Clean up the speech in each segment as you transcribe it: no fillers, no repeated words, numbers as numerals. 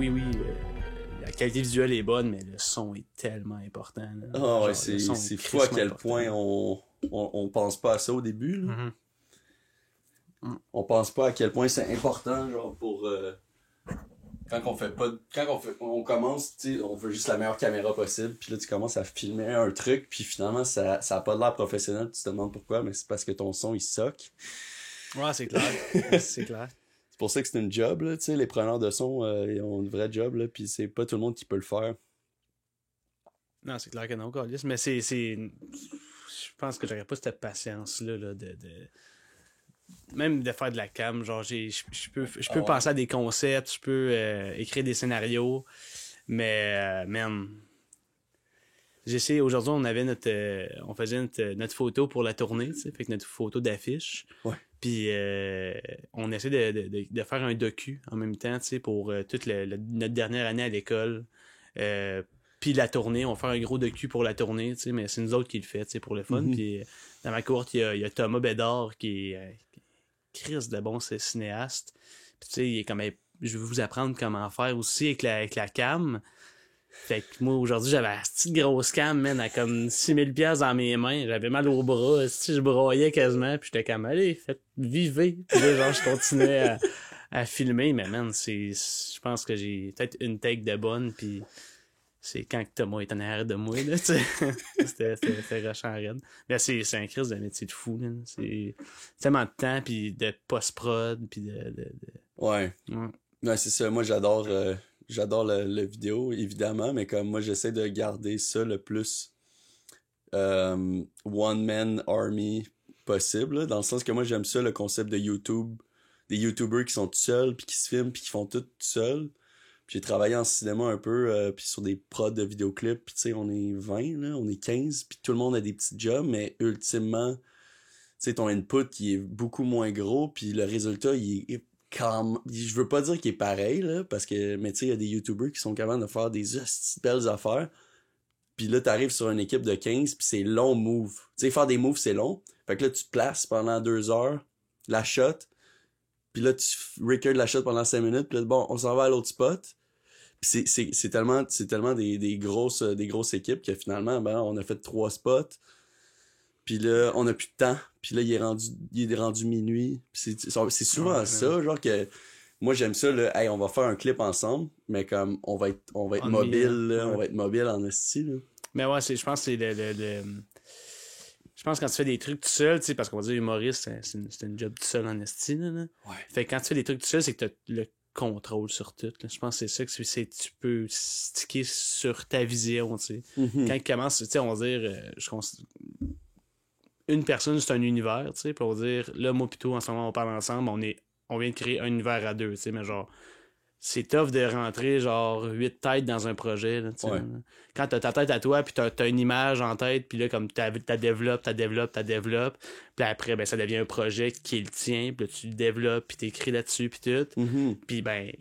oui, la qualité visuelle est bonne, mais le son est tellement important. Là. Ah ouais, c'est fou à quel point on pense pas à ça au début. Là. On pense pas à quel point c'est important, genre, pour... on commence, tu sais, on veut juste la meilleure caméra possible, puis là, tu commences à filmer un truc, puis finalement, ça a pas de l'air professionnel, tu te demandes pourquoi, mais c'est parce que ton son, il soque. Ouais, c'est clair. C'est clair. C'est pour ça que c'est une job, là, tu sais, les preneurs de son, ils ont une vraie job, là, puis c'est pas tout le monde qui peut le faire. Non, c'est clair que non, Carlis, mais c'est... Je pense que j'aurais pas cette patience-là, là, de... Même de faire de la cam, genre, je peux penser à des concepts, je peux écrire des scénarios, mais, man... J'essaie, aujourd'hui, on faisait notre photo pour la tournée, tu sais, fait que notre photo d'affiche. Ouais. Puis on essaie de faire un docu en même temps, tu sais, pour toute notre dernière année à l'école. Puis la tournée, on va faire un gros docu pour la tournée, tu sais, mais c'est nous autres qui le fait, tu sais, pour le fun. Puis dans ma cohorte, il y a Thomas Bédard qui est Chris de bon cinéaste. Puis tu sais, il est comme, je vais vous apprendre comment faire aussi avec la cam. Fait que moi, aujourd'hui, j'avais la petite grosse cam, man, à comme 6000$ dans mes mains. J'avais mal au bras. Si je broyais quasiment, puis j'étais comme, allez, vivez. Puis là, genre, je continuais à filmer, mais man, je pense que j'ai peut-être une take de bonne, puis c'est quand que Thomas est en arrière de moi, là, tu sais. C'était rushant raide. Mais c'est un crise de métier de fou, là. C'est tellement de temps, puis de post-prod, puis de... Ouais. Ouais, c'est ça. Moi, j'adore le vidéo, évidemment, mais comme moi, j'essaie de garder ça le plus one-man army possible, là, dans le sens que moi, j'aime ça, le concept de YouTube, des YouTubers qui sont tout seuls, puis qui se filment, puis qui font tout seuls. Puis j'ai travaillé en cinéma un peu, puis sur des prods de vidéoclips, puis tu sais, on est 20, là, on est 15, puis tout le monde a des petits jobs, mais ultimement, tu sais, ton input, il est beaucoup moins gros, puis le résultat, il est je veux pas dire qu'il est pareil, là, parce que, mais tu sais, il y a des YouTubers qui sont capables de faire des belles affaires, puis là, t'arrives sur une équipe de 15, puis c'est long move. Tu sais, faire des moves, c'est long. Fait que là, tu te places pendant 2 heures, la shot, puis là, tu recordes la shot pendant 5 minutes, puis là, bon, on s'en va à l'autre spot. Puis c'est tellement des grosses équipes que finalement, ben, on a fait 3 spots. Puis là, on a plus de temps. Puis là, il est rendu minuit. Puis c'est souvent ça, genre que moi j'aime ça, là, hey, on va faire un clip ensemble, mais comme on va être mobile, là, on va être mobile en esti, là. Mais ouais, je pense que c'est je pense que quand tu fais des trucs tout seul, tu sais, parce qu'on va dire humoriste, c'est une job tout seul en esti, là. Ouais. Fait que quand tu fais des trucs tout seul, c'est que t'as le contrôle sur tout, là. Je pense que c'est ça que tu peux sticker sur ta vision, tu sais. Quand il commence, tu sais, on va dire, une personne, c'est un univers, tu sais, puis on va dire, là, moi plutôt, en ce moment, on parle ensemble, on vient de créer un univers à deux, tu sais, mais genre, c'est tough de rentrer, genre, 8 têtes dans un projet, là, tu sais. Ouais. Quand t'as ta tête à toi, puis t'as une image en tête, puis là, comme t'as développes, puis après, ben, ça devient un projet qui est le tien, puis là, tu le développes, puis t'écris là-dessus, puis tout. Puis, ben,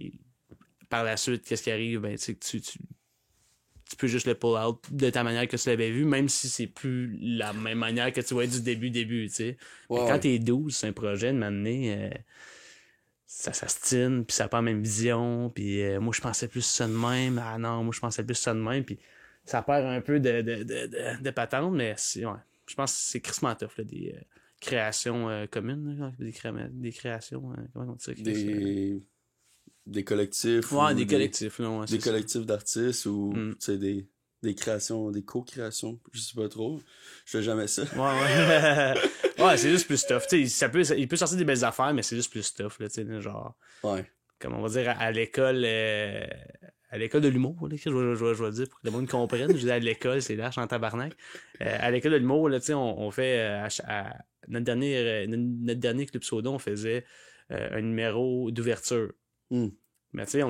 par la suite, qu'est-ce qui arrive? Ben, tu sais, que tu peux juste le pull out de ta manière que tu l'avais vu, même si c'est plus la même manière que tu vois du début, tu sais. Ouais, Quand t'es 12, c'est un projet de m'amener, ça s'astine, puis ça n'a pas la même vision, puis moi, je pensais plus ça de même. Ah non, moi, je pensais plus ça de même, puis ça perd un peu de patente, mais ouais, je pense que c'est crissement tough, là, des créations communes, là, des créations, comment on dit ça? Des collectifs. Ouais, des collectifs, là, ouais, des collectifs d'artistes ou tu sais, des créations, des co-créations, je sais pas trop. Je fais jamais ça. Ouais. Ouais, c'est juste plus tough. Tu sais, il peut sortir des belles affaires, mais c'est juste plus tough, là, tu sais, genre. Ouais. Comme on va dire à l'école de l'humour, là, je vais dire pour que le monde comprenne. Je dis à l'école, c'est lâche en tabarnak. À l'école de l'humour, là, tu sais, on fait à notre dernier Club Soda, on faisait un numéro d'ouverture. Mais tu sais,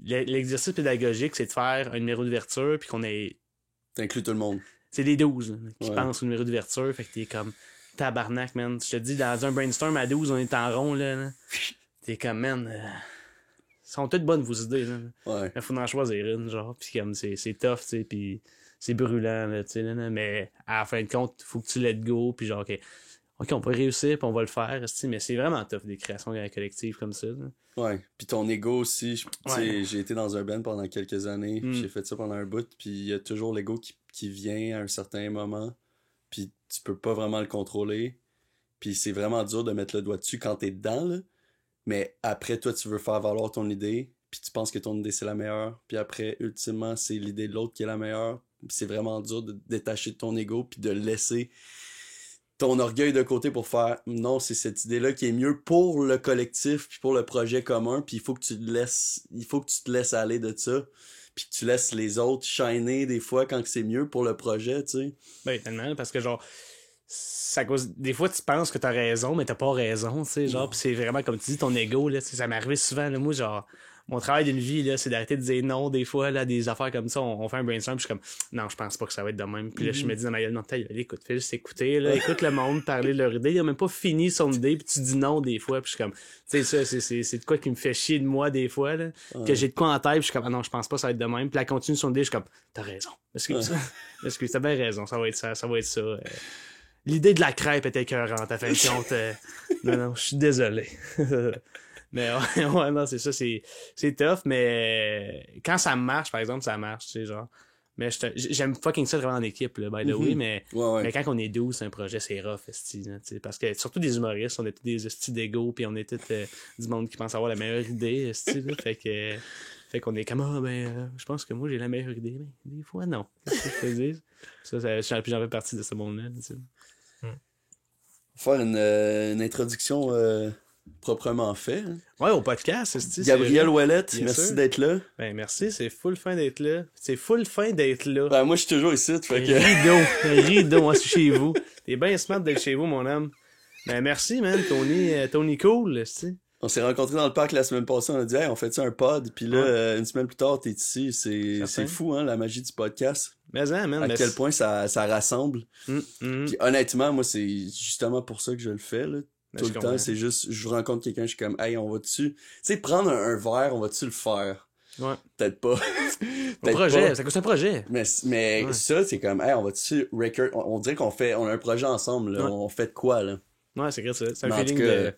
l'exercice pédagogique, c'est de faire un numéro d'ouverture, puis qu'on ait... T'inclus tout le monde. C'est les 12 là, qui pensent au numéro d'ouverture, fait que t'es comme tabarnak, man. Je te dis, dans un brainstorm à 12, on est en rond, là. T'es comme, man... sont toutes bonnes, vos idées, là. Ouais. Il faut en choisir une, genre, puis comme, c'est tough, tu sais, puis c'est brûlant, là, tu sais, là, mais à la fin de compte, faut que tu let go, puis genre, OK, OK, on va réussir, puis on va le faire, mais c'est vraiment tough, des créations collectives comme ça. Là. Ouais, puis ton ego aussi, tu sais, Ouais. j'ai été dans un band pendant quelques années, puis Mm. j'ai fait ça pendant un bout, puis il y a toujours l'ego qui vient à un certain moment, puis tu peux pas vraiment le contrôler, puis c'est vraiment dur de mettre le doigt dessus quand t'es dedans, là, mais après, toi, tu veux faire valoir ton idée, puis tu penses que ton idée, c'est la meilleure, puis après, ultimement, c'est l'idée de l'autre qui est la meilleure, puis c'est vraiment dur de détacher de ton ego, puis de laisser ton orgueil de côté pour faire non, c'est cette idée-là qui est mieux pour le collectif puis pour le projet commun, puis il faut que tu te laisses aller de ça, puis que tu laisses les autres shiner des fois quand c'est mieux pour le projet, tu sais. Ben, tellement, parce que genre, ça cause... des fois tu penses que t'as raison, mais t'as pas raison, tu sais, genre, pis c'est vraiment comme tu dis, ton ego, là, ça m'est arrivé souvent, là, moi, genre, mon travail d'une vie, là, c'est d'arrêter de dire non, des fois, là, des affaires comme ça, on fait un brainstorm, pis je suis comme, non, je pense pas que ça va être de même, puis là, je me dis dans ma gueule, non, écoute, fais juste écouter, là, écoute le monde parler de leur idée, il a même pas fini son idée, puis tu dis non, des fois, puis je suis comme, tu sais, ça, c'est de quoi qui me fait chier de moi, des fois, là, que j'ai de quoi en tête, puis je suis comme, ah non, je pense pas que ça va être de même, puis elle continue son idée, je suis comme, t'as raison, excuse, excuse, t'as bien raison, ça va être ça, va être ça, L'idée de la crêpe était écœurante, à fin de compte. Non, je suis désolé. Mais ouais, non, c'est ça, c'est tough, mais quand ça marche, par exemple, ça marche, tu sais, genre. Mais j'aime fucking ça de travailler en équipe, là, by the way, mais quand on est 12, c'est un projet, c'est rough, esti, là, parce que surtout des humoristes, on est tous des estis d'ego, puis on est tous du monde qui pense avoir la meilleure idée, esti, là, fait qu'on est comme, je pense que moi j'ai la meilleure idée, mais des fois non. Qu'est-ce que je te dis? J'en fais partie de ce monde-là, tu sais. Faire une introduction proprement faite. Hein. Ouais, au podcast, c'est Gabriel Ouellette, merci sûr. d'être là. Ben merci, c'est full fin d'être là. C'est full fin d'être là. Ben moi je suis toujours ici, fait que... Rideau, moi je suis chez vous. T'es bien smart d'être chez vous, mon homme. Ben merci, man, Tony Cool, tu On s'est rencontrés dans le parc la semaine passée, on a dit hey, on fait ça un pod, puis là une semaine plus tard t'es ici, c'est fou hein la magie du podcast. Mais man, à quel point ça rassemble. Puis honnêtement, moi c'est justement pour ça que je le fais là. Tout le temps, c'est juste je rencontre quelqu'un, je suis comme hey, on va-tu, tu sais prendre un verre, on va-tu le faire? Ouais. Peut-être pas. Un projet, ça coûte un projet. Mais ça c'est comme hey, on va-tu record, on dirait qu'on a un projet ensemble là, on fait de quoi là? Ouais, c'est ça, c'est un feeling de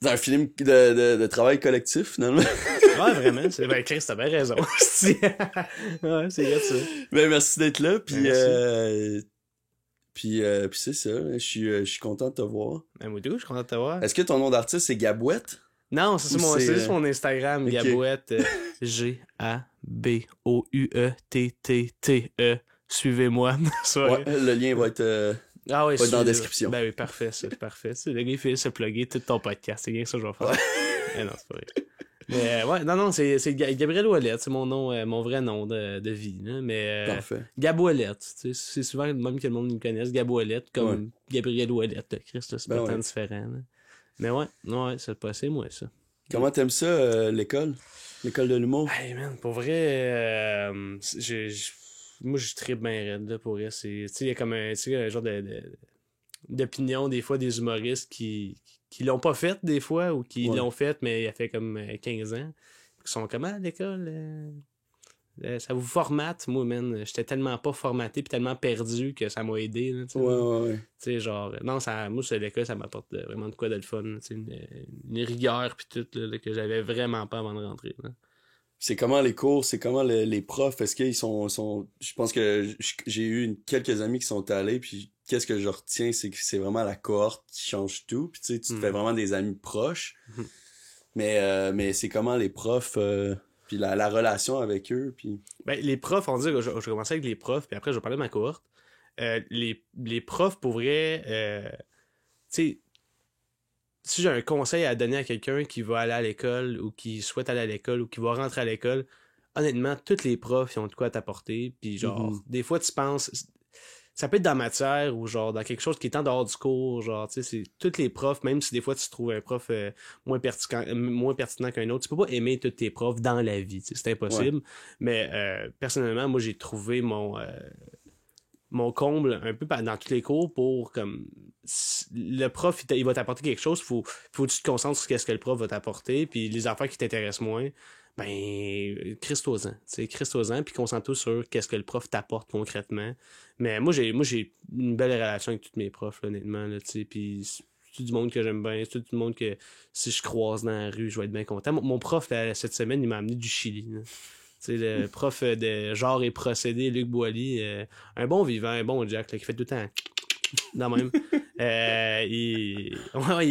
C'est un film de travail collectif, finalement. Ouais, vraiment. Ben, Chris, t'as bien raison. Ouais, c'est vrai, ça. Ben, merci d'être là, puis c'est ça. Je suis content de te voir. Ben, Moudou, je suis content de te voir. Est-ce que ton nom d'artiste, c'est Gabouette? Non, c'est juste mon Instagram, okay. Gabouette. Gabouette. Suivez-moi. Ouais, le lien va être... Ah ouais, dans la description. Ben oui, parfait, ça, parfait. Le gars, il fait se plugger tout ton podcast. C'est bien ça que je vais faire. Ouais. Non, c'est pas vrai. Mais ouais, non, c'est Gabriel Ouellette, c'est mon nom, mon vrai nom de vie. Là, mais parfait. Gabouellette, c'est souvent le même que le monde me connaisse, Gabouellette, comme Gabriel Ouellette, Chris, c'est pas tant différent. Là. Mais ouais, c'est moi ça. Comment t'aimes ça, l'école? L'école de l'humour? Hey man, pour vrai, moi je tripe bien raide là, pour vrai. Il y a comme un genre d'opinion des fois des humoristes qui l'ont pas fait des fois ou qui l'ont fait mais il y a fait comme 15 ans qui sont comme à l'école ça vous formate. Moi man, j'étais tellement pas formaté puis tellement perdu que ça m'a aidé là, ouais. Tu sais genre non moi c'est l'école, ça m'apporte vraiment de quoi de le fun, une rigueur puis tout là, que j'avais vraiment pas avant de rentrer là. C'est comment les cours, c'est comment les profs, est-ce qu'ils sont je pense que j'ai eu quelques amis qui sont allés, puis qu'est-ce que je retiens, c'est que c'est vraiment la cohorte qui change tout, puis tu sais, tu te fais vraiment des amis proches, mais c'est comment les profs, puis la relation avec eux, puis... Ben, les profs, on dit que je commençais avec les profs, puis après je vais parler de ma cohorte. Les profs, pour vrai, tu sais, si j'ai un conseil à donner à quelqu'un qui va aller à l'école ou qui souhaite aller à l'école ou qui va rentrer à l'école, honnêtement, tous les profs ils ont de quoi t'apporter. Puis genre, des fois tu penses, ça peut être dans la matière ou genre dans quelque chose qui est en dehors du cours, genre, tu sais, c'est tous les profs, même si des fois tu trouves un prof moins pertinent qu'un autre, tu peux pas aimer tous tes profs dans la vie, c'est impossible. Ouais. Mais personnellement, moi j'ai trouvé mon comble un peu dans tous les cours pour comme le prof il va t'apporter quelque chose, faut que tu te concentres sur ce que le prof va t'apporter, puis les affaires qui t'intéressent moins, Ben, Christosant. C'est Christosant, puis concentre-toi sur qu'est-ce que le prof t'apporte concrètement. Mais moi, j'ai une belle relation avec tous mes profs, là, honnêtement, là, tu sais, puis c'est tout du monde que j'aime bien, c'est tout du monde que si je croise dans la rue, je vais être bien content. Mon prof, là, cette semaine, il m'a amené du Chili, là. Tu sais, le prof de genre et procédé, Luc Boilly, un bon vivant, un bon Jack, là, qui fait tout le temps non même. Ouais, il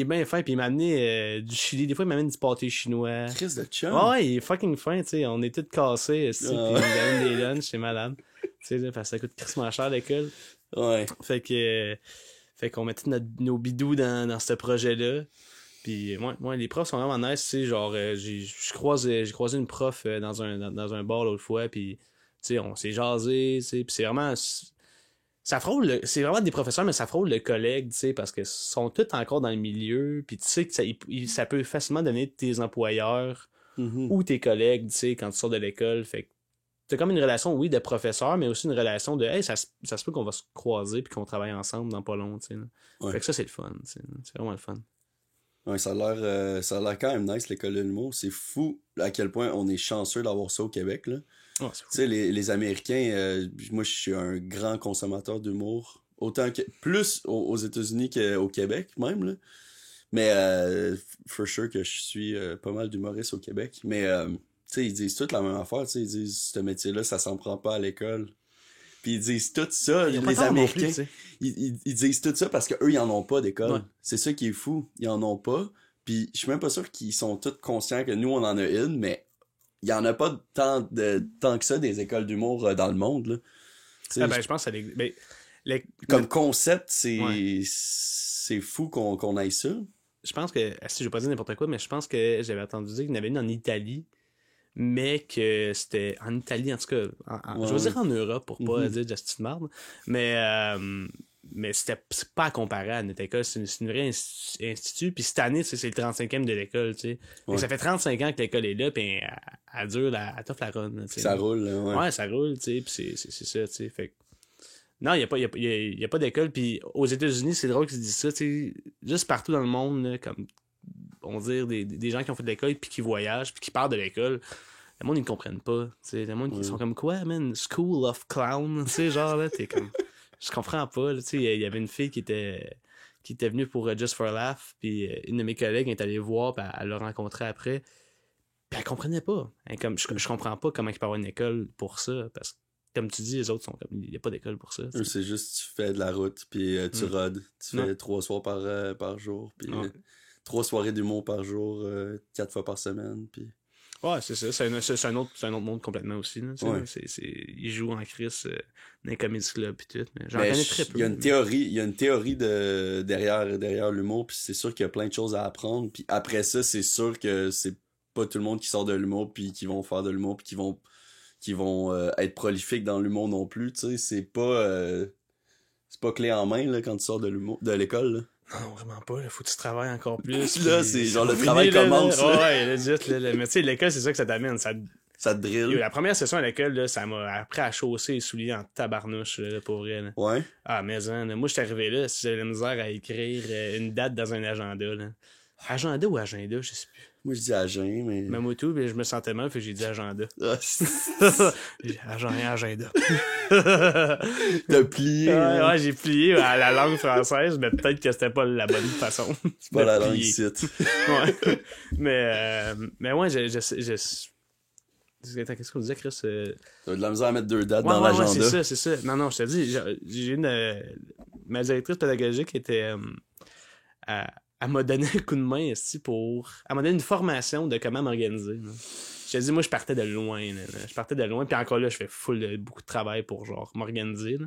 est bien fin, puis il m'a amené du Chili. Des fois, il m'amène du pâté chinois. Chris de chum. Ouais, il est fucking fin, tu sais. On est tous cassés, puis il nous amène des lunchs, c'est malade. Tu sais, parce que ça coûte crissement cher à l'école. Ouais. Fait qu'on mettait nos bidous dans ce projet-là. Puis, ouais, les profs sont vraiment nice, tu sais. Genre, j'ai croisé une prof dans un bar l'autre fois, puis, tu sais, on s'est jasé, tu sais. Puis c'est vraiment. Ça frôle, c'est vraiment des professeurs, mais ça frôle le collègue, tu sais, parce que sont tous encore dans le milieu, puis tu sais que ça peut facilement devenir tes employeurs ou tes collègues, tu sais, quand tu sors de l'école. Fait que t'as comme une relation, oui, de professeur, mais aussi une relation de, hey, ça se peut qu'on va se croiser puis qu'on travaille ensemble dans pas long, tu sais. Ouais. Fait que ça, c'est le fun, tu sais. C'est vraiment le fun. Ouais, ça a l'air quand même nice, l'école de l'humour. C'est fou à quel point on est chanceux d'avoir ça au Québec, là. Oh, tu sais, les Américains, moi, je suis un grand consommateur d'humour. Autant que, plus aux États-Unis qu'au Québec, même, là. Mais, for sure que je suis pas mal d'humoristes au Québec. Mais, tu sais, ils disent toutes la même affaire, tu sais. Ils disent, ce métier-là, ça s'en prend pas à l'école. Puis ils disent tout ça, les Américains. Plus, ils disent tout ça parce qu'eux, ils en ont pas d'école. Ouais. C'est ça qui est fou. Ils en ont pas. Puis je suis même pas sûr qu'ils sont tous conscients que nous, on en a une, mais il y en a pas tant que ça des écoles d'humour dans le monde, là. Ben, je pense que ça comme concept, c'est fou qu'on aille ça. Je pense que, si je vais pas dire n'importe quoi, mais je pense que j'avais entendu dire qu'il y en avait une en Italie, mais que c'était en Italie, en tout cas, je veux dire en Europe pour pas dire Justin Marde, mais c'est pas à comparer à notre école, c'est une vraie institut, puis cette année, c'est le 35e de l'école, tu sais. Ouais. Ça fait 35 ans que l'école est là, puis elle dure, elle toffe la run, tu sais. Ça roule, ouais. Ouais, ça roule, tu sais, puis c'est ça, tu sais, fait non, il y a pas d'école, puis aux États-Unis, c'est drôle qu'ils disent ça, tu sais, juste partout dans le monde, là, comme on va dire des gens qui ont fait de l'école puis qui voyagent puis qui partent de l'école, le monde ils comprennent pas, tu sais, le monde ils sont comme quoi, man, School of Clown, tu sais, genre là, t'es comme je comprends pas, tu sais, il y avait une fille qui était venue pour Just for a Laugh, puis une de mes collègues est allée voir, puis elle l'a rencontrée après, puis elle comprenait pas, hein, comme je comprends pas comment il peut y avoir une école pour ça, parce que comme tu dis, les autres sont comme il y a pas d'école pour ça. T'sais. C'est juste tu fais de la route puis tu rodes, tu fais 3 soirs par jour, puis 3 soirées d'humour par jour, 4 fois par semaine, puis ouais, c'est ça. C'est un autre monde complètement aussi. Là, ouais. Ils jouent en crise dans les comedy clubs et tout. Mais j'en connais très peu. Il y a une théorie derrière l'humour, puis c'est sûr qu'il y a plein de choses à apprendre. Puis après ça, c'est sûr que c'est pas tout le monde qui sort de l'humour puis qui vont faire de l'humour puis qui vont être prolifiques dans l'humour non plus. Tu sais, c'est pas clé en main là quand tu sors de l'école. Là. Non, vraiment pas. Il faut que tu travailles encore plus. Là, c'est genre le travail commence. Là. Ouais, legit. Là. Mais tu sais, l'école, c'est ça que ça t'amène. Ça te drille. La première session à l'école, là, ça m'a appris à chausser les souliers en tabarnouche, là, pour vrai. Là. Ouais. Ah, mais hein, moi, j'étais arrivé là, si j'avais la misère à écrire une date dans un agenda. Là. Agenda ou agenda, je sais plus. Moi, je dis agenda, mais... Même moi tout, mais je me sentais mal, fait que j'ai dit agenda. Agenda. T'as plié. Ouais, j'ai plié à la langue française, mais peut-être que c'était pas la bonne façon. C'est pas la langue ici. Ouais. Mais ouais, qu'est-ce qu'on disait, Chris? T'as de la misère à mettre 2 dates dans l'agenda. Ouais, c'est ça. Non, je te dis, j'ai ma directrice pédagogique était... Elle m'a donné un coup de main ici elle m'a donné une formation de comment m'organiser. Je te dis, moi, je partais de loin. Je partais de loin, puis encore là, je fais beaucoup de travail pour, genre, m'organiser. Tu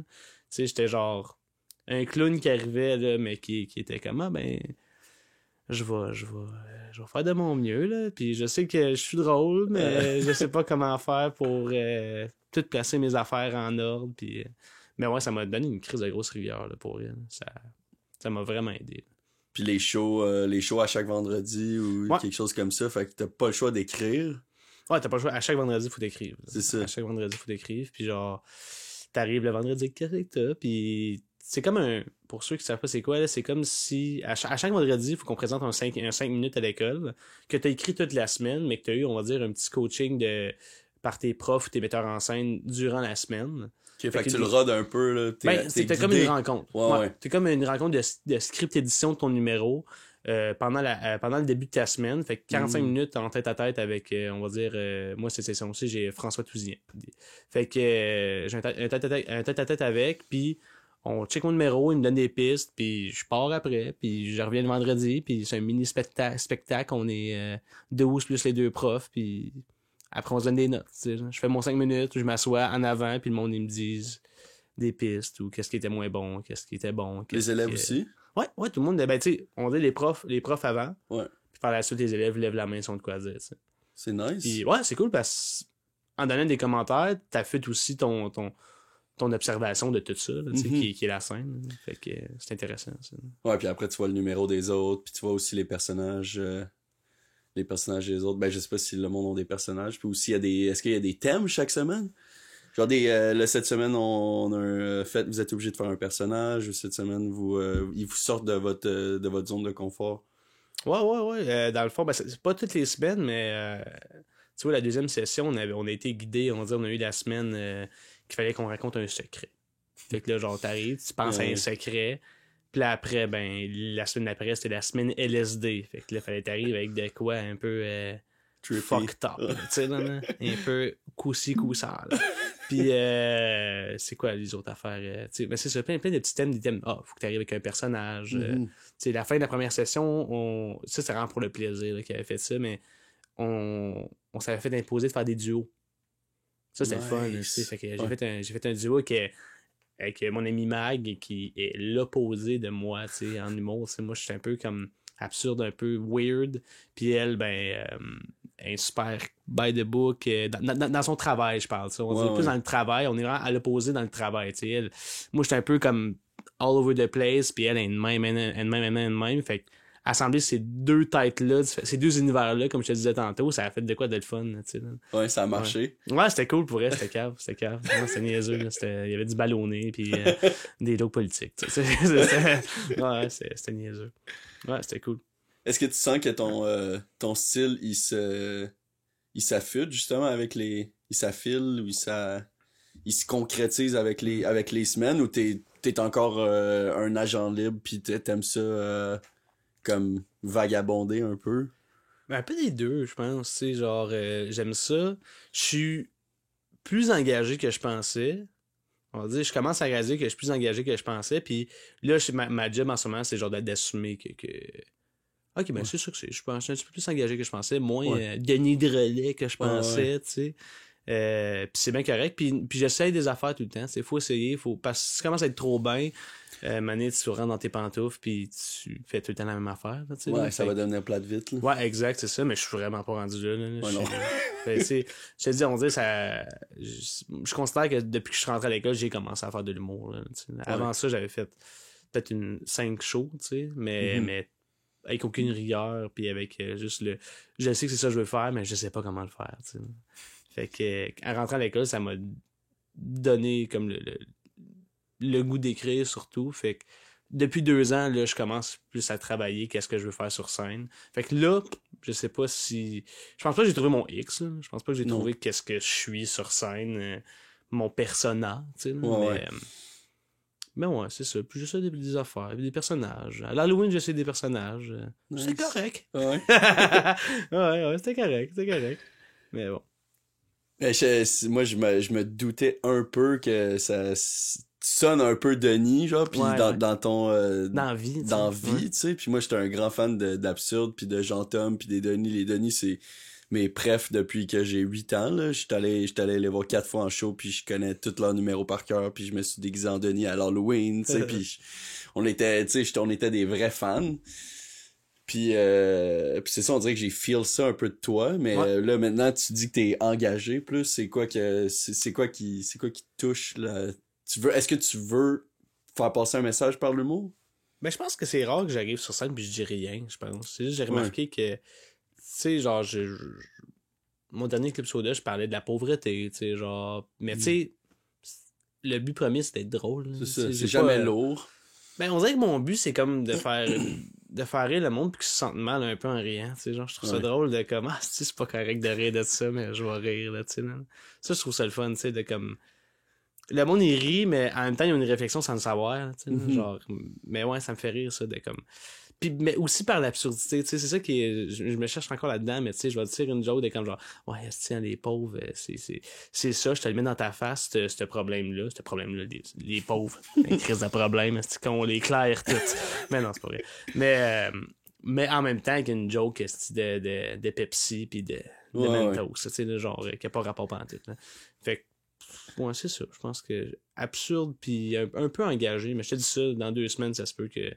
sais, j'étais genre un clown qui arrivait, là, mais qui était comme, je vais faire de mon mieux, là, puis je sais que je suis drôle, mais je sais pas comment faire pour tout placer mes affaires en ordre, puis... Mais ouais, ça m'a donné une crise de grosse rivière, là, pour elle. Ça m'a vraiment aidé. Puis les shows à chaque vendredi ou quelque chose comme ça, fait que t'as pas le choix d'écrire. Ouais, t'as pas le choix. À chaque vendredi, il faut t'écrire. C'est ça. À chaque vendredi, il faut t'écrire. Puis genre, t'arrives le vendredi, qu'est-ce que t'as? Puis c'est comme un... Pour ceux qui savent pas c'est quoi, là, c'est comme si... À chaque vendredi, il faut qu'on présente un 5 minutes à l'école, que tu as écrit toute la semaine, mais que tu as eu, on va dire, un petit coaching par tes profs ou tes metteurs en scène durant la semaine. Ok, fait que tu le rodes un peu, là. T'es comme une rencontre. Ouais. T'es comme une rencontre de script édition de ton numéro pendant le début de ta semaine. Fait que 45 minutes en tête à tête avec, on va dire, moi c'est ça aussi, j'ai François Tousignan. Fait que j'ai un tête à tête avec, puis on check mon numéro, il me donne des pistes, puis je pars après, puis je reviens le vendredi, puis c'est un mini spectacle, on est 12 plus les 2 profs, puis après on se donne des notes. T'sais. Je fais mon 5 minutes, je m'assois en avant, puis le monde ils me disent des pistes, ou qu'est-ce qui était moins bon, qu'est-ce qui était bon. Les élèves aussi? Ouais, tout le monde, ben tu sais, on dit les profs avant, Ouais. puis par la suite les élèves lèvent la main, ils sont de quoi dire, t'sais. C'est nice. Puis ouais, c'est cool, parce qu'en donnant des commentaires, t'affûtes aussi ton observation de tout ça, là, qui est la scène. Là. Fait que c'est intéressant, ça. Ouais, puis après, tu vois le numéro des autres, puis tu vois aussi les personnages des autres. Ben, je sais pas si le monde a des personnages. Puis aussi, est-ce qu'il y a des thèmes chaque semaine? Genre, là, cette semaine, on a vous êtes obligé de faire un personnage, ou cette semaine, ils vous sortent de votre zone de confort. Ouais. Dans le fond, ben, c'est pas toutes les semaines, mais tu vois, la deuxième session, on a été guidés, on va dire, on a eu la semaine qu'il fallait qu'on raconte un secret. Fait que là, genre, t'arrives, tu penses à un secret, puis là, après, ben, la semaine d'après, c'était la semaine LSD. Fait que là, fallait t'arriver avec de quoi un peu fucked up, tu sais, là, un peu coussi coussard. Puis, c'est quoi les autres affaires? Ben, c'est ça, plein de petits thèmes, des thèmes. Faut que t'arrives avec un personnage. La fin de la première session, ça, c'est vraiment pour le plaisir là, qu'il avait fait ça, mais on s'avait fait imposer de faire des duos. Ça, c'était le fun, tu sais. Fait que j'ai fait un duo avec mon ami Mag, qui est l'opposé de moi, tu sais, en humour. T'sais, moi, je suis un peu comme absurde, un peu weird. Puis elle, ben, elle est super by the book. Dans son travail, je parle. On dit plus dans le travail. On est vraiment à l'opposé dans le travail, tu sais. Moi, je suis un peu comme all over the place. Puis elle est une même. Fait que assembler ces deux têtes-là, ces deux univers-là, comme je te disais tantôt, ça a fait de quoi d'être fun, tu sais. Ouais, ça a marché. Ouais, c'était cool pour elle, c'était cave. Non, c'était niaiseux, là. Il y avait du ballonné, puis des lots politiques, tu sais. Ouais, c'était niaiseux. Ouais, c'était cool. Est-ce que tu sens que ton style, il s'affûte, justement, avec il s'affile, ou il se concrétise avec les semaines, ou t'es encore un agent libre, pis t'aimes ça, comme vagabonder un peu? Un peu des deux, je pense. Tu sais, genre, j'aime ça. Je suis plus engagé que je pensais. On va dire, je commence à réaliser que je suis plus engagé que je pensais. Puis là, ma job en ce moment, c'est genre d'assumer que... Ok, ben c'est sûr que je suis un petit peu plus engagé que je pensais. Moins Denis de relais que je pensais, tu sais. Puis c'est bien correct. Puis j'essaye des affaires tout le temps. Il faut essayer. Parce que si ça commence à être trop bien... Mané, tu rentres dans tes pantoufles puis tu fais tout le temps la même affaire. Là, ouais, ça va devenir plate vite. Là. Ouais, exact, c'est ça, mais je suis vraiment pas rendu là. Ouais, non. Je te dis, on dirait ça. Je considère que depuis que je suis rentré à l'école, j'ai commencé à faire de l'humour. Là, avant ça, j'avais fait peut-être 5 shows, tu sais, mais avec aucune rigueur, puis avec juste le. Je sais que c'est ça que je veux faire, mais je sais pas comment le faire. T'sais. Fait que en rentrant à l'école, ça m'a donné comme le goût d'écrire surtout. Fait que depuis 2 ans, là, je commence plus à travailler qu'est-ce que je veux faire sur scène. Fait que là, je sais pas si... Je pense pas que j'ai trouvé mon X, là. Je pense pas que j'ai trouvé qu'est-ce que je suis sur scène, mon persona, tu sais. Mais ouais, c'est ça. Puis j'essaie des affaires, des personnages. À l'Halloween, j'essaie des personnages. Nice. C'est correct. Ouais. ouais, c'était correct. Mais bon. Moi, je me doutais un peu que ça sonne un peu Denis, genre, pis dans ton... dans vie, tu sais. Puis moi, j'étais un grand fan d'Absurde, puis de Jean-Tom, puis des Denis. Les Denis, c'est mes prefs depuis que j'ai 8 ans, là. J'étais allé les voir 4 fois en show, puis je connais tous leurs numéros par cœur, puis je me suis déguisé en Denis à l'Halloween, tu sais. Puis on était des vrais fans. Puis c'est ça, on dirait que j'ai feel ça un peu de toi, mais là maintenant tu dis que t'es engagé plus, c'est quoi qui te touche là? Est-ce que tu veux faire passer un message par l'humour? Ben je pense que c'est rare que j'arrive sur scène puis je dis rien, je pense. C'est juste j'ai remarqué que tu sais genre mon dernier clip soda, je parlais de la pauvreté, tu sais genre mais tu sais le but premier, c'est d'être drôle. C'est ça, J'ai c'est jamais pas, lourd. Ben, on dirait que mon but, c'est comme de faire rire le monde puis qu'ils se sentent mal un peu en riant, tu sais, genre, je trouve ça drôle de comme, c'est pas correct de rire de ça, mais je vais rire, là, tu sais, là. Ça, je trouve ça le fun, tu sais, de comme, le monde, il rit, mais en même temps, il y a une réflexion sans le savoir, tu sais, genre, mais ouais, ça me fait rire, ça, de comme, puis, mais aussi par l'absurdité, tu sais, c'est ça qui est, je me cherche encore là-dedans, mais tu sais, je vais te dire une joke de comme genre, ouais, tiens, les pauvres, c'est ça, je te le mets dans ta face, ce problème-là, les pauvres, une crise de problème, c'est qu'on l'éclaire tout. Mais non, c'est pas vrai. Mais en même temps, qu'il y a une joke de Pepsi pis de Mentos, tu sais, genre, qui a pas rapport pantoute, là. Fait que, ouais, c'est ça, je pense que absurde pis un peu engagé, mais je te dis ça, dans 2 semaines, ça se peut que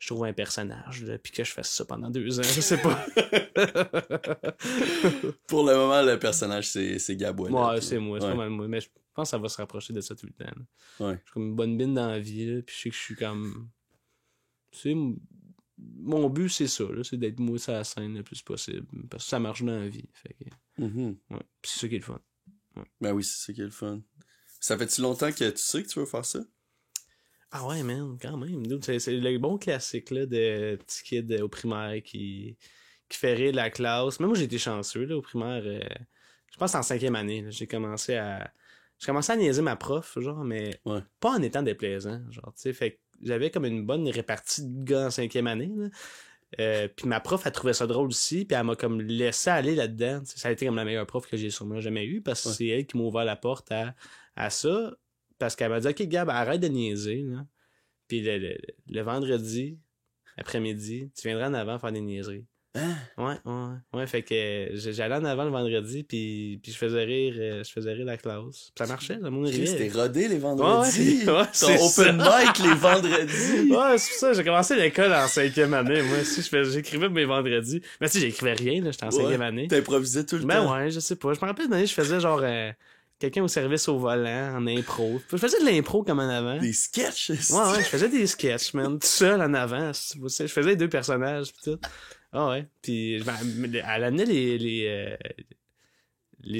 je trouve un personnage, là, pis que je fasse ça pendant 2 ans, je sais pas. Pour le moment, le personnage, c'est Gab Ouellet. Ouais, c'est moi, c'est pas mal moi, mais je pense que ça va se rapprocher de ça tout le temps, là. Ouais. Je suis comme une bonne bine dans la vie, là, pis je sais que je suis comme... C'est... Mon but, c'est ça, là, c'est d'être moi sur la scène le plus possible, parce que ça marche dans la vie, fait que... Ouais, pis c'est ça qui est le fun. Ouais. Ben oui, c'est ça qui est le fun. Ça fait-tu longtemps que tu sais que tu veux faire ça? Ah ouais, man, quand même. C'est le bon classique là, de petit kid au primaire qui fait rire la classe. Mais moi, j'ai été chanceux là, au primaire. Je pense en 5e année. Là, j'ai commencé à niaiser ma prof, genre, mais pas en étant déplaisant. Genre, tu sais, fait que j'avais comme une bonne répartie de gars en 5e année. Puis ma prof, elle trouvait ça drôle aussi, puis elle m'a comme laissé aller là-dedans. T'sais, ça a été comme la meilleure prof que j'ai sûrement jamais eue, parce que c'est elle qui m'a ouvert la porte à ça. Parce qu'elle m'a dit, OK, Gab, arrête de niaiser, là. Puis le vendredi, après-midi, tu viendras en avant faire des niaiseries. Hein? Ouais, fait que j'allais en avant le vendredi, puis je faisais rire la classe. Puis ça marchait, le monde riait. C'était rodé les vendredis. Ouais, ton open mic les vendredis. Ouais, c'est ça, j'ai commencé l'école en 5e année. Moi aussi, j'écrivais mes vendredis. Mais tu sais, j'écrivais rien, là, j'étais en 5e année. T'improvisais tout le temps. Ben ouais, je sais pas. Je me rappelle d'une année, je faisais genre quelqu'un au service au volant, en impro. Je faisais de l'impro comme en avant. Des sketchs. Ouais, je faisais des sketchs, man. Tout seul en avant. Je faisais 2 personnages, pis tout. Ah ouais. Puis elle amenait les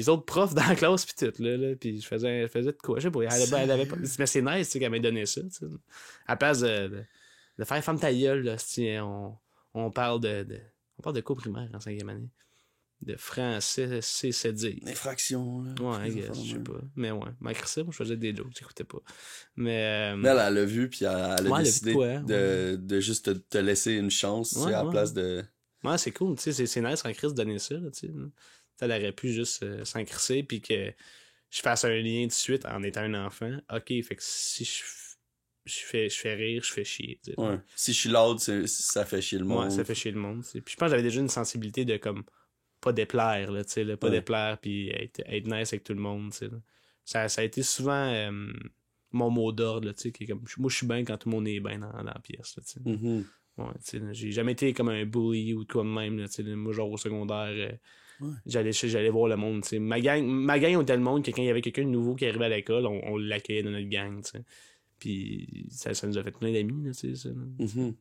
autres profs dans la classe, pis tout, là. Puis je faisais de quoi. Je sais pas. Elle avait pas... Mais c'est nice, tu sais, qu'elle m'ait donné ça, tu sais. À la place de faire femme ta gueule, là, on parle on parle de quoi primaire en 5e année? De français, c'est dire. Des fractions, là. Ouais, je sais pas. Mais ouais, malgré ça, moi, je faisais des jokes, j'écoutais pas. Mais elle l'a vu, puis elle a décidé quoi, de juste te laisser une chance, tu sais, à la place de... Ouais, c'est cool, tu sais, c'est nice en Chris de donner ça, tu sais. Elle aurait pu juste s'en crisser, puis que je fasse un lien tout de suite en étant un enfant. OK, fait que si je fais rire, je fais chier, tu sais. Ouais. Si je suis loud, ça fait chier le monde. Ouais, ça fait chier le monde, tu sais. Puis je pense que j'avais déjà une sensibilité de comme pas déplaire, là, tu sais, là, pas déplaire, puis être nice avec tout le monde, tu sais. Ça a été souvent mon mot d'ordre, tu sais, qui est comme, moi, je suis bien quand tout le monde est bien dans la pièce, là, tu sais. Ouais, tu sais, j'ai jamais été comme un bully ou de quoi de même, là, tu sais. Moi, genre, au secondaire, j'allais voir le monde, tu sais. Ma gang, on était le monde que quand il y avait quelqu'un de nouveau qui arrivait à l'école, on l'accueillait dans notre gang, tu sais. Puis ça nous a fait plein d'amis, là, tu sais, ça. Ouais.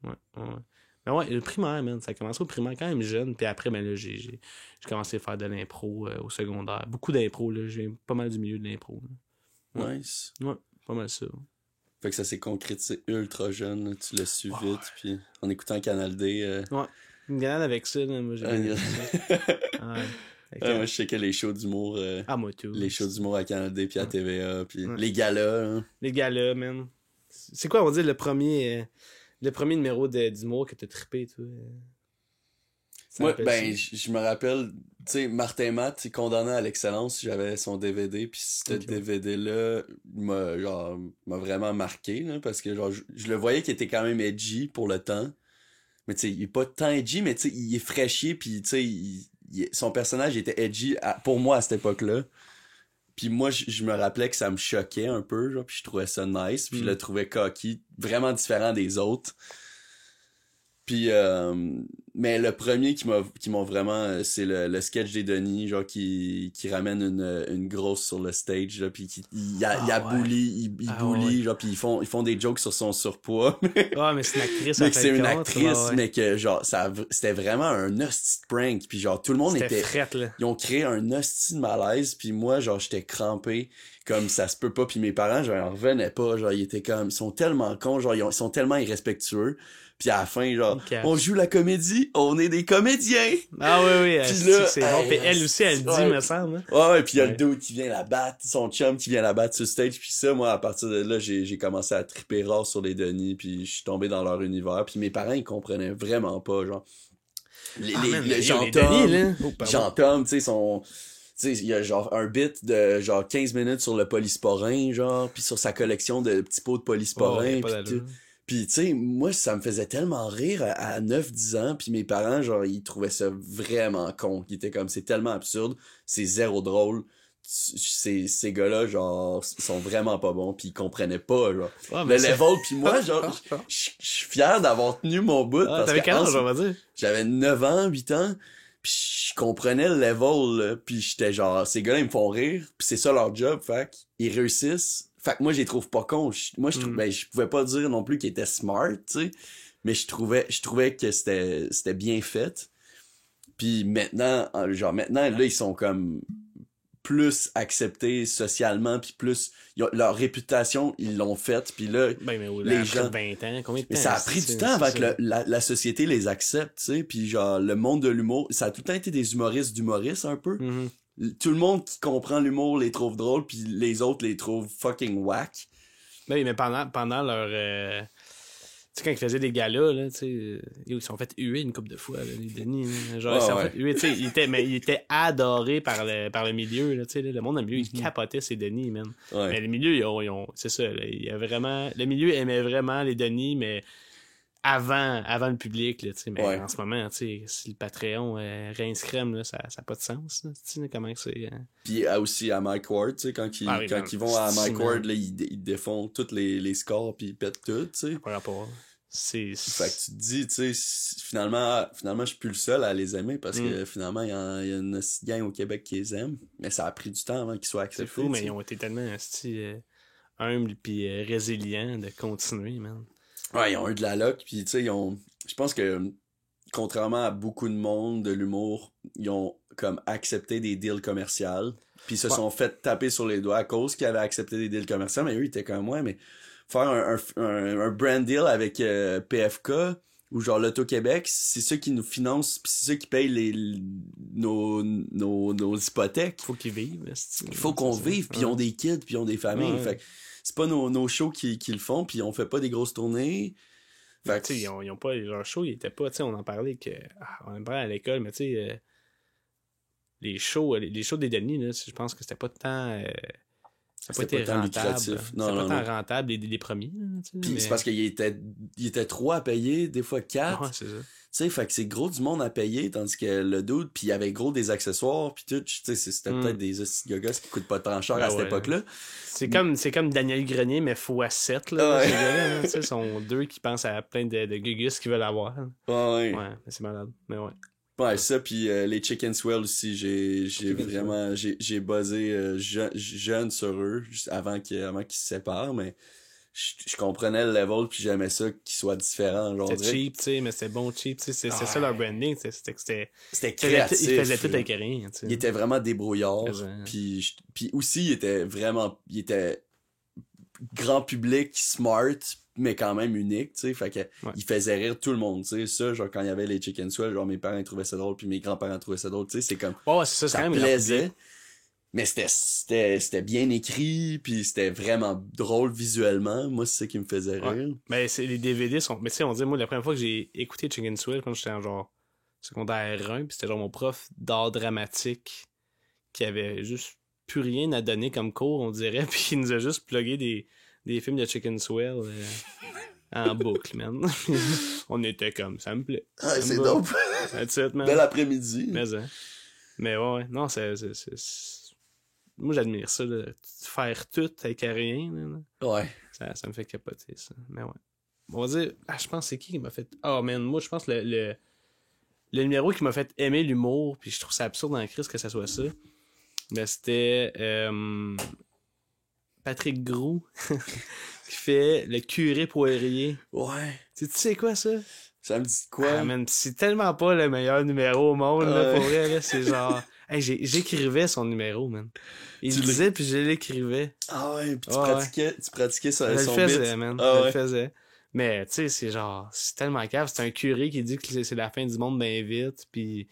Mais ouais, le primaire, man, ça a commencé au primaire quand même jeune, puis après, ben là, j'ai commencé à faire de l'impro au secondaire. Beaucoup d'impro, là, j'ai pas mal du milieu de l'impro. Là. Nice. Ouais, pas mal ça. Fait que ça s'est concrétisé ultra jeune, là. Tu l'as su vite, puis en écoutant Canal D... Ouais, une grenade avec ça, là, moi, j'ai... moi, je checkais les shows d'humour. Moi, tout. Les shows d'humour à Canal D, puis à TVA, puis les galas. Hein. Les galas, man. C'est quoi, on dit, le premier numéro d'humour que t'as trippé, toi? Moi, ben, je me rappelle, tu sais, Martin Matt, condamné à l'excellence, j'avais son DVD, puis ce DVD-là m'a vraiment marqué, là, parce que genre, je le voyais qu'il était quand même edgy pour le temps. Mais tu sais, il est pas tant edgy, mais tu sais, il est fraîchier, puis tu sais, son personnage était edgy pour moi à cette époque-là. Puis moi, je me rappelais que ça me choquait un peu, genre, puis je trouvais ça nice, puis je le trouvais cocky, vraiment différent des autres. Puis mais le premier qui m'ont vraiment, c'est le sketch des Denis, genre qui ramène une grosse sur le stage, là, puis il bully, genre, puis ils font des jokes sur son surpoids. Mais c'est une actrice. Mais que c'est une actrice, mais que genre c'était vraiment un hostie de prank, puis genre tout le monde était frette, là. Ils ont créé un hostie de malaise, puis moi genre j'étais crampé comme ça se peut pas, puis mes parents genre ils en revenaient pas, genre ils sont tellement cons, genre ils sont tellement irrespectueux. Puis à la fin, genre, on joue la comédie, on est des comédiens! Ah oui, puis là, c'est bon. Puis elle aussi, elle dit, me semble. Ouais, puis il y a le dude qui vient la battre, son chum qui vient la battre sur le stage. Puis ça, moi, à partir de là, j'ai commencé à triper rare sur les Denis, puis je suis tombé dans leur univers. Puis mes parents, ils comprenaient vraiment pas, genre. Jean-Tom, tu sais, tu sais, il y a genre un bit de genre 15 minutes sur le polysporin, genre, puis sur sa collection de petits pots de polysporin, puis tu sais, moi, ça me faisait tellement rire à 9-10 ans, puis mes parents, genre, ils trouvaient ça vraiment con. Ils étaient comme, c'est tellement absurde, c'est zéro drôle. Ces gars-là, genre, sont vraiment pas bons, puis ils comprenaient pas, genre. Le level, puis moi, genre, je suis fier d'avoir tenu mon bout. T'avais quel âge, on va dire? J'avais 9 ans, 8 ans, puis je comprenais le level, là, puis j'étais genre, ces gars-là, ils me font rire, puis c'est ça leur job, fait qu'ils réussissent. Fait que moi, je les trouve pas cons. Moi, je pouvais pas dire non plus qu'ils étaient smart, tu sais. Mais je trouvais que c'était bien fait. Puis maintenant, là, ils sont comme plus acceptés socialement, puis plus leur réputation, ils l'ont faite, puis là, les gens 20 ans, combien de temps? Mais ça a pris du temps avant que la société les accepte, tu sais. Puis genre, le monde de l'humour, ça a tout le temps été des d'humoristes un peu. Mm-hmm. Tout le monde qui comprend l'humour les trouve drôles, puis les autres les trouvent fucking whack. Ben oui, mais pendant leur... tu sais, quand ils faisaient des galas, là, tu sais, ils se sont fait huer une couple de fois, là, les Denis. Là. Genre, ils se sont fait huer, tu sais, ils étaient adorés par le milieu, là, tu sais, le monde dans le milieu, ils capotaient ces Denis, man. Ouais. Mais le milieu, ils ont c'est ça, là, il y a vraiment... Le milieu aimait vraiment les Denis, mais... Avant le public, là, tu sais, mais en ce moment, tu sais, si le Patreon rince crème, là, ça n'a pas de sens, là, tu sais, comment que c'est... Puis aussi à Mike Ward, tu sais, quand ils vont à Mike Ward, là, ils défont tous les scores, puis ils pètent tout, tu sais. Par rapport, Fait que tu te dis, tu sais, finalement, je suis plus le seul à les aimer, parce que finalement, il y a une gang au Québec qui les aime, mais ça a pris du temps avant qu'ils soient acceptés. C'est fou, mais ils ont été tellement humbles puis résilients de continuer, man. Ouais, ils ont eu de la luck, puis tu sais, je pense que, contrairement à beaucoup de monde de l'humour, ils ont comme accepté des deals commerciaux, puis se sont fait taper sur les doigts à cause qu'ils avaient accepté des deals commerciaux, mais eux, ils étaient comme moi, mais faire un brand deal avec PFK, ou genre l'Auto-Québec, c'est ceux qui nous financent, pis c'est ceux qui payent nos hypothèques. Faut qu'ils vivent. Il faut qu'on vive, puis ils ont des kids, puis ils ont des familles, fait c'est pas nos shows qui le font, puis on fait pas des grosses tournées. Fait que, ils ont pas, leur show, ils étaient pas, tu sais, on en parlait on en parlait à l'école, mais tu sais, les shows des Denis, là, je pense que c'était pas tant, ça n'a pas été rentable. C'était pas tant rentable les premiers. Puis c'est parce qu'il était 3 à payer, des fois 4. Ouais, c'est ça. Tu sais, fait que c'est gros du monde à payer, tandis que le dude, puis il y avait gros des accessoires, puis tout, tu sais, c'était peut-être des gogos qui coûtent pas tant cher à cette époque-là. C'est comme Daniel Grenier, mais x7, là. Ces gars-là, tu sais, sont deux qui pensent à plein de gugus qui veulent avoir. Ouais, mais c'est malade, mais ouais. Ouais, ça, puis les Chicken Swell aussi, j'ai buzzé jeune sur eux, juste avant qu'ils se séparent, mais je comprenais le level, puis j'aimais ça qu'ils soient différents. C'était cheap, tu sais, mais c'était bon cheap, tu sais, c'est ça leur branding, c'était créatif. Ils faisaient tout avec rien, tu sais. Ils étaient vraiment débrouillards, puis aussi, ils étaient grand public, smart, mais quand même unique, tu sais, fait que il faisait rire tout le monde, tu sais, ça, genre quand il y avait les Chicken Swell, genre mes parents trouvaient ça drôle, puis mes grands-parents trouvaient ça drôle, tu sais, c'est comme ça quand même plaisait, mais c'était bien écrit, puis c'était vraiment drôle visuellement, moi c'est ça qui me faisait rire. Mais les DVD sont, mais tu sais, on dit, moi la première fois que j'ai écouté Chicken Swell, quand j'étais en genre secondaire 1, puis c'était genre mon prof d'art dramatique qui avait juste plus rien à donner comme cours, on dirait, puis il nous a juste plugué des films de Chicken Swell en boucle, man. On était comme, ça me plaît. Ah, c'est dope. That's it, man. Bel après-midi. Mais ouais, non, c'est... Moi, j'admire ça, là. Faire tout avec rien, là. Ouais. Ça me fait capoter, ça. Mais ouais. On va dire, je pense que c'est qui m'a fait... Oh, man, moi, je pense le le numéro qui m'a fait aimer l'humour, puis je trouve ça absurde en crise que ça soit ça, mais c'était Patrick Groux qui fait le curé poirier. Ouais. Tu sais quoi ça? Ça me dit quoi? Ah, man, c'est tellement pas le meilleur numéro au monde, là, pour vrai, là, c'est genre... Hey, j'écrivais son numéro, man. Il le disait, puis je l'écrivais. Ah ouais, puis tu pratiquais son je le faisais, bit. man. Ah je le faisais. Mais, tu sais, c'est genre... C'est tellement cave. C'est un curé qui dit que c'est la fin du monde bien vite, puis...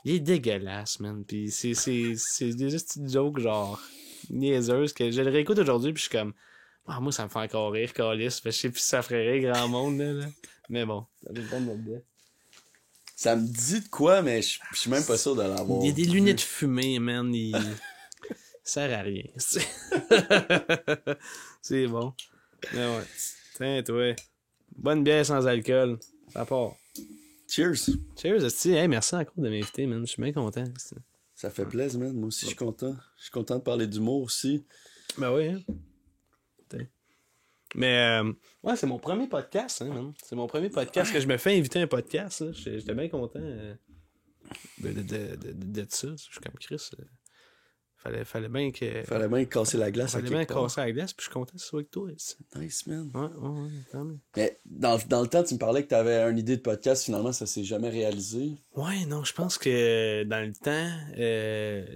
Il est dégueulasse, man. Puis c'est des petites jokes, genre... niaiseuses, que je le réécoute aujourd'hui, puis je suis comme... Ah, moi, ça me fait encore rire, câlisse. Je sais plus si ça ferait rire grand monde, là. Mais bon, ça dépend de notre dé. Ça me dit de quoi, mais je suis même pas sûr de l'avoir. Il y a des lunettes fumées, man. Ça sert à rien. C'est bon. Mais ouais. Tiens, toi. Bonne bière sans alcool. Ça part. Cheers. Cheers, esti. Hey, merci encore de m'inviter, man. Je suis bien content. Ça fait plaisir, man. Moi aussi, je suis content. Je suis content de parler d'humour aussi. Ben oui, hein. Mais, ouais, c'est mon premier podcast, hein, man. C'est mon premier podcast que je me fais inviter à un podcast, là. J'étais bien content de ça. Je suis comme Chris. Fallait bien que... Fallait bien casser la glace. Fallait bien casser la glace, puis je suis content que ce soit avec toi. Nice, man. Ouais, tant mieux. Mais dans le temps, tu me parlais que t'avais une idée de podcast, finalement, ça s'est jamais réalisé. Ouais, non, je pense que dans le temps,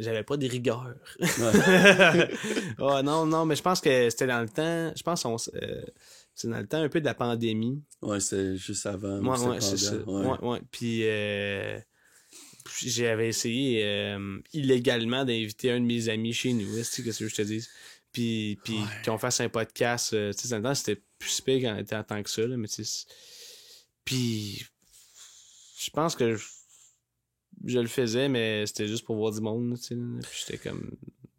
j'avais pas des rigueurs. Ouais. Oh, non, mais je pense que c'était dans le temps... Je pense c'est dans le temps un peu de la pandémie. Ouais, c'est juste avant. Ouais, c'est ça. Ouais. Puis... j'avais essayé illégalement d'inviter un de mes amis chez nous, qu'est-ce que je te dis? Puis qu'on fasse un podcast, tu sais, dans le temps, c'était plus super quand on était en tant que ça, là, mais tu sais. Puis je pense que je le faisais, mais c'était juste pour voir du monde, tu sais. Puis j'étais comme...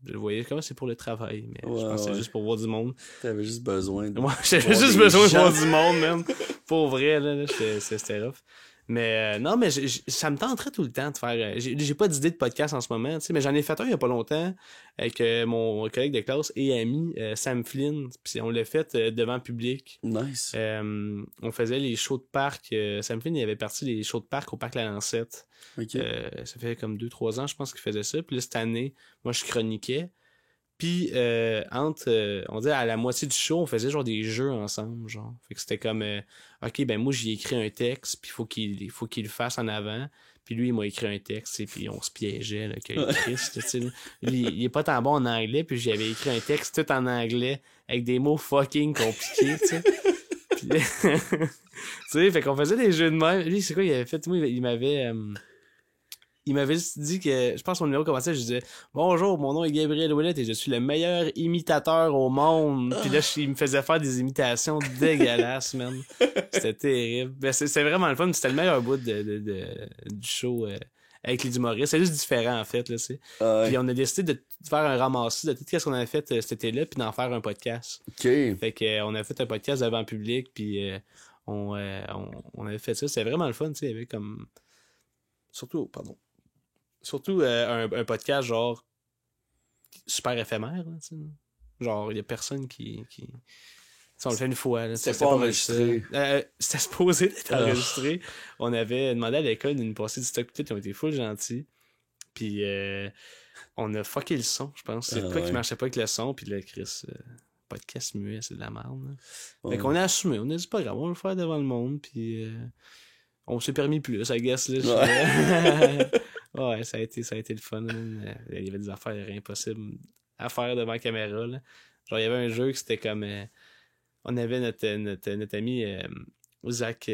Je le voyais comme c'est pour le travail, mais je pense que c'était juste pour voir du monde. T'avais juste besoin de... Moi, j'avais juste besoin de voir du monde, même. Pour vrai, là c'était rough. Mais non, mais ça me tenterait tout le temps de faire... j'ai pas d'idée de podcast en ce moment, tu sais, mais j'en ai fait un il y a pas longtemps avec mon collègue de classe et ami Sam Flynn. Puis on l'a fait devant le public. Nice. On faisait les shows de parc. Sam Flynn, il avait parti les shows de parc au parc La Lancette. Okay. Ça fait comme 2-3 ans, je pense qu'il faisait ça. Puis là, cette année, moi, je chroniquais. Puis, on dit à la moitié du show, on faisait genre des jeux ensemble, genre. Fait que c'était comme, OK, ben moi, j'ai écrit un texte, puis il faut qu'il le fasse en avant. Puis lui, il m'a écrit un texte, et puis on se piégeait, là, qu'il écrit, tu sais. Lui, il est pas tant bon en anglais, puis j'avais écrit un texte tout en anglais, avec des mots fucking compliqués, tu sais. Puis, tu sais, fait qu'on faisait des jeux de même. Lui, c'est quoi, il avait fait, moi, il m'avait juste dit que, je pense que mon numéro commençait, je disais « Bonjour, mon nom est Gabriel Ouellette et je suis le meilleur imitateur au monde. » Puis là, il me faisait faire des imitations dégueulasses, man. C'était terrible. Ben, c'est vraiment le fun. C'était le meilleur bout du show avec les humoristes. C'est juste différent, en fait, là, c'est. Puis on a décidé de faire un ramassis de tout ce qu'on avait fait cet été-là, puis d'en faire un podcast. OK. Fait que on a fait un podcast devant le public, puis on avait fait ça. C'était vraiment le fun, tu sais. Il y avait comme... Surtout un podcast genre super éphémère, là, tu sais. Genre, il y a personne qui... T'sais, on le fait une fois. Là, c'était pas enregistré. C'était supposé d'être enregistré. On avait demandé à l'école de nous passer du stock, ils ont été full gentils. Puis on a fucké le son, je pense. C'est quoi qui marchait pas avec le son, puis là, Chris... podcast muet, c'est de la merde. Fait qu'on a assumé, on a dit pas grave, on va le faire devant le monde, puis on s'est permis plus, I guess. Là, ouais, ça a été le fun. Il y avait des affaires impossibles à faire devant la caméra. Là. Genre, il y avait un jeu que c'était comme... on avait notre ami Zach...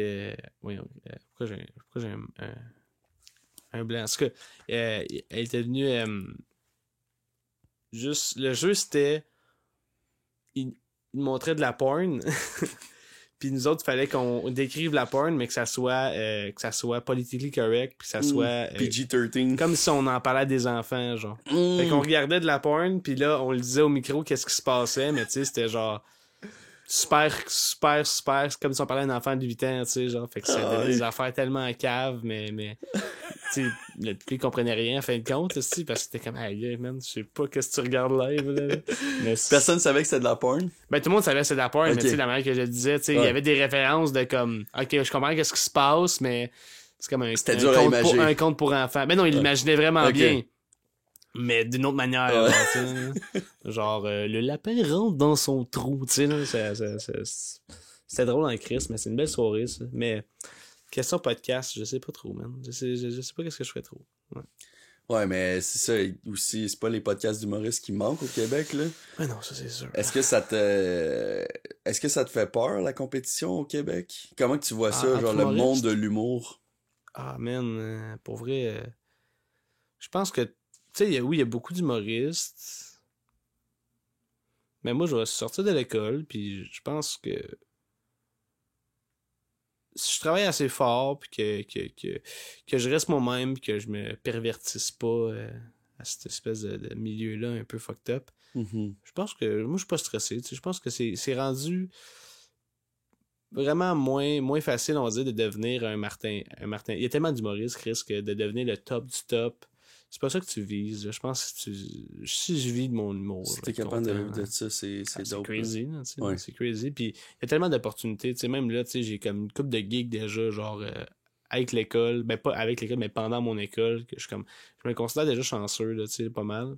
pourquoi j'ai un blanc? En tout cas, elle était venue... juste... Le jeu, c'était... Il montrait de la porn. Puis nous autres, il fallait qu'on décrive la porn, mais que ça soit politically correct, puis que ça soit... PG-13. Comme si on en parlait à des enfants, genre. Fait qu'on regardait de la porn, puis là, on le disait au micro qu'est-ce qui se passait, mais tu sais, c'était genre... Super, comme si on parlait à un enfant de 8 ans, tu sais, genre. Fait que c'était des affaires tellement caves, mais tu sais, le public comprenait rien, en fin de compte, aussi, parce que c'était comme, hey, man, je sais pas qu'est-ce que tu regardes live, là. Mais personne savait que c'était de la porn? Ben, tout le monde savait que c'était de la porn, mais tu sais, la manière que je le disais, tu sais, il y avait des références de comme, OK, je comprends qu'est-ce qui se passe, mais tu C'est comme C'était dur à imaginer. un conte pour enfants. Ben non, il l'imaginait vraiment bien. Mais d'une autre manière, Ouais. là, tu sais. Genre, le lapin rentre dans son trou, tu sais, là. C'était drôle en crise, mais c'est une belle soirée, ça. Mais, question podcast, je sais pas trop, man. Je sais pas qu'est-ce que je ferais trop. Ouais. Ouais, mais c'est ça aussi, c'est pas les podcasts d'humoristes qui manquent au Québec, là. Ouais, non, ça c'est sûr. Est-ce que ça te fait peur, la compétition au Québec? Comment que tu vois ça, genre le monde de l'humour? Ah, man, pour vrai, je pense que, tu sais, oui, il y a beaucoup d'humoristes, mais moi, je vais sortir de l'école, puis je pense que si je travaille assez fort, puis que je reste moi-même, puis que je me pervertisse pas à cette espèce de milieu-là un peu fucked up, je pense que, moi, je suis pas stressé, tu sais, je pense que c'est rendu vraiment moins facile, on va dire, de devenir un Martin. Il y a tellement d'humoristes, Chris, que de devenir le top du top, c'est pas ça que tu vises. Je pense que si je vis de mon humour. Si t'es capable de vivre de ça, c'est dope. C'est crazy, là, tu sais, ouais. c'est crazy. Puis il y a tellement d'opportunités. Tu sais, même là, tu sais, j'ai comme une couple de gigs déjà, genre avec l'école. Ben pas avec l'école, mais pendant mon école. Que je me considère déjà chanceux, là, tu sais, pas mal.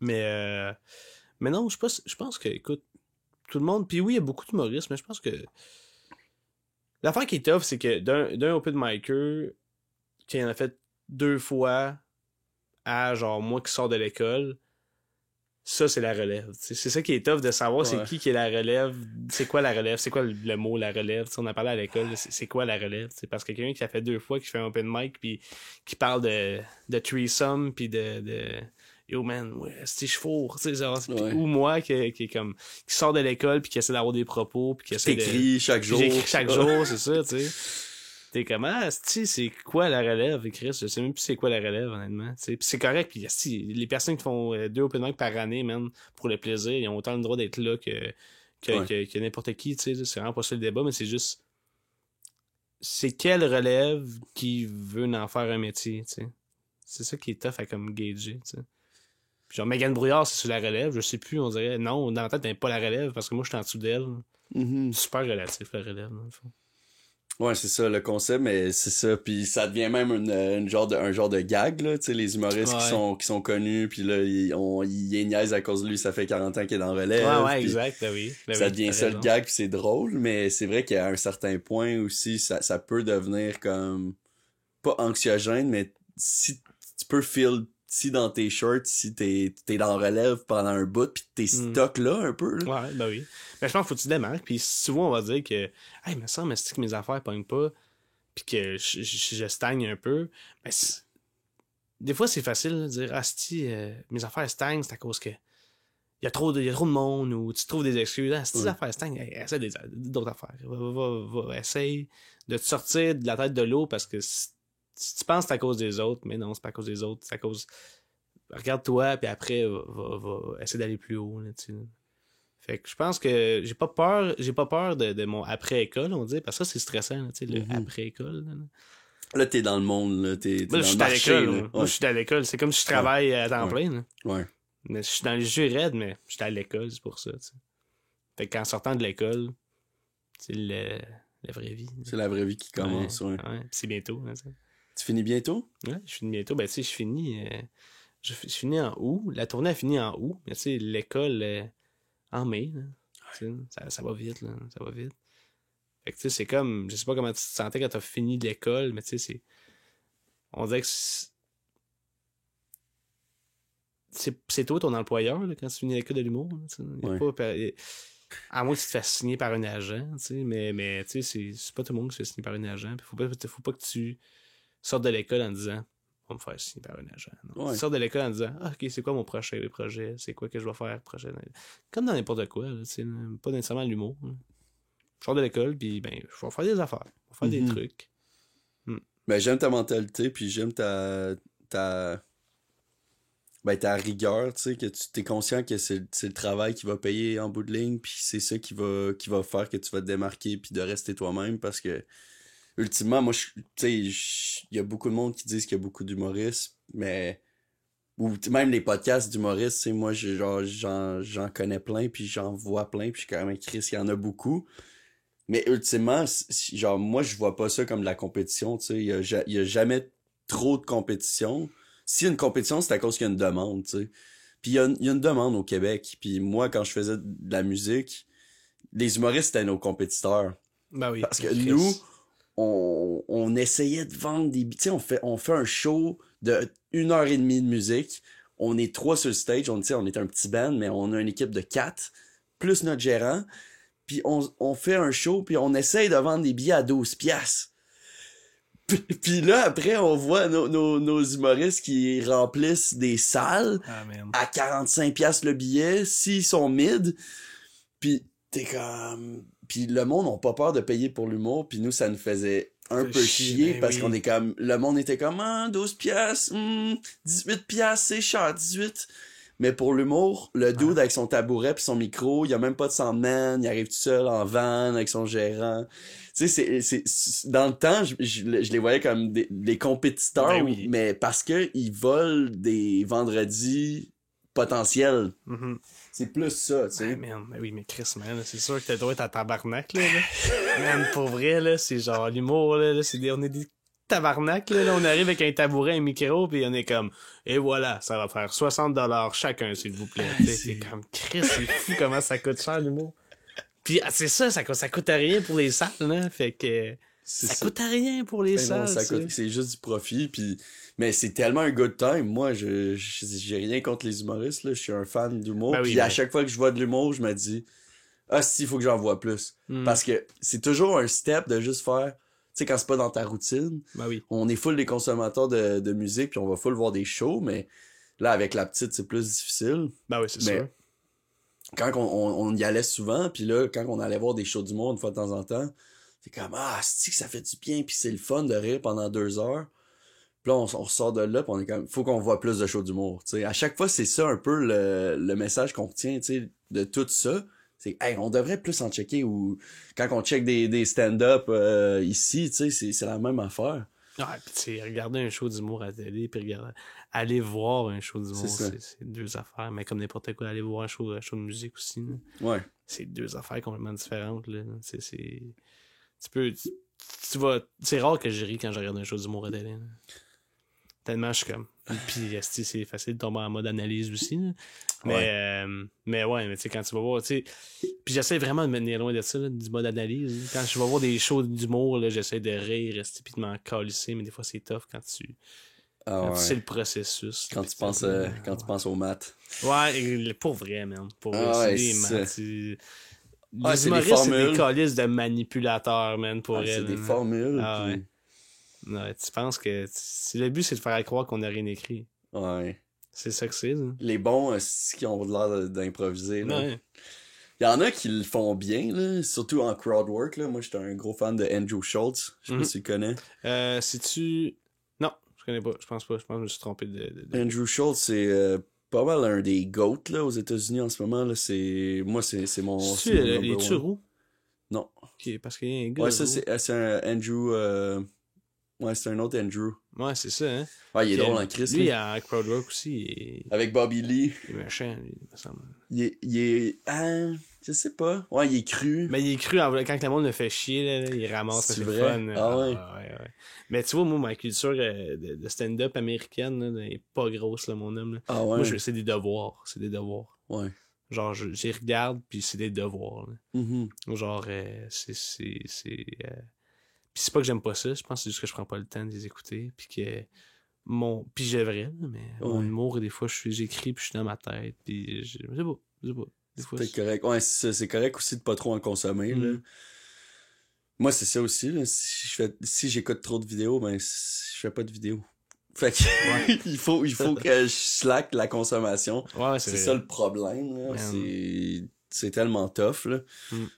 Mais non, je pense que, écoute, tout le monde. Puis oui, il y a beaucoup d'humoristes, mais je pense que l'affaire qui est tough, c'est que d'un open micer, qui en a fait 2 fois à genre moi qui sors de l'école, ça c'est la relève. T'sais. C'est ça qui est tough de savoir c'est qui est la relève, c'est quoi la relève, c'est quoi le mot la relève. T'sais, on a parlé à l'école, c'est quoi la relève. T'sais, parce que quelqu'un qui a fait 2 fois, qui fait un open mic, puis qui parle de threesome, puis de yo man, ouais, c'est je fourre, tu sais, genre, ou moi qui est comme qui sort de l'école puis qui essaie d'avoir des propos puis qui essaie t'écris chaque jour. J'écris chaque jour, c'est ça, tu sais. T'es comme c'est quoi la relève, Chris? Je sais même plus c'est quoi la relève, honnêtement. T'sais. Puis c'est correct, puis les personnes qui font 2 open mic par année, man, pour le plaisir, ils ont autant le droit d'être là que n'importe qui, tu sais. C'est vraiment pas ça le débat, mais c'est juste c'est quelle relève qui veut en faire un métier, tu sais. C'est ça qui est tough à comme gager, tu sais. Genre, Mégane Brouillard, c'est sur la relève. Je sais plus, on dirait. Non, dans la tête, t'as pas la relève parce que moi, je suis en dessous d'elle. Super relatif, la relève, dans le fond. Ouais, c'est ça, le concept, mais c'est ça. Puis ça devient même un genre de gag, là. Tu sais, les humoristes qui sont connus, puis là, ils niaisent à cause de lui, ça fait 40 ans qu'il est dans relève. Ouais, exact, ben oui. Ça devient ça le gag, puis c'est drôle, mais c'est vrai qu'à un certain point aussi, ça peut devenir comme. Pas anxiogène, mais si tu peux feel si dans tes shorts, si t'es dans relève pendant un bout, pis t'es stock là un peu. Là. Ouais, ben oui. Mais je pense qu'il faut que tu démarques, pis souvent on va dire que hey, me semble que mes affaires pognent pas, pis que je stagne un peu. Ben, des fois c'est facile de dire ah si mes affaires stagnent, c'est à cause que il y a trop de monde ou tu trouves des excuses. Ah, si tes affaires stagnent, hey, essaie d'autres affaires. Va, essaye de te sortir de la tête de l'eau parce que si tu penses que c'est à cause des autres, mais non, c'est pas à cause des autres, c'est à cause. Regarde-toi, puis après, va essayer d'aller plus haut, là, tu sais. Fait que je pense que j'ai pas peur de mon après-école, on dit, parce que ça, c'est stressant, là, tu sais, le après-école. Là, t'es dans le monde, là, t'es dans le marché. Moi, je suis à l'école, c'est comme si je travaille à temps plein, là. Ouais. Mais je suis dans les jeux raides, mais je suis à l'école, c'est pour ça, tu sais. Fait qu'en sortant de l'école, c'est la vraie vie. C'est la vraie vie qui commence, ouais. Pis c'est bientôt, hein, tu finis bientôt? Ouais, je finis bientôt. Ben, tu sais, je finis en août. La tournée a fini en août. Mais tu sais, l'école en mai. Là. Ça va vite, là. Ça va vite. Fait que tu sais, c'est comme. Je sais pas comment tu te sentais quand t'as fini l'école, mais tu sais, c'est. On dirait que c'est toi ton employeur là, quand tu finis l'école de l'humour. À moins que tu te fasses signer par un agent, tu sais, mais tu sais, c'est pas tout le monde qui se fait signer par un agent. Faut pas que tu sortes de l'école en disant on va me faire signer par un agent. Tu sors de l'école en disant ah, ok, c'est quoi mon prochain projet, c'est quoi que je vais faire prochain. Comme dans n'importe quoi, là, pas nécessairement l'humour. Là. Je sors de l'école, puis ben, je vais faire des affaires, je vais faire des trucs. Ben, j'aime ta mentalité, puis j'aime ta rigueur, tu sais, que tu t'es conscient que c'est le travail qui va payer en bout de ligne, puis c'est ça qui va faire que tu vas te démarquer, puis de rester toi-même, parce que ultimement, moi, tu sais, il y a beaucoup de monde qui disent qu'il y a beaucoup d'humoristes, mais ou même les podcasts d'humoristes, tu sais, moi, j'en connais plein, puis j'en vois plein, puis je suis quand même Chris, il y en a beaucoup, Mais ultimement, genre, moi, je vois pas ça comme de la compétition, tu sais. Il y a jamais trop de compétition. S'il y a une compétition, c'est à cause qu'il y a une demande, tu sais. Puis il y a une demande au Québec. Puis moi, quand je faisais de la musique, les humoristes étaient nos compétiteurs. Ben oui. Parce que nous, on essayait de vendre des... Tu sais, on fait un show de 1h30 de musique. On est 3 sur le stage. On est un petit band, mais on a une équipe de 4, plus notre gérant. Puis on fait un show, puis on essaye de vendre des billets à 12 piastres. Puis là, après, on voit nos humoristes qui remplissent des salles à 45 piastres le billet, s'ils sont mid. Puis t'es comme... Puis le monde n'a pas peur de payer pour l'humour, puis nous, ça nous faisait un peu chier, parce qu'on est comme... Le monde était comme, 12 piastres, 18 piastres, c'est cher, 18. Mais pour l'humour, le dude avec son tabouret pis son micro, il a même pas de soundman, il arrive tout seul en van avec son gérant. Tu sais, c'est dans le temps, je les voyais comme des compétiteurs, mais parce que ils volent des vendredis potentiels. Mm-hmm. C'est plus ça, tu sais. Man, oui, mais Chris, man, c'est sûr que t'as le droit d'être à tabarnak, là. Man, pour vrai, là, c'est genre l'humour, là, on est des tabarnak, là, on arrive avec un tabouret, un micro, puis on est comme, et voilà, ça va faire 60$ chacun, s'il vous plaît. C'est comme, Chris, c'est fou comment ça coûte cher, l'humour. Puis, c'est ça coûte à rien pour les salles, là, fait que... Ça coûte à rien pour les salles, non, c'est juste du profit, puis... Mais c'est tellement un good time. Moi, j'ai rien contre les humoristes, là. Je suis un fan d'humour. Puis à chaque fois que je vois de l'humour, je me dis, si, il faut que j'en vois plus. Parce que c'est toujours un step de juste faire, tu sais, quand c'est pas dans ta routine. On est full des consommateurs de musique, puis on va full voir des shows, mais là, avec la petite, c'est plus difficile. C'est sûr. Quand on y allait souvent, puis là, quand on allait voir des shows d'humour une fois de temps en temps, c'est comme, c'est que ça fait du bien, puis c'est le fun de rire pendant 2 heures. Puis là, on ressort de là, puis on est comme, faut qu'on voit plus de shows d'humour, tu sais. À chaque fois, c'est ça un peu le message qu'on retient, tu sais, de tout ça. C'est, on devrait plus en checker, ou quand on check des stand-up ici, tu sais, c'est la même affaire. Ouais, pis tu sais, regarder un show d'humour à la télé, puis aller voir un show d'humour, c'est 2 affaires. Mais comme n'importe quoi, aller voir un show de musique aussi, là. Ouais. C'est 2 affaires complètement différentes, là. Tu vas... C'est rare que je ris quand je regarde un show d'humour à la télé, là. Tellement je suis comme... Puis c'est facile de tomber en mode analyse aussi, là. Mais ouais, mais tu sais, quand tu vas voir, tu sais... Puis j'essaie vraiment de me tenir loin de ça, là, du mode analyse. Quand je vais voir des shows d'humour, là, j'essaie de rire, rester puis de m'en calisser, mais des fois c'est tough quand tu sais le processus. Quand tu penses aux maths. Ouais, pour vrai, man. Pour vrai, c'est des maths. Les humoristes, c'est des calices de manipulateurs, man, pour c'est des formules. Ouais, tu penses que... Le but, c'est de faire croire qu'on n'a rien écrit. Ouais. C'est ça que c'est, ça. Les bons, c'est qui ont l'air d'improviser, là. Ouais. Il y en a qui le font bien, là, surtout en crowdwork, là. Moi, j'étais un gros fan de Andrew Schultz. Je sais pas si tu le connais. C'est-tu... Non, je connais pas. Je pense pas. Je pense que je me suis trompé de... Andrew Schultz, c'est pas mal un des GOAT, là, aux États-Unis en ce moment, là. Moi, c'est mon... C'est les Turous? Non. Ok, parce qu'il y a un gars... Ouais, ça, c'est un Andrew... Ouais, c'est un autre Andrew. Ouais, c'est ça, hein. Ouais, il est drôle en Chris. Lui, il est en crowdwork aussi. Avec Bobby Lee. Il est méchant, lui, il me semble. Il est... je sais pas. Ouais, il est cru. Mais il est cru, quand le monde le fait chier, là, il ramasse, c'est vrai? fun. Ouais. Mais tu vois, moi, ma culture de stand-up américaine, là, elle est pas grosse, là, mon homme. Là. Ouais. Moi, c'est des devoirs. C'est des devoirs. Ouais. Genre, j'y regarde, puis c'est des devoirs. Là. Mm-hmm. Genre, Puis c'est pas que j'aime pas ça, je pense que c'est juste que je prends pas le temps de les écouter, puis que puis j'ai vrai, mais mon humour, des fois, j'écris, puis je suis dans ma tête, puis c'est pas. C'est correct. Ouais, c'est correct aussi de pas trop en consommer, là. Moi, c'est ça aussi, là. Si j'écoute trop de vidéos, ben, je fais pas de vidéos. Fait que, il faut que je slack la consommation. Ouais, c'est ça le problème, là. C'est tellement tough, là.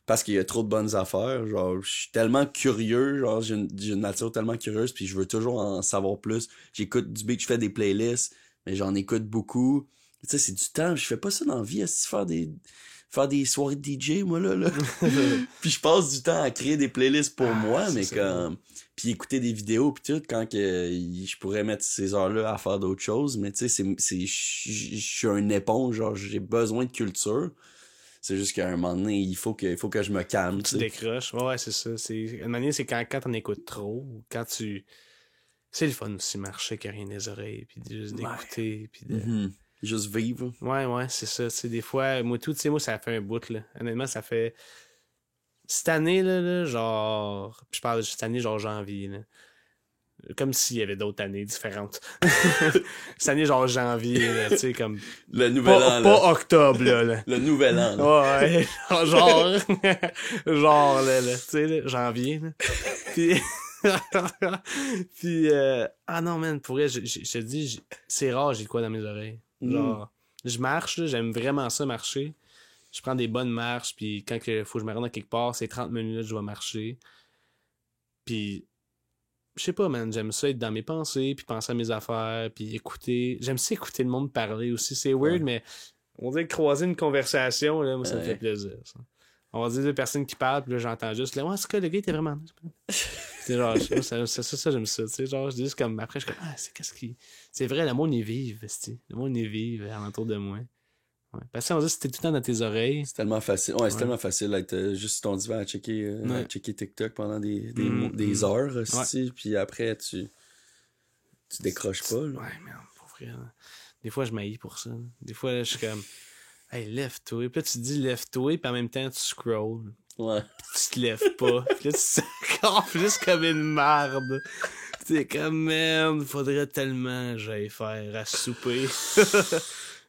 Parce qu'il y a trop de bonnes affaires. Genre, je suis tellement curieux. Genre, j'ai une nature tellement curieuse, puis je veux toujours en savoir plus. J'écoute du beat, je fais des playlists, mais j'en écoute beaucoup. Tu sais, c'est du temps. Je fais pas ça dans la vie, à faire des soirées de DJ, moi, là. Puis je passe du temps à créer des playlists pour moi, mais comme... Puis écouter des vidéos, puis tout, quand que je pourrais mettre ces heures-là à faire d'autres choses. Mais tu sais, je suis un éponge, genre, j'ai besoin de culture. C'est juste qu'à un moment donné, il faut que je me calme, tu Tu sais. décroches. Ouais, c'est ça. Une manière, c'est quand t'en écoutes trop, ou quand tu. C'est le fun aussi, marcher, qu'il n'y a rien des oreilles, puis juste d'écouter, puis de. Mhm. Juste vivre. Ouais, c'est ça. Tu sais, des fois, moi, tout, tu sais, moi, ça fait un bout, là. Honnêtement, ça fait. Cette année, là, genre. Puis je parle de cette année, genre janvier, là. Comme s'il y avait d'autres années différentes. Cette année, genre janvier, là, tu sais, comme. Le nouvel an, là. Pas octobre, là. Le nouvel an, là. Ouais, genre. Genre, là, tu sais, là, janvier, là. Puis. Puis, ah non, man, pour vrai, je te dis, c'est rare, j'ai de quoi dans mes oreilles. Genre, je marche, là, j'aime vraiment ça, marcher. Je prends des bonnes marches, puis quand il faut que je me rende à quelque part, c'est 30 minutes, je dois marcher. Puis, je sais pas, man, j'aime ça être dans mes pensées, puis penser à mes affaires, puis écouter. J'aime ça écouter le monde parler aussi. C'est weird, mais on dirait que croiser une conversation, là, moi, ça me fait plaisir, ça. On va dire deux personnes qui parlent, puis là, j'entends juste, là, ouais, c'est quoi, le gars, était vraiment. C'est genre, ça, j'aime ça, tu sais. Genre, je dis juste comme, après, je suis comme, ah, c'est vrai, le monde est vive, c'ti. Le monde est vive alentour de moi. Ouais. Parce que on dit, c'était tout le temps dans tes oreilles. C'est tellement facile. Ouais, c'est tellement facile d'être juste sur ton divan à checker TikTok pendant des heures, aussi, puis après, tu décroches pas, là. Ouais, merde, pour vrai. Hein. Des fois, je m'haïs pour ça. Des fois, là, je suis comme, hey, lève-toi. Puis là, tu te dis lève-toi, puis en même temps, tu scrolls. Ouais. Puis tu te lèves pas. Puis là, tu te encore plus comme une merde. T'es comme, man, faudrait tellement que j'aille faire à souper.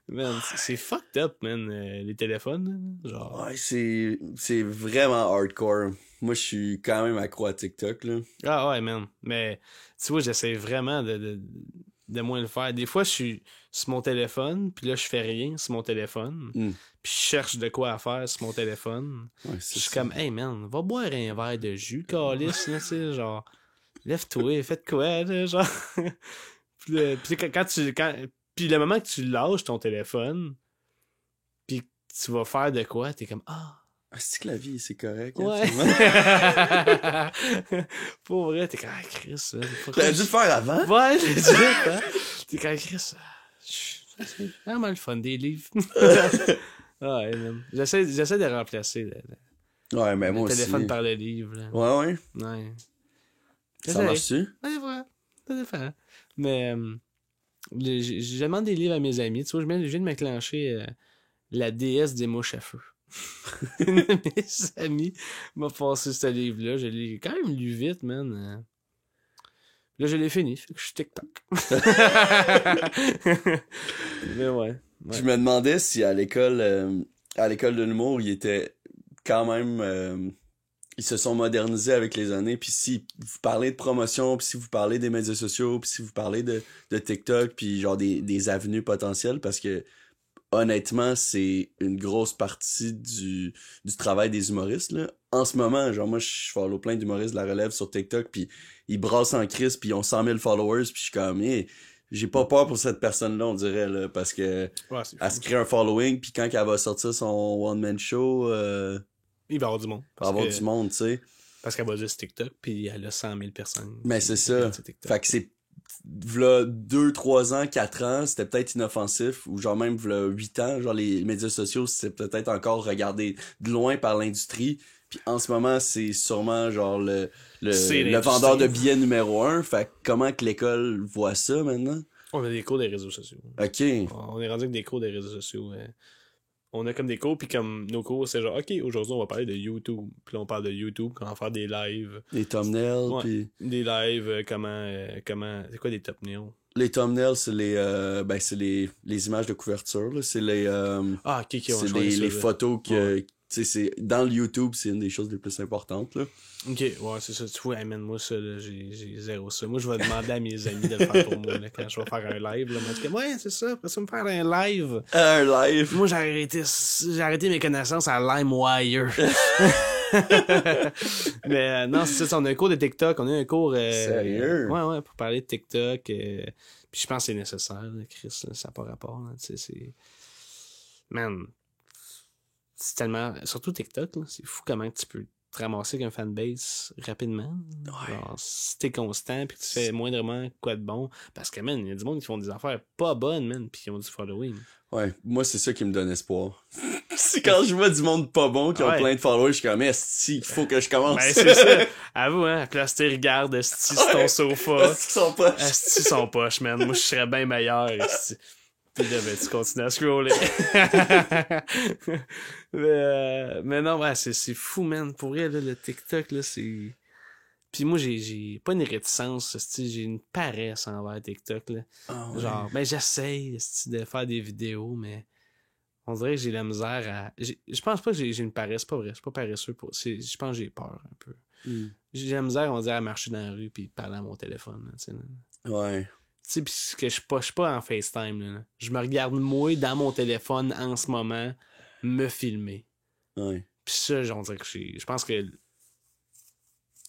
Man, c'est fucked up, man, les téléphones. Là. Genre. Ouais, c'est vraiment hardcore. Moi, je suis quand même accro à TikTok, là. Ah ouais, man. Mais, tu vois, j'essaie vraiment de moins le faire. Des fois, je suis sur mon téléphone, puis là, je fais rien sur mon téléphone. Puis je cherche de quoi à faire sur mon téléphone. Ouais, je suis comme, hey, man, va boire un verre de jus, calice, là, tu sais, genre, lève-toi, fais de quoi, là, genre. Puis puis le moment que tu lâches ton téléphone, puis tu vas faire de quoi, t'es comme, ah. C'est que la vie, c'est correct. Ouais. Pour vrai, t'es comme, ah, Chris. T'aurais dû le faire avant. Ouais, j'ai dit, hein. T'es comme, Chris. C'est vraiment le fun, des livres. Ouais, man. J'essaie de remplacer ouais, mais moi le téléphone aussi. par le livre. Là. Ouais. Ouais. Ça marche-tu? Ouais, ouais. Ça dépend. Mais je demande des livres à mes amis. Tu vois, je viens de m'enclencher La déesse des mouches à feu. Une de mes amis m'a passé ce livre-là. Je l'ai quand même lu vite, man. Là, je l'ai fini. Fait que je suis TikTok. Mais ouais. Je me demandais si à l'école de l'humour, ils étaient quand même... ils se sont modernisés avec les années, puis si vous parlez de promotion, puis si vous parlez des médias sociaux, puis si vous parlez de TikTok, puis genre des avenues potentielles, parce que honnêtement, c'est une grosse partie du travail des humoristes, là. En ce moment, genre, moi, je follow plein d'humoristes de la relève sur TikTok, puis ils brassent en crise, puis ils ont 100 000 followers, puis je suis comme, hey, j'ai pas peur pour cette personne-là, on dirait, là, parce que elle se crée un following, puis quand elle va sortir son one-man show, il va y avoir du monde. Il va y avoir du monde, tu sais. Parce qu'elle va juste TikTok, puis elle a 100 000 personnes. Mais c'est ça. Fait que c'est v'là 2, 3 ans, 4 ans, c'était peut-être inoffensif, ou genre même v'là 8 ans, genre les médias sociaux, c'est peut-être encore regardé de loin par l'industrie, puis en ce moment, c'est sûrement genre le vendeur de billets numéro 1, fait que comment que l'école voit ça maintenant? On a des cours des réseaux sociaux. OK. On est rendu avec des cours des réseaux sociaux. On a comme des cours, puis comme nos cours, c'est genre, OK, aujourd'hui, on va parler de YouTube. Puis là, on parle de YouTube, quand on va faire des lives. Des thumbnails, ouais, puis... Des lives, comment... C'est quoi des thumbnails? Les thumbnails, c'est c'est les images de couverture, là. C'est les... Ah, OK, c'est les photos que... Tu sais, c'est... Dans le YouTube, c'est une des choses les plus importantes, là. OK, ouais, c'est ça. Tu vois, amène-moi ça, là. J'ai zéro ça. Moi, je vais demander à mes amis de le faire pour moi, là, quand je vais faire un live, là. Moi, je dis, ouais, c'est ça. Après ça, me faire un live. Un live? Moi, j'ai arrêté mes connaissances à LimeWire. Mais non, c'est ça. On a un cours de TikTok. On a un cours... Sérieux? Ouais, pour parler de TikTok. Puis je pense que c'est nécessaire, là, Chris. Là, ça n'a pas rapport, là. Tu sais, c'est... Man... C'est tellement... Surtout TikTok, là, c'est fou comment tu peux te ramasser avec un fanbase rapidement. Ouais. Genre, si t'es constant puis que tu fais moindrement quoi de bon. Parce que, man, il y a du monde qui font des affaires pas bonnes, man, puis qui ont du following. Ouais, moi, c'est ça qui me donne espoir. C'est quand je vois du monde pas bon qui ont Ouais. plein de followers, je suis comme, esti, il faut que je commence. Ben, c'est ça. Avoue, hein. Puis là, si tu regardes, esti, sur ton sofa. Esti, qu'ils sont pas. Esti, son poche, man. Moi, je serais bien meilleur, esti. Puis là, ben, tu continues à scroller. mais non, ouais, c'est fou, man. Pour vrai, là, le TikTok, là, c'est... Puis moi, j'ai pas une réticence, esti, j'ai une paresse envers TikTok, là. Ah ouais. Genre, ben, j'essaye, esti, de faire des vidéos, mais on dirait que j'ai la misère à... Je pense pas que j'ai une paresse, c'est pas vrai, je suis pas paresseux. Je pense que j'ai peur, un peu. Mm. J'ai la misère, on dirait, à marcher dans la rue puis parler à mon téléphone, là, tu sais, là. Ouais. Tu sais, pis que je suis pas en FaceTime, là. Je me regarde, moi, dans mon téléphone, en ce moment, me filmer. Ouais. Pis ça, on dirait que je pense que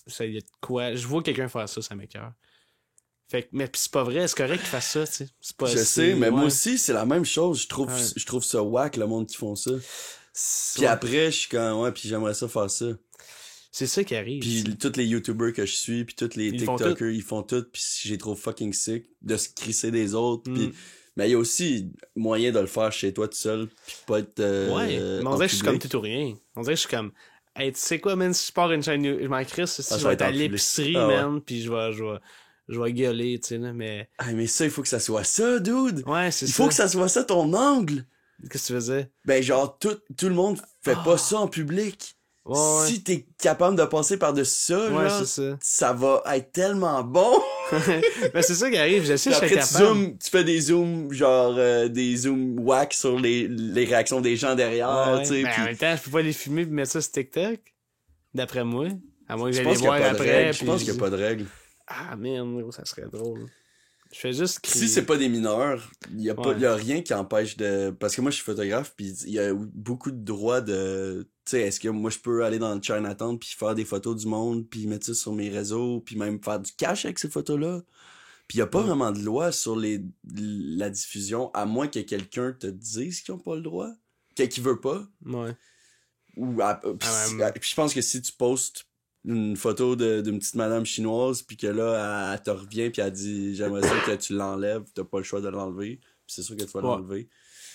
ça y a de quoi. Je vois quelqu'un faire ça, ça m'écoeure. Fait que, mais pis c'est pas vrai, c'est correct qu'il fasse ça, tu sais. C'est pas Je c'est- sais, mais ouais. moi aussi, c'est la même chose. Je Ouais. trouve ça whack, le monde qui font ça. Puis Ouais. après, je suis quand, ouais, puis j'aimerais ça faire ça. C'est ça qui arrive. Puis tu sais. tous les YouTubers que je suis, puis tous les Ils font TikTokers, ils font tout, puis j'ai trop fucking sick de se crisser des autres. Puis, Mm. mais il y a aussi moyen de le faire chez toi tout seul, puis pas être Ouais, mais on en dirait que je suis comme public. tout ou rien. On dirait que je suis comme, hey, tu sais quoi, man, si je pars une chaîne, je m'en crisse, si ça je va vais être être à en public. l'épicerie, Ah ouais. man, pis je vais gueuler, tu sais, là, mais... Ah, mais ça, il faut que ça soit ça, dude! Ouais, c'est Il ça. faut que ça soit ça ton angle! Qu'est-ce que tu faisais? Ben, genre, tout le monde fait pas ça en public. Ouais, ouais. Si t'es capable de passer par-dessus ça, Ouais, genre, c'est ça. ça va être tellement bon! Ben, c'est ça qui arrive, je sais, Puis je après, serais tu capable. zoomes, tu fais des zooms, genre, des zooms whack sur les réactions des gens derrière, Ouais, tu sais. mais en puis même temps, je peux pas les filmer et mettre ça sur TikTok. D'après moi. À moins que je j'aille pense les qu'il y a voir pas de après. règles. Je puis pense qu'il y a pas de règles. Ah, merde, gros, ça serait drôle. Je fais juste crier. Si c'est pas des mineurs, il y a pas, Ouais. il y a rien qui empêche de, parce que moi je suis photographe puis il y a beaucoup de droits de, tu sais, est-ce que moi je peux aller dans le Chinatown puis faire des photos du monde puis mettre ça sur mes réseaux puis même faire du cash avec ces photos-là? Puis il y a pas Ouais. vraiment de loi sur la diffusion, à moins que quelqu'un te dise qu'ils ont pas le droit, qui veut pas. Ouais. Ou ouais. puis je pense que si tu postes une photo d'une petite madame chinoise puis que là elle te revient puis elle dit j'aimerais ça que tu l'enlèves, t'as pas le choix de l'enlever, puis c'est sûr que tu vas Ouais. l'enlever.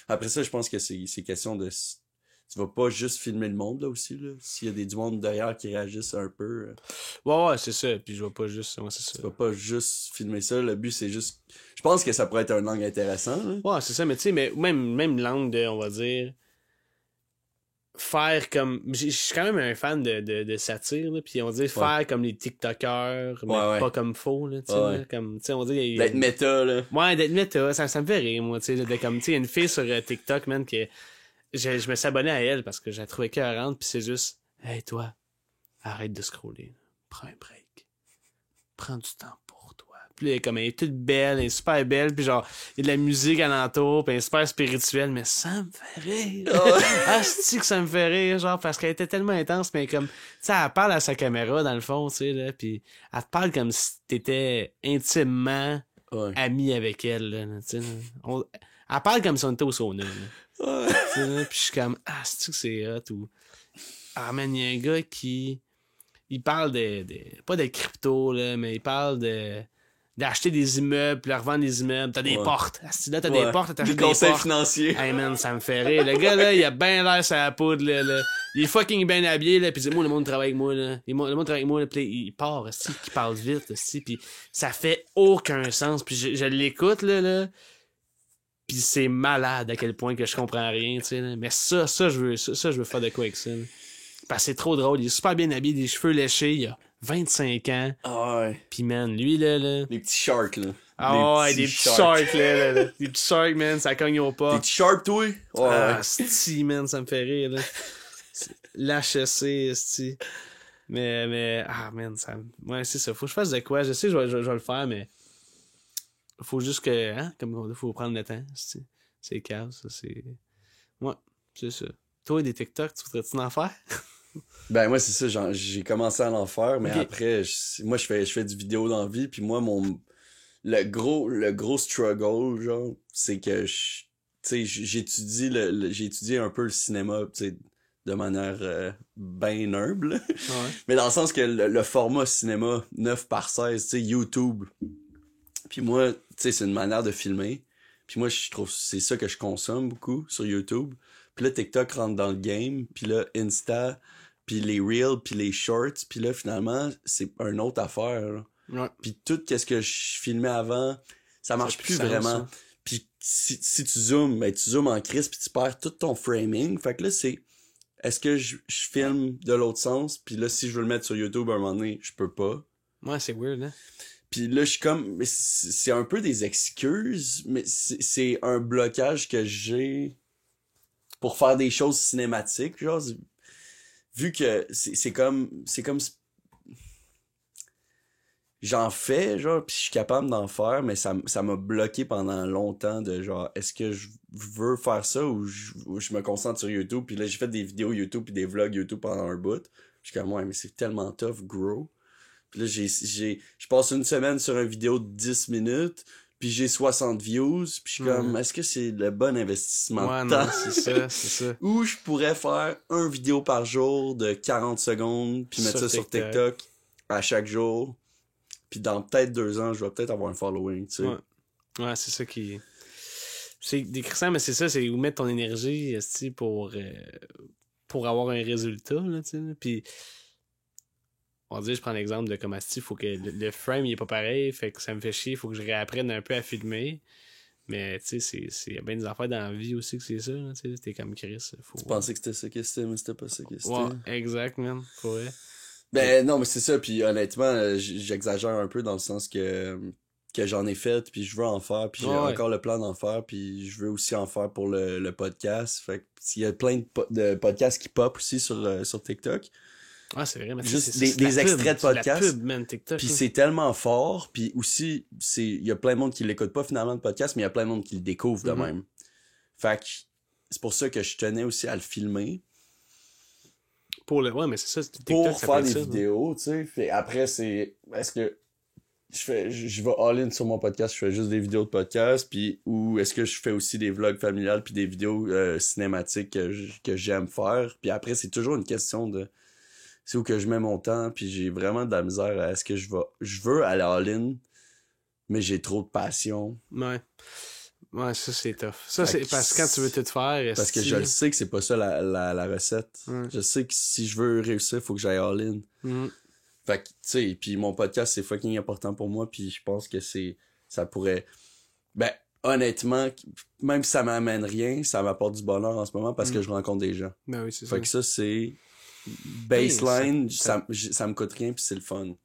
Après ça, je pense que c'est question de, tu vas pas juste filmer le monde là aussi là, s'il y a du monde derrière qui réagissent un peu, Ouais, c'est ça. Puis je vois pas juste. Ouais, c'est ça. tu vas pas juste filmer ça, le but c'est juste, je pense que ça pourrait être un angle intéressant là. Ouais, c'est ça, mais tu sais, mais même l'angle de, on va dire, faire comme... Je suis quand même un fan de satire, là, puis on dit faire comme les TikTokers, mais Ouais. pas comme faux, là, tu sais, Ouais. là, comme, tu sais, on dit... D'être méta là. Ouais, d'être méta, ça me fait rire, moi, tu sais, de comme, tu sais, il y a une fille sur TikTok, man, que je me suis abonné à elle parce que je la trouvais écœurante, puis c'est juste, hey, toi, arrête de scroller, prends un break, prends du temps pour toi. Puis là, comme, elle est toute belle, elle est super belle, puis genre, il y a de la musique alentour, puis elle est super spirituelle, mais ça me fait rire. Ah, c'est que ça me fait rire, genre, parce qu'elle était tellement intense, mais comme, tu sais, elle parle à sa caméra, dans le fond, tu sais, là, puis elle te parle comme si t'étais intimement Ouais. ami avec elle, là, tu sais, là. Elle parle comme si on était au sauna, là. Ouais. Tu sais, là, puis je suis comme, ah, c'est-tu que c'est hot, ou... Ah, man, il y a un gars qui... Il parle pas de crypto, là, mais il parle d'acheter des immeubles, puis de revendre des immeubles. T'as des Ouais. portes. Là, t'as Ouais. des portes, Des t'achètes des conseils portes. financiers. Hey, man, ça me fait rire. Le gars, là, il a bien l'air sur la poudre, là. Il est fucking bien habillé, là, pis moi, le monde travaille avec moi, là. Le monde travaille avec moi, là, pis il part, aussi, qui parle vite, aussi, pis ça fait aucun sens. Pis je l'écoute, là. Pis c'est malade à quel point que je comprends rien, tu sais, là. Mais ça, je veux faire de quoi avec ça, là. Parce que c'est trop drôle. Il est super bien habillé, des cheveux léchés, il a 25 ans. Ah ouais. Pis man, lui, là. Les petits sharks, là. Ah ouais, des petits sharks, là. Des petits sharks, man, ça cogne au pas. Des petits sharks, toi? Ouais. Ah, sti, man, ça me fait rire, là. L'HEC, sti. Mais, ah, man, ça me... Ouais, c'est ça. Faut que je fasse de quoi. Je sais que je vais le faire, mais... Faut juste que, hein, comme on dit, faut prendre le temps, sti. C'est calme, ça, c'est... Ouais, c'est ça. Toi, des TikTok, tu voudrais-tu en faire? Ben moi c'est ça, j'ai commencé à en faire, mais Ok. après moi je fais du vidéo dans la vie, puis moi le gros struggle genre, c'est que tu sais j'ai étudié un peu le cinéma, tu sais de manière ben humble. Ouais. Mais dans le sens que le format cinéma 9:16, tu sais, YouTube. Puis moi, tu sais, c'est une manière de filmer. Puis moi, je trouve c'est ça que je consomme beaucoup sur YouTube. Puis là, TikTok rentre dans le game. Puis là, Insta, puis les Reels, puis les Shorts. Puis là, finalement, c'est une autre affaire. Là. Ouais. Puis tout ce que je filmais avant, ça marche plus vraiment. Ça. Puis si tu zoomes, ben tu zoomes en crise puis tu perds tout ton framing. Fait que là, c'est... Est-ce que je filme de l'autre sens? Puis là, si je veux le mettre sur YouTube à un moment donné, je peux pas. Ouais, c'est weird, hein? Puis là, je suis comme... Mais c'est un peu des excuses, mais c'est un blocage que j'ai pour faire des choses cinématiques, genre... Vu que c'est comme j'en fais, genre, pis je suis capable d'en faire, mais ça m'a bloqué pendant longtemps de genre, est-ce que je veux faire ça ou je me concentre sur YouTube? Puis là, j'ai fait des vidéos YouTube puis des vlogs YouTube pendant un bout. Je suis comme, ouais, mais c'est tellement tough, grow. Puis là, je passe une semaine sur une vidéo de 10 minutes, puis j'ai 60 views, puis je suis comme, est-ce que c'est le bon investissement de temps? Non, c'est ça. Ou je pourrais faire une vidéo par jour de 40 secondes, puis mettre ça sur TikTok à chaque jour. Puis dans peut-être 2 ans, je vais peut-être avoir un following, tu sais. Ouais, c'est ça qui... C'est décrissant, mais c'est ça, c'est où mettre ton énergie, pour avoir un résultat, là, tu sais. Puis, on va dire, je prends l'exemple de comme Asti, il faut que le frame, il est pas pareil, fait que ça me fait chier, il faut que je réapprenne un peu à filmer. Mais, tu sais, il y a bien des affaires dans la vie aussi que c'est ça, là, tu sais. T'es comme Chris, faut... Tu pensais que c'était ça que c'était, mais c'était pas ça que c'était. Ouais, exact, man, pour vrai. Ben non, mais c'est ça, puis honnêtement, j'exagère un peu dans le sens que j'en ai fait, puis je veux en faire, puis j'ai encore le plan d'en faire, puis je veux aussi en faire pour le podcast. Fait que il y a plein de podcasts qui pop aussi sur TikTok. Ah, c'est vrai, mais juste des extraits de podcasts. TikTok. Puis c'est tellement fort, puis aussi il y a plein de monde qui l'écoute pas finalement le podcast, mais il y a plein de monde qui le découvre de même. Fait que c'est pour ça que je tenais aussi à le filmer. Ouais, mais c'est ça, TikTok, pour ça faire des vidéos, tu sais. Fait après, est-ce que je vais all-in sur mon podcast, je fais juste des vidéos de podcast, puis ou est-ce que je fais aussi des vlogs familiales puis des vidéos cinématiques que j'aime faire. Puis après, c'est toujours une question de c'est où que je mets mon temps, puis j'ai vraiment de la misère à est-ce que je veux aller all-in, mais j'ai trop de passion. Ouais, ça c'est tough. Ça c'est parce que quand tu veux tout faire... Parce que je le sais que c'est pas ça la recette. Je sais que si je veux réussir, il faut que j'aille all-in. Fait que, tu sais, puis mon podcast, c'est fucking important pour moi, puis je pense que ça pourrait... Ben, honnêtement, même si ça m'amène rien, ça m'apporte du bonheur en ce moment parce que je rencontre des gens. Ben oui, c'est ça. Fait que ça, c'est... Baseline, ça me coûte rien, puis c'est le fun.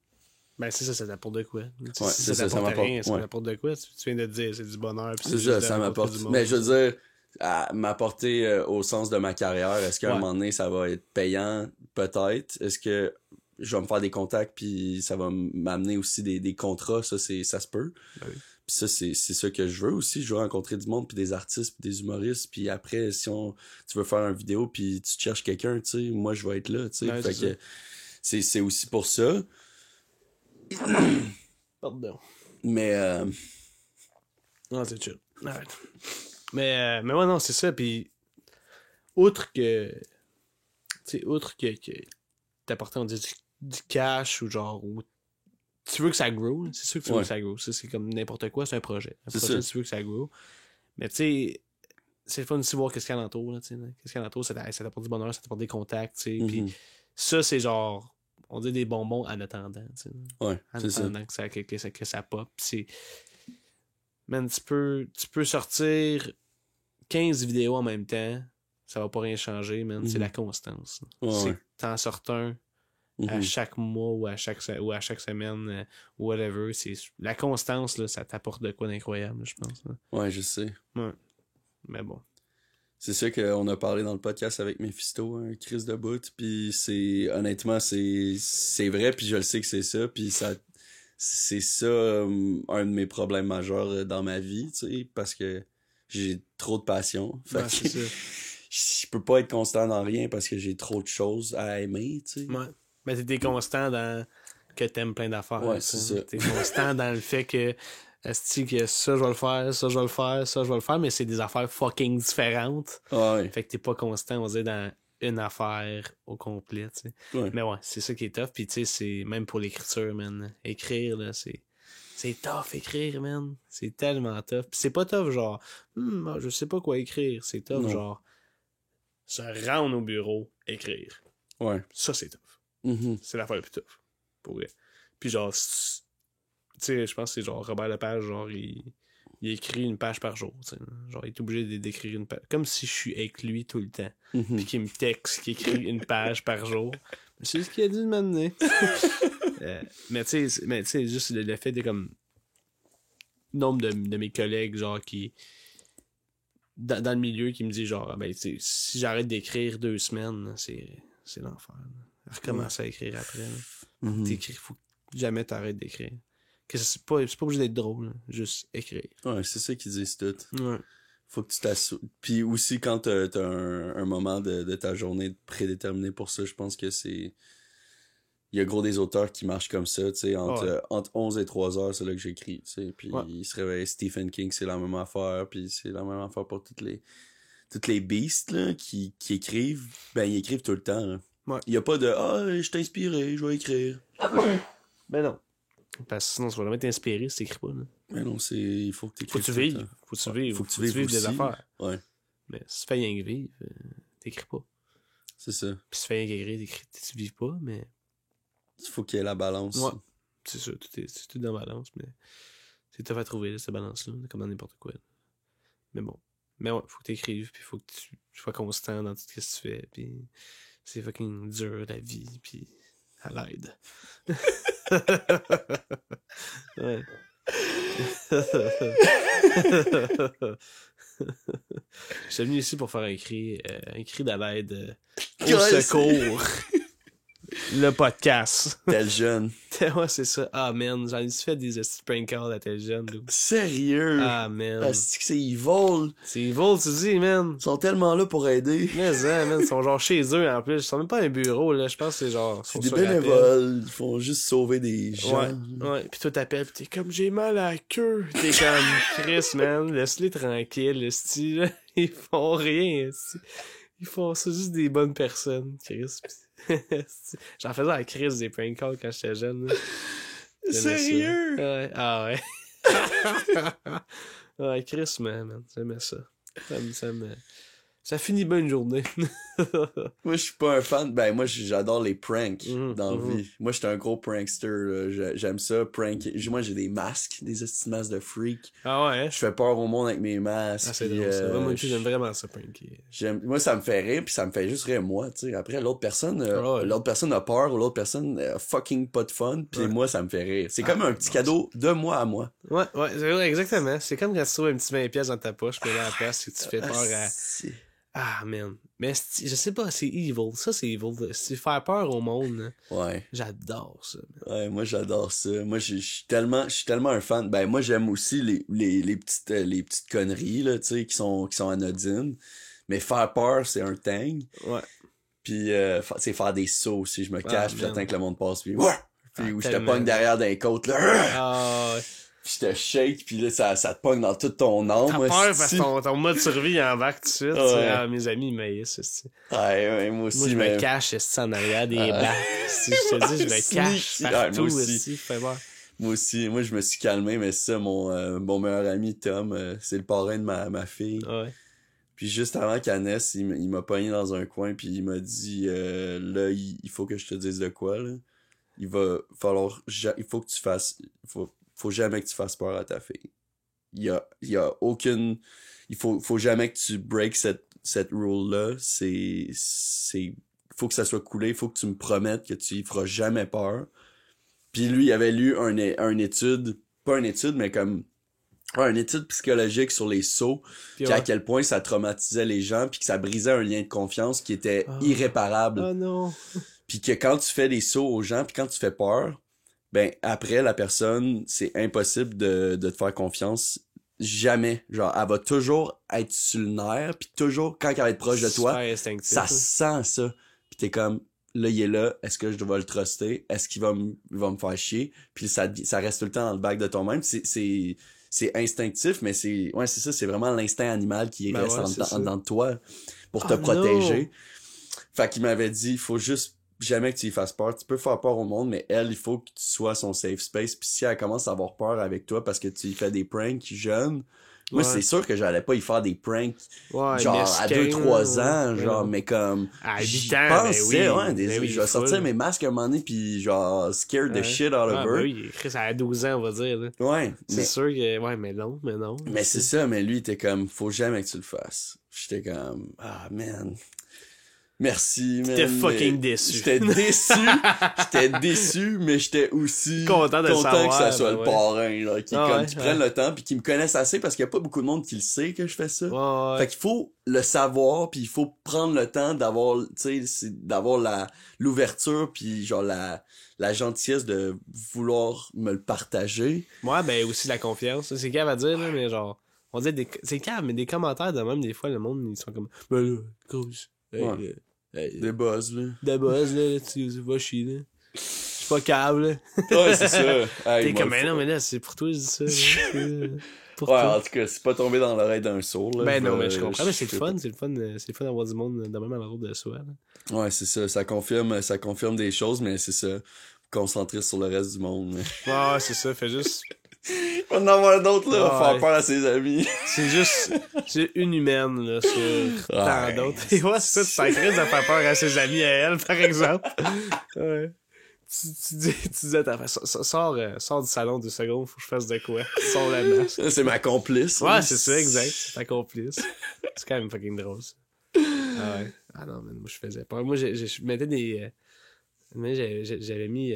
Ben c'est ça t'apporte de quoi? Ouais, si ça t'apporte rien, ça t'apporte de quoi? Tu viens de te dire, c'est du bonheur. C'est ça m'apporte. Mais je veux dire, à m'apporter au sens de ma carrière, est-ce qu'à un moment donné, ça va être payant? Peut-être. Est-ce que je vais me faire des contacts puis ça va m'amener aussi des contrats? Ça se peut. Ben oui. Puis ça, c'est ça que je veux aussi. Je veux rencontrer du monde, puis des artistes, puis des humoristes. Puis après, si tu veux faire une vidéo, puis tu cherches quelqu'un, tu sais, moi, je vais être là, tu sais. Fait que c'est aussi pour ça. Pardon. Mais non, c'est chill. Arrête. Mais ouais, non, c'est ça. Puis, outre que t'apporter, on dit, du cash ou genre, ou tu veux que ça grow, c'est sûr que tu veux que ça grow. C'est comme n'importe quoi, c'est un projet. Tu veux que ça grow. Mais tu sais, c'est le fun aussi de voir qu'est-ce qu'il y a alentour, là, tu sais. Qu'est-ce qu'il y a alentour, ça t'apporte du bonheur, ça t'apporte des contacts, tu sais. Puis ça, c'est genre, on dit des bonbons en attendant, tu sais. Ouais, c'est ça. En attendant que ça pop. C'est... Man, tu peux sortir 15 vidéos en même temps, ça va pas rien changer, man. C'est la constance. C'est que t'en sortes un à chaque mois ou à chaque semaine, whatever. C'est la constance, là, ça t'apporte de quoi d'incroyable, je pense. Là. Ouais, je sais. Ouais. Mais bon. C'est ça qu'on a parlé dans le podcast avec Mephisto, un crise de bout, puis c'est honnêtement c'est vrai, puis je le sais que c'est ça, puis ça c'est ça un de mes problèmes majeurs dans ma vie, tu sais, parce que j'ai trop de passion. Fait que je peux pas être constant dans rien parce que j'ai trop de choses à aimer, tu sais. Ouais. Mais t'es constant dans que t'aimes plein d'affaires. Ouais, c'est ça. T'es constant dans le fait que est-ce que ça je vais le faire, ça je vais le faire, ça je vais le faire, mais c'est des affaires fucking différentes. Ouais. Fait que t'es pas constant, on va dire, dans une affaire au complet, tu sais. Ouais. Mais ouais, c'est ça qui est tough. Puis tu sais, c'est même pour l'écriture, man. Écrire, là, c'est tough, écrire, man. C'est tellement tough. Puis c'est pas tough, genre, je sais pas quoi écrire. C'est tough, Non. genre, se rendre au bureau, écrire. Ouais. Ça, c'est tough. Mhm. C'est l'affaire la plus tough. Pour vrai. Puis genre, tu sais, je pense que c'est genre Robert Lepage, genre, il écrit une page par jour, tu sais. Genre, il est obligé d'écrire une page. Comme si je suis avec lui tout le temps. Mhm. Puis qu'il me texte, qu'il écrit une page par jour. C'est ce qu'il a dit de m'amener. Mais tu sais, juste le fait de comme nombre de mes collègues, genre, qui dans le milieu, qui me dit genre, ben, tu sais, si j'arrête d'écrire 2 semaines, c'est l'enfer. Là. Recommencer à écrire après. Là. Mhm. T'écris, faut que jamais t'arrêtes d'écrire. Que c'est pas obligé d'être drôle, là. Juste écrire. Ouais, c'est ça qu'ils disent tout. Ouais. Faut que tu t'assures. Puis aussi, quand t'as un moment de ta journée prédéterminé pour ça, je pense que c'est... Il y a gros des auteurs qui marchent comme ça, tu sais, entre 11 et 3 heures, c'est là que j'écris, tu sais. Puis il se réveille. Stephen King, c'est la même affaire, puis c'est la même affaire pour toutes les beasts, là, qui écrivent. Ben, ils écrivent tout le temps, là. Ouais. Il y a pas de « Ah, je t'ai inspiré, je vais écrire. » Ben non. Parce que sinon, tu vas jamais t'inspirer si t'écris pas, là. Mais non, il faut que t'écrives. Faut que tu vives. Faut que tu vives. Faut que tu vives des aussi. affaires. Ouais, Mais si tu fais rien que vivre, t'écris pas. c'est ça. Puis si tu fais rien qu'écrire, tu vives pas, mais... Il faut qu'il y ait la balance. Ouais. C'est ça, c'est tout dans la balance, mais c'est tough à trouver, là, cette balance-là, comme dans n'importe quoi. Là. Mais bon. Mais ouais, faut que t'écrives, puis faut que tu sois constant dans tout ce que tu fais, puis c'est fucking dur, la vie, puis à l'aide. Ouais. Je suis venu ici pour faire un cri de l'aide au secours. Le podcast. Tel jeune. Ouais, c'est ça. Ah, man, j'en ai fait des prank calls à tel jeune. Dude. Sérieux? Ah, man. Ah, c'est evil. C'est evil, tu dis, man. Ils sont tellement là pour aider. Mais ça, man, ils sont genre chez eux, en plus. Ils sont même pas un bureau, là. Je pense que c'est genre... C'est des bénévoles. Ils font juste sauver des gens. Ouais. Puis toi, t'appelles, pis t'es comme, j'ai mal à la queue. T'es comme, Chris, man, laisse-les tranquilles, le style. Ils font rien, esti. Ils font ça juste des bonnes personnes, Chris. J'en faisais à la crise des prank calls quand j'étais jeune. Là. Sérieux? Ouais. Ah ouais. Ouais, Chris, man. J'aimais ça. Ça finit bien une journée. Moi, je suis pas un fan. Ben, moi, j'adore les pranks dans la vie. Mhm. Moi, j'étais un gros prankster. Là. J'aime ça, prank. Moi, j'ai des masques, des esti masques de freak. Ah ouais, hein? Je fais peur au monde avec mes masques. Ah, c'est drôle, ça. Moi, j'aime vraiment ça, pranker. Moi, ça me fait rire, puis ça me fait juste rire moi, tu sais. Après, l'autre personne Ouais. a peur, ou l'autre personne a fucking pas de fun, puis Ouais. moi, ça me fait rire. C'est comme un petit cadeau de moi à moi. Ouais, c'est vrai, exactement. C'est comme quand tu trouves un petit 20$ dans ta poche, puis là, à la place, et tu fais peur à... Ah, man. Mais je sais pas, c'est evil. Ça, c'est evil. C'est faire peur au monde. Là. Ouais. J'adore ça. Man. Ouais, moi, j'adore ça. Moi, je suis tellement un fan. Ben, moi, j'aime aussi les petites conneries, là, tu sais, qui sont anodines. Mais faire peur, c'est un thing. Ouais. Puis, c'est faire des sauts aussi. Je me cache, puis man. j'attends que le monde passe, puis ouais! Puis, où je te tellement. pogne derrière d'un côte, là. Ah, ouais. Puis je te shake, puis là, ça te pogne dans toute ton âme. T'as peur parce que ton mode survie embarque tout de suite. Ouais. Ah, mes amis, ils maïssent. Ouais, moi aussi. Moi, je me cache en arrière des bacs. Si je te dis, je me cache partout. moi aussi. Aussi, fais peur. Moi aussi. Moi, je me suis calmé, mais ça, mon meilleur ami, Tom, c'est le parrain de ma fille. Ouais. Puis juste avant qu'elle naisse, il m'a pogné dans un coin, puis il m'a dit, là, il faut que je te dise de quoi, là. Il faut que tu fasses... Faut jamais que tu fasses peur à ta fille. Il y a aucune... Il faut jamais que tu break cette rule-là. Faut que ça soit coulé. Faut que tu me promettes que tu y feras jamais peur. Puis lui, il avait lu une étude... Pas une étude, mais comme... Ouais, une étude psychologique sur les sauts. Puis à quel point ça traumatisait les gens. Puis que ça brisait un lien de confiance qui était irréparable. Oh non! Puis que quand tu fais des sauts aux gens, puis quand tu fais peur... Ben, après, la personne, c'est impossible de te faire confiance. Jamais. Genre, elle va toujours être sur le nerf, puis toujours, quand elle va être proche de toi, ça sent ça. Puis t'es comme, là, il est là, est-ce que je dois le truster? Est-ce qu'il va me faire chier? Puis ça reste tout le temps dans le bac de toi-même. C'est instinctif, mais c'est ça, c'est vraiment l'instinct animal qui reste en dedans de toi pour te protéger. Fait qu'il m'avait dit, il faut juste jamais que tu y fasses peur. Tu peux faire peur au monde, mais elle, il faut que tu sois son safe space. Puis si elle commence à avoir peur avec toi parce que tu y fais des pranks jeunes, moi, c'est sûr que j'allais pas y faire des pranks, genre, à 2-3 ans, genre, mais comme, à 8 j'y ans, pensais, ben oui, je vais sortir mes masques à un moment donné, pis genre, scared the shit out of her. Ben oui, Chris, à 12 ans, on va dire, là. Ouais. C'est sûr que, mais non. Mais c'est ça, mais lui, il était comme, faut jamais que tu le fasses. J'étais comme, ah, man. Merci, man. J'étais fucking déçu. J'étais déçu, mais j'étais aussi content savoir, que ça soit le parrain, là, qui prenne le temps, puis qui me connaisse assez, parce qu'il y a pas beaucoup de monde qui le sait que je fais ça. Fait qu'il faut le savoir, puis il faut prendre le temps d'avoir, tu sais, d'avoir l'ouverture, puis genre la gentillesse de vouloir me le partager. Ouais, ben aussi la confiance. C'est cave à dire, là, mais genre, on dit c'est cave, mais des commentaires de même, des fois, le monde, ils sont comme, ben là, cause. Des buzz, là. Des buzz, là, tu vas chier, là. Je suis pas câble, là. Ouais, c'est ça. T'es comme, non, mais là, c'est pour toi, je dis ça. Pour toi. En tout cas, c'est pas tombé dans l'oreille d'un sourd, là. Ben non, mais je comprends, mais c'est le fun d'avoir du monde de même à l'ordre de soi, là. Ouais, c'est ça. Ça confirme des choses, mais c'est ça. Concentrer sur le reste du monde. Ouais, c'est ça. Fait juste. On en avoir d'autres, là. On va faire peur à ses amis. C'est une humaine, là, sur tant d'autres. Et ouais, c'est ça, tu s'en de faire peur à ses amis à elle, par exemple. Ouais. Tu dis à ta femme, sors du salon 2 secondes, faut que je fasse de quoi? Sors la masque. C'est ma complice. Ouais, c'est ça, exact. C'est ta complice. C'est quand même fucking drôle, ça. Ah ouais. Ah non, mais moi, je faisais peur. Moi, je mettais des... j'avais mis...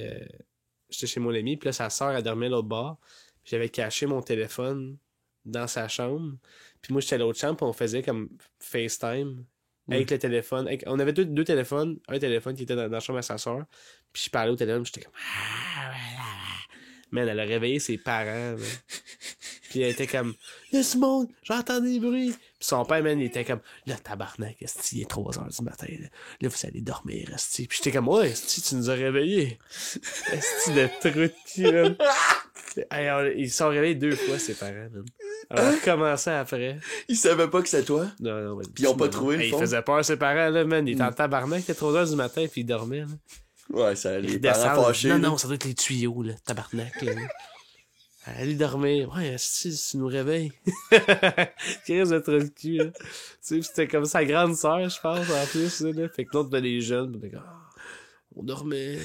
J'étais chez mon ami, puis là, sa sœur, elle dormait à l'autre bord. Puis j'avais caché mon téléphone dans sa chambre. Puis moi, j'étais à l'autre chambre, puis on faisait comme FaceTime avec le téléphone. On avait deux téléphones. Un téléphone qui était dans la chambre à sa sœur. Puis je parlais au téléphone, j'étais comme... Man, elle a réveillé ses parents, man. Puis elle était comme, là, Simone, j'entends des bruits. Puis son père, man, il était comme, là, tabarnak, esti, il est 3h du matin, là, vous allez dormir, esti. Puis j'étais comme, ouais, esti, tu nous as réveillés. Esti de trou de cul, man. Ils sont réveillés 2 fois, ses parents, man. Alors, on a recommencé après. Ils savaient pas que c'était toi? Non, mais puis ils ont pas trouvé le fond? Ils faisaient peur, ses parents, là, man. Ils étaient en tabarnak, c'était 3h du matin, puis ils dormaient, là. Ouais, ça, les parents fâchés. Non, ça doit être les tuyaux, là, tabarnak, là. Allez dormir. Ouais, si tu nous réveilles. Qu'est-ce de trop le cul, là. Tu sais, c'était comme sa grande sœur, je pense, en plus, là. Fait que l'autre, ben, les jeunes, ben, on dormait.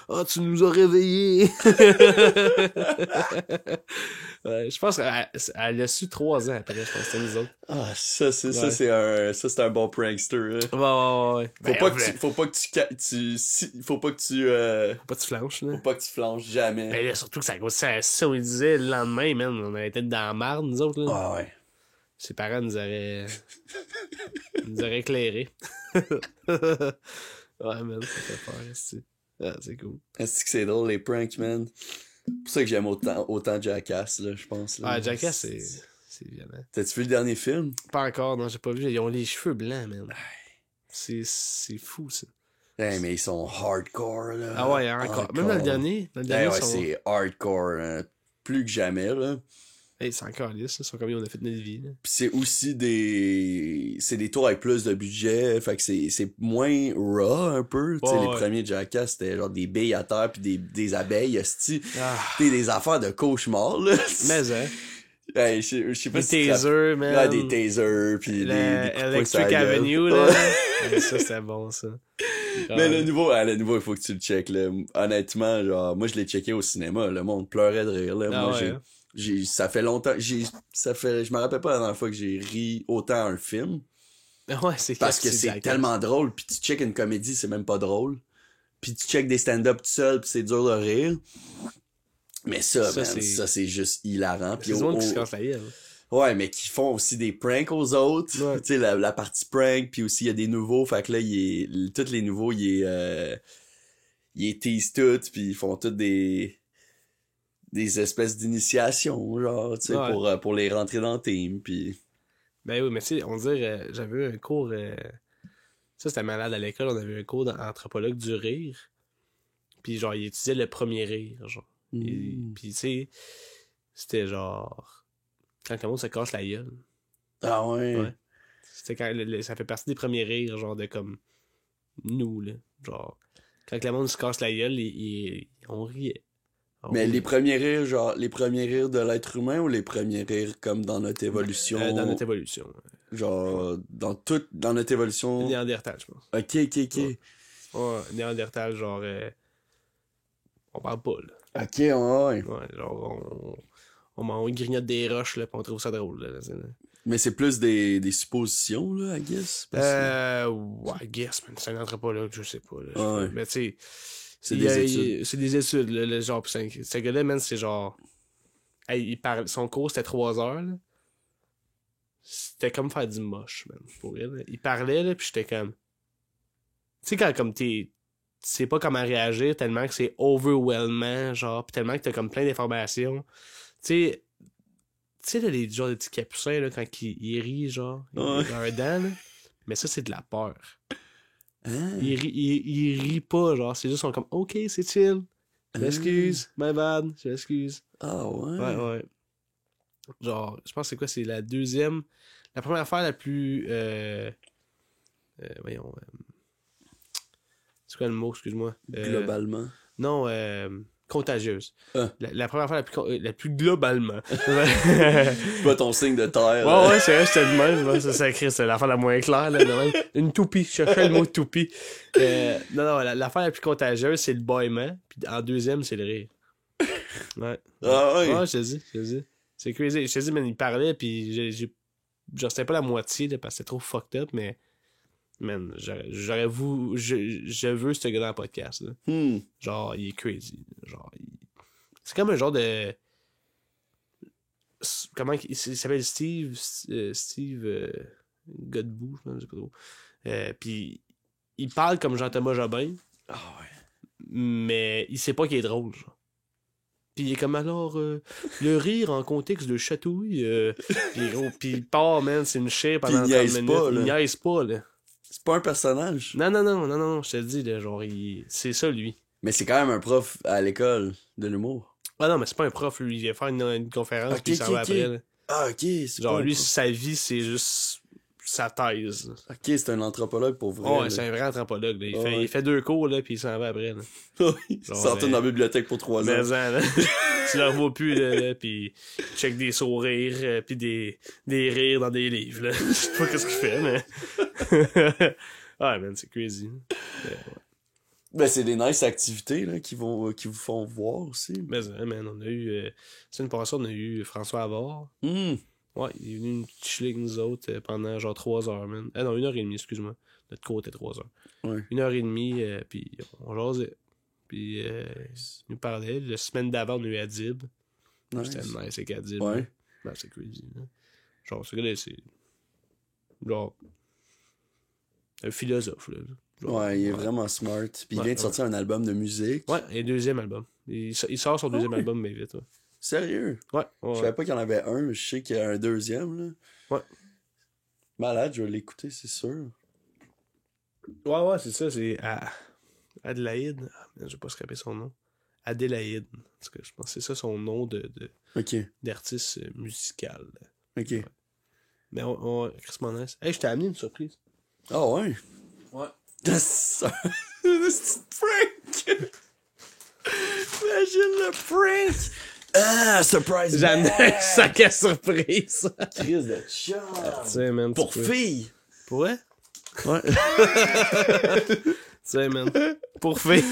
Ah, tu nous as réveillés. Ouais, je pense qu'elle a su 3 ans après, je pense que c'était nous autres. Ah, ça, c'est un bon prankster, là. Ouais. Faut pas que tu flanches, là. Faut pas que tu flanches, jamais. Mais là, surtout que ça, on disait le lendemain, man, on avait été dans la marde, nous autres, là. Ah ouais. Ses parents nous auraient éclairés. Ouais, man, ça fait peur, c'est... Ah, c'est cool. Est-ce que c'est drôle, les pranks, man? C'est pour ça que j'aime autant Jackass, là, je pense. Là. Ah, Jackass, c'est violent. T'as-tu vu le dernier film? Pas encore, non, j'ai pas vu. Ils ont les cheveux blancs, man. C'est fou, ça. Hey, mais ils sont hardcore, là. Ah ouais, encore. Même dans le dernier ouais, c'est hardcore, hein, plus que jamais, là. Hey, c'est encore lisse, ils sont comme on a fait notre vie, là. Pis c'est aussi c'est des tours avec plus de budget, fait que c'est moins raw un peu, tu sais, les premiers Jackass c'était genre des billes à terre pis des abeilles, esti, des affaires de cauchemar, là. Mais hein. Hey, je sais pas des tasers, man. Ouais, des tasers pis des Electric Avenue, là. Ouais, ça, c'était bon, ça. Mais le nouveau, il faut que tu le checkes, là. Honnêtement, genre, moi, je l'ai checké au cinéma, le monde pleurait de rire, là. Moi, ça fait longtemps, je me rappelle pas la dernière fois que j'ai ri autant à un film. Ouais, c'est parce que c'est tellement drôle, puis tu check une comédie, c'est même pas drôle. Puis tu check des stand-up tout seul, puis c'est dur de rire. Mais ça c'est juste hilarant. Puis c'est le monde qui se casse la gueule. Ouais, mais qui font aussi des pranks aux autres. Ouais. Tu sais, la partie prank, puis aussi il y a des nouveaux, fait que là, tous les nouveaux, il tease tout, puis ils font toutes des espèces d'initiations, genre, tu sais, pour les rentrer dans le team, puis... Ben oui, mais tu sais, on dirait, j'avais eu un cours... Ça, c'était malade à l'école, on avait eu un cours d'anthropologue du rire, puis genre, il étudiait le premier rire, genre. Puis tu sais, c'était genre... Quand le monde se casse la gueule. Ah ouais? C'était quand ça fait partie des premiers rires, genre de comme nous, là. Genre, quand le monde se casse la gueule, on riait. Mais les premiers rires, genre, les premiers rires de l'être humain ou les premiers rires comme dans notre évolution? Dans notre évolution. Genre, dans notre évolution. Néandertal, je pense. Ok. Ouais, Néandertal, genre, on parle pas, là. Ok, ouais. Ouais, genre, on grignote des roches, là, pis on trouve ça drôle, là. Mais c'est plus des suppositions, là, I guess. Ouais, I guess, man. C'est un anthropologue, je sais pas, là. Ouais. Mais tu sais, C'est des études. C'est des études, là, le genre, pis ce gars-là, man, c'est genre... Hey, son cours, c'était 3 heures, là. C'était comme faire du moche, man, pour elle. Là. Il parlait, là, pis j'étais comme... Tu sais, quand comme tu sais pas comment réagir, tellement que c'est overwhelmant, genre, pis tellement que t'as comme plein d'informations. Tu sais, là, les genres de petits capucins, là, quand ils rient, genre, ils ont un dent, là. Mais ça, c'est de la peur. Hein? Ils rient pas, genre, c'est juste, ils sont comme, ok, c'est chill. Je m'excuse, my bad, je m'excuse. Ah ouais? Ouais. Genre, je pense que c'est quoi, c'est la deuxième. La première affaire la plus. Voyons. C'est quoi le mot, excuse-moi? Globalement. Non, contagieuse. Ah. La première affaire la plus globalement. Pas ton signe de terre. Ouais, c'est vrai, j'étais de même. Ouais, ça, c'est l'affaire la moins claire. Là, de même. Une toupie. Je cherchais le mot toupie. Non, l'affaire la plus contagieuse, c'est le bâillement. Puis en deuxième, c'est le rire. Ouais. Ah ouais? Ouais, je te dis. C'est crazy. Je te dis, man, il parlait, puis genre, c'était pas la moitié, là, parce que c'était trop fucked up, mais man, je veux ce gars dans le podcast, là. Genre, il est crazy. Genre, c'est comme un genre de... Comment il s'appelle? Steve Godbout, je sais pas trop. Puis il parle comme Jean-Thomas Jobin. Ah ouais. Mais il sait pas qu'il est drôle, genre. Puis il est comme, alors, le rire en contexte de chatouille, puis il part, man, c'est une chair pendant 30 minutes. Il niaise pas, là. C'est pas un personnage. Non, je te le dis, là, genre, c'est ça, lui. Mais c'est quand même un prof à l'école de l'humour. Ah non, mais c'est pas un prof, lui, il vient faire une conférence, puis il s'en va après, là. Ah, ok, c'est genre, pas lui, sa vie, c'est juste sa thèse, là. Ok, c'est un anthropologue pour vrai. Ouais, c'est un vrai anthropologue, là. Il fait 2 cours, là, puis il s'en va après, là. Il s'entourne dans la bibliothèque pour 3 ans. Là. Tu le revois plus, là, pis il check des sourires, pis des rires dans des livres, là. Je sais pas qu'est-ce qu'il fait, mais... ouais, man, c'est crazy. Ben, c'est des nice activités, là, qui vous font voir aussi. Mais, man, on a eu... c'est une passée, on a eu François Havard. Ouais, il est venu chiller avec nous autres pendant genre 3 heures, man. Ah non, 1h30, excuse-moi. Notre cours était 3 heures. Ouais. 1h30, pis on jasait. Puis, il nous parlait. La semaine d'avant, on a eu Adib. Nice. C'était nice avec Adib. Ouais. Ben, c'est crazy. Hein. Genre, ce gars-là, c'est. Genre. Un philosophe, là. Genre, ouais, il est vraiment smart. Puis il vient de sortir un album de musique. Ouais, et 2e album. Il sort son 2e album, mais vite. Ouais. Sérieux? Ouais. Je savais pas qu'il y en avait un, mais je sais qu'il y a un 2e, là. Ouais. Malade, je vais l'écouter, c'est sûr. Ouais, c'est ça. C'est Adélaïde. Je vais pas scraper son nom. Adélaïde. Parce que je pense que c'est ça son nom d'artiste musical. Ok. Ouais. Mais Chris Monès. Hey, je t'ai amené une surprise. Ah ouais? Ouais. C'est prank! Imagine le prank! Ah, surprise! J'en ai un sac à surprise. Crise de chat! Tu sais, man. Pour filles! Pour vrai? Ouais. Tu sais, man. Pour filles.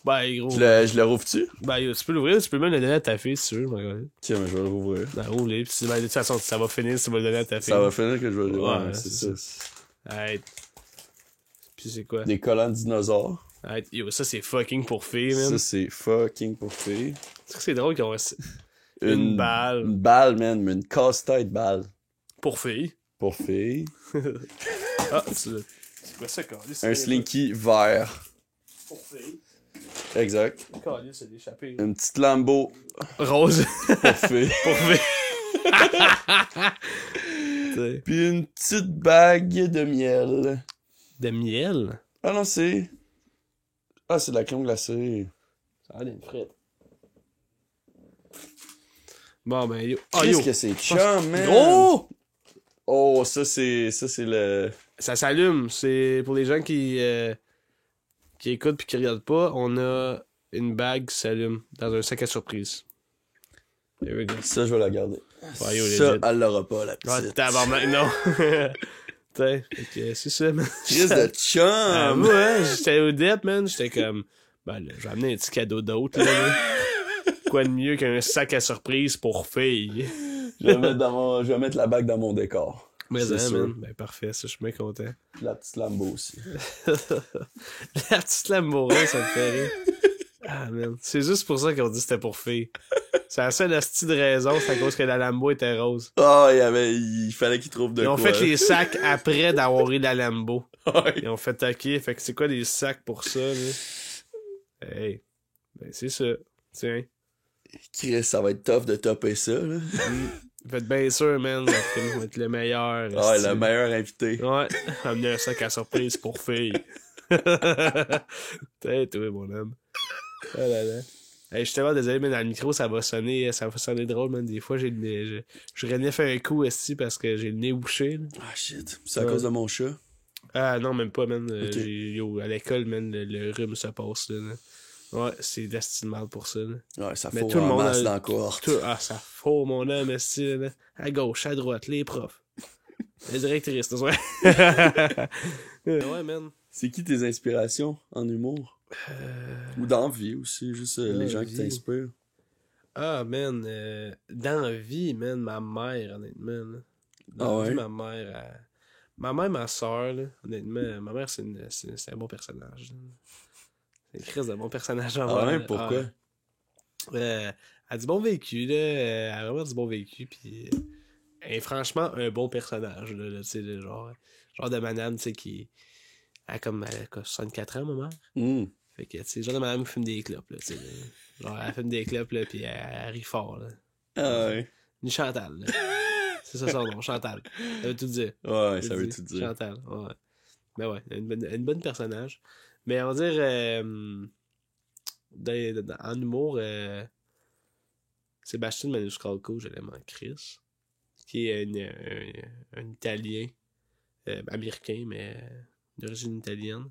Ben, gros. Je le rouvre-tu? Ben, tu peux l'ouvrir, tu peux même le donner à ta fille si tu veux. Ben, Tiens, mais je vais le rouvrir. ben roule-le. Puis de toute façon, ça va finir si tu vas le donner à ta fille. Ça va finir que je vais le Ouais, c'est ça. Arrête. Puis c'est quoi? Des collants de dinosaures. Arrête. Yo, ça c'est fucking pour filles, man. Ça, c'est fucking pour filles. C'est que c'est drôle qu'ils ont une balle. Une balle, man, mais une casse-tête balle. Pour filles. Pour filles. Ah, c'est quoi ça, Carlis? Un slinky vert. Pour filles. Exact. Carlis, c'est d'échapper. Une petite Lambo Rose. pour filles. Pour filles. Puis une petite bague de miel. De miel? Ah non, c'est... Ah, c'est de la crème glacée. Ça a l'air d'une frite. Bon, ben, yo. Ah, Qu'est-ce yo. que c'est chum, man? Oh! Oh, ça, c'est le... Ça s'allume. C'est pour les gens qui écoutent puis qui regardent pas, on a une bague qui s'allume dans un sac à surprise. There we go. Ça, je vais la garder. Ouais, yo, Ça, legit. elle l'aura pas, la Ah, petite. tabarnak, non. T'sais, fait que c'est ça, man. Crise de chum! Moi, j'étais au dep, man. J'étais comme, ben là, j'ai amené un petit cadeau d'autre, là. Quoi de mieux qu'un sac à surprise pour filles? Je vais mettre la bague dans mon décor. Mais C'est hein, sûr. man. Ben parfait, ça, je suis bien content. La petite Lambo aussi. La petite Lamborghini, ça me fait rire. Ah, man. C'est juste pour ça qu'on dit que c'était pour filles. C'est la seule hostie de raison, c'est à cause que la Lambo était rose. Ah, il fallait qu'il trouve de Ils quoi. ont fait les sacs après d'avoir eu la Lambo. Ouais. Ils ont fait taquer. Fait que c'est quoi les sacs pour ça, là? Hey. Ben, c'est ça. Tiens. Chris, ça va être tough de topper ça, là. Faites bien sûr, man. Le film va être le meilleur. Ah, esti. le meilleur invité. Ouais. Amener un sac à surprise pour filles. T'es toi, mon homme. Oh là là. Hey, je suis tellement désolé, mais dans le micro, ça va sonner drôle, man. Des fois, je renifle un coup, esti, parce que j'ai le nez bouché, là. Ah, shit. C'est à cause de mon chat. Ah, non, même pas, man. Ok. Yo, à l'école, man, le rhume se passe, là. Ouais, c'est d'esti de mal pour ça, là. Ouais, ça Mais faut tout le en monde masse a- dans la cohorte. Ah, ça faut, mon homme, esti, là. À gauche, à droite, les profs. Les directrices, ouais. Ouais, man. C'est qui tes inspirations en humour? Ou dans la vie aussi, juste Dans les la gens vie. qui t'inspirent. Ah, man, dans la vie, man, ma mère, honnêtement, là. Dans Ah la ouais? vie, ma mère, ma mère, ma soeur, là, honnêtement, ma mère, c'est un bon personnage, là. C'est une crise de bon personnage en Ah vrai, ouais, là. pourquoi? Elle a du bon vécu, là. Elle a vraiment du bon vécu, puis elle est franchement un bon personnage, là, tu sais, le genre de madame, tu sais, qui a comme 64 ans, ma mère. Hmm. Fait que, tu sais, genre de madame qui fume des clopes, là, tu sais, là. Genre, elle fume des clopes, là, pis elle rit fort, là. Ah ouais. Une Chantal, là. C'est ça son nom, Chantal. Ça veut tout dire. Ouais, ça veut tout dire. Chantal, ouais. Ben ouais, une bonne personnage. Mais on va dire, en humour, Sébastien Maniscalco, je l'aime en Chris, qui est un Italien, américain, mais d'origine italienne.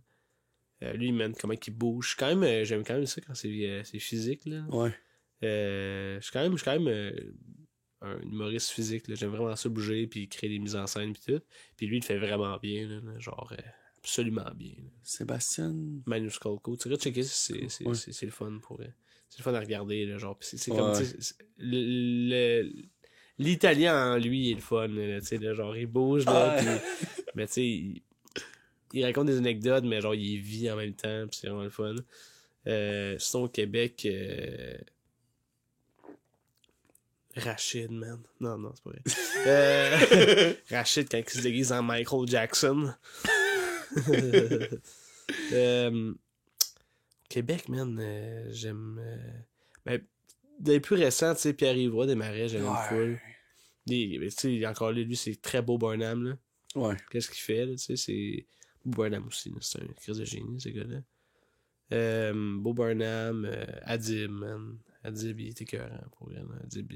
Lui, man, comment il bouge. Quand même, j'aime quand même ça quand c'est physique, là. Ouais. Je suis quand même un humoriste physique, là. J'aime vraiment ça bouger, puis créer des mises en scène, puis tout. Puis lui, il le fait vraiment bien, là, genre absolument bien, là. Sébastien. Manuscalco, tu sais, checker, Ouais. c'est le fun pour c'est le fun à regarder, là, genre, pis c'est Ouais. comme, tu sais, l'italien en lui est le fun, là, tu sais, là, genre, il bouge, là, Ah. pis, mais tu sais, il raconte des anecdotes, mais genre, il vit en même temps, pis c'est vraiment le fun. Sinon, au Québec, Rachid, man. Non, c'est pas vrai. Rachid, quand il se déguise en Michael Jackson. Québec, man, j'aime... ben, des plus récents, tu sais, Pierre-Yves Roy Desmarais, j'aime une foule. Tu sais, encore lui, c'est très beau Burnham, là. Ouais. Qu'est-ce qu'il fait, là, tu sais, c'est... Beau Burnham aussi, là, c'est un crise de génie, ce gars-là. Beau Burnham, Adib, man. Adib, il est écœurant, pour vrai, là. Adib,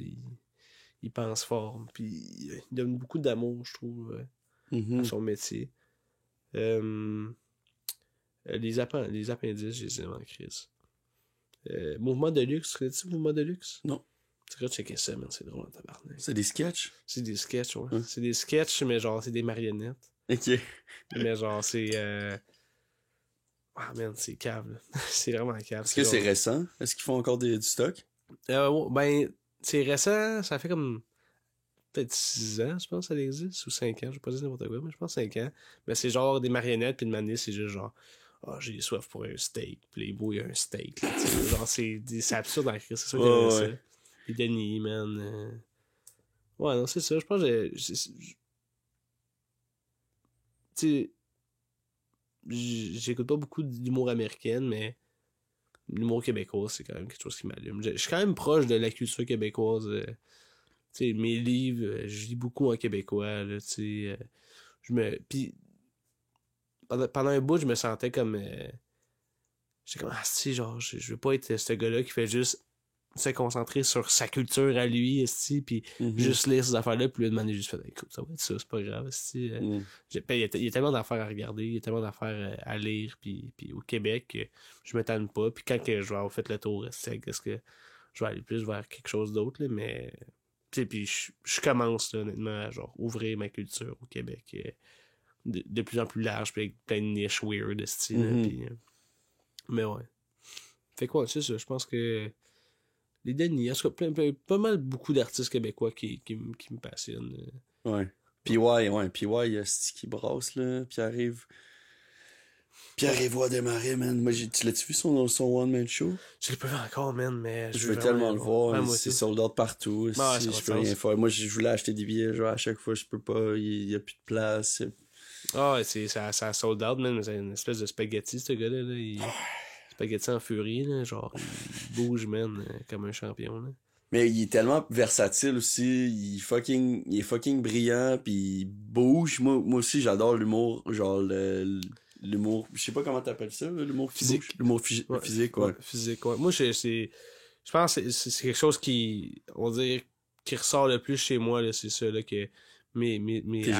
il pense fort, puis il donne beaucoup d'amour, je trouve, à Mhm. son métier. Les appendices, je les aime en crise. Mouvement de luxe, connais-tu Mouvement de luxe? Non. Tu vas checker ça, man, c'est drôle en tabarnak. C'est des sketchs? C'est des sketchs, ouais. Hein? C'est des sketchs, mais genre, c'est des marionnettes. Ok. Mais genre, c'est... Ah, man, c'est cave, là. C'est vraiment cave. Est-ce que c'est récent? Est-ce qu'ils font encore du stock? Ouais, ben, c'est récent, ça fait comme... Peut-être 6 ans, je pense, ça existe, ou 5 ans, je vais pas dire n'importe quoi, mais je pense 5 ans. Mais c'est genre des marionnettes, puis de manière, c'est juste genre... Ah, j'ai soif pour un steak. Puis les beaux, il y a un steak. Là, genre, c'est absurde en crise. C'est sûr qu'il y a ça. Puis Denis, man. Ouais, non, c'est ça. Je pense que tu sais, j'écoute pas beaucoup d'humour américaine, mais l'humour québécois, c'est quand même quelque chose qui m'allume. Je suis quand même proche de la culture québécoise. Tu sais, mes livres, je lis beaucoup en québécois. Là, tu sais, puis pendant un bout, je me sentais comme... j'étais comme, si, genre, je veux pas être ce gars-là qui fait juste se concentrer sur sa culture à lui, esti, puis juste lire ces affaires-là, puis lui demander juste fait, écoute, ça va être ça, c'est pas grave, esti. Il y a tellement d'affaires à regarder, il y a tellement d'affaires à lire, puis au Québec, je m'étonne pas, puis quand que je vais avoir fait le tour, est-ce que je vais aller plus vers quelque chose d'autre, là, mais puis je commence là, honnêtement à genre ouvrir ma culture au Québec de plus en plus large, puis avec plein de niches weird, esti, là, puis, mais ouais. Fait quoi, c'est ça, je pense que les Denis, en tout cas, pas mal beaucoup d'artistes québécois qui me passionnent. Ouais. PY, il y a ce qui brasse, là. Pierre-Yves Roy Desmarais, man. Moi, tu l'as-tu vu son one-man show? Je l'ai pas vu encore, man, mais je veux tellement le voir. Ouais, c'est sold out partout. Ouais, si je peux rien faire. Moi, je voulais acheter des billets, genre, à chaque fois, je peux pas. Il y a plus de place. Ah, ouais, ça sold out, man. C'est une espèce de spaghetti, ce gars-là. Là. Spaghetti en furie, là. Genre, il bouge, man, comme un champion, là. Mais il est tellement versatile aussi, il est fucking brillant, puis il bouge. Moi aussi, j'adore l'humour, genre l'humour, je sais pas comment t'appelles ça, l'humour physique. L'humour physique, ouais. Physique, ouais. Moi, je pense que c'est quelque chose qui, on va dire, qui ressort le plus chez moi, là, c'est ça, là, que mes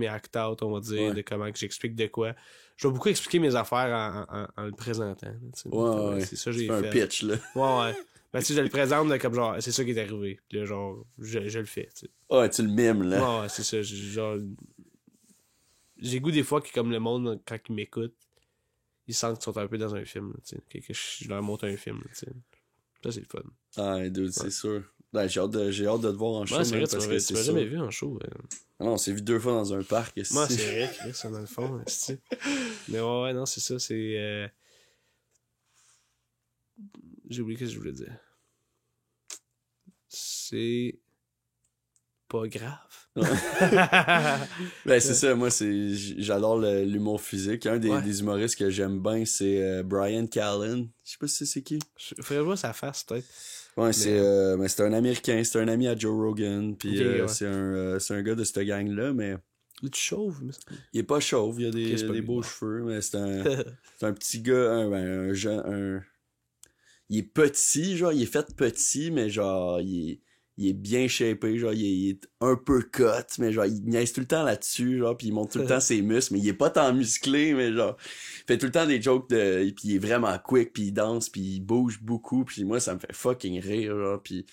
act-out, on va dire, de comment que j'explique de quoi. Je vais beaucoup expliquer mes affaires en le présentant. Ouais. C'est ça que j'ai fait. Un pitch, là. Ouais. Ben, tu sais, je le présente de, comme genre, c'est ça qui est arrivé. Puis là, genre, je le fais, tu sais. Ouais, tu le mimes, là. Ouais, c'est ça. Genre, j'ai goût des fois que, comme le monde, quand ils m'écoutent, ils sentent qu'ils sont un peu dans un film, tu sais. Que je leur montre un film, tu sais. Ça, c'est le fun. Ah, dude, c'est sûr. Ben, j'ai hâte de te voir en show. Ouais, c'est vrai, tu m'as jamais vu en show. Non, on s'est vu 2 fois dans un parc. Ouais, c'est vrai, c'est dans le fond. Mais ouais, non, c'est ça, c'est... J'ai oublié ce que je voulais dire. C'est pas grave. Ben, c'est ça, moi, j'adore l'humour physique. Un des humoristes que j'aime bien, c'est Brian Callen. Je sais pas si c'est qui. Faudrait voir sa face, peut-être. Ouais, c'est un Américain, c'est un ami à Joe Rogan, puis c'est un gars de cette gang-là, mais... Il est chauve, mais... Il est pas chauve, il a des beaux cheveux, mais c'est un petit gars, un jeune, il est petit, genre, il est fait petit, mais genre, il est bien shapé, genre, il est un peu cut, mais genre, il niaise tout le temps là-dessus, genre, pis il montre tout le temps ses muscles, mais il est pas tant musclé, mais genre, il fait tout le temps des jokes pis il est vraiment quick, pis il danse, pis il bouge beaucoup, pis moi, ça me fait fucking rire, genre, pis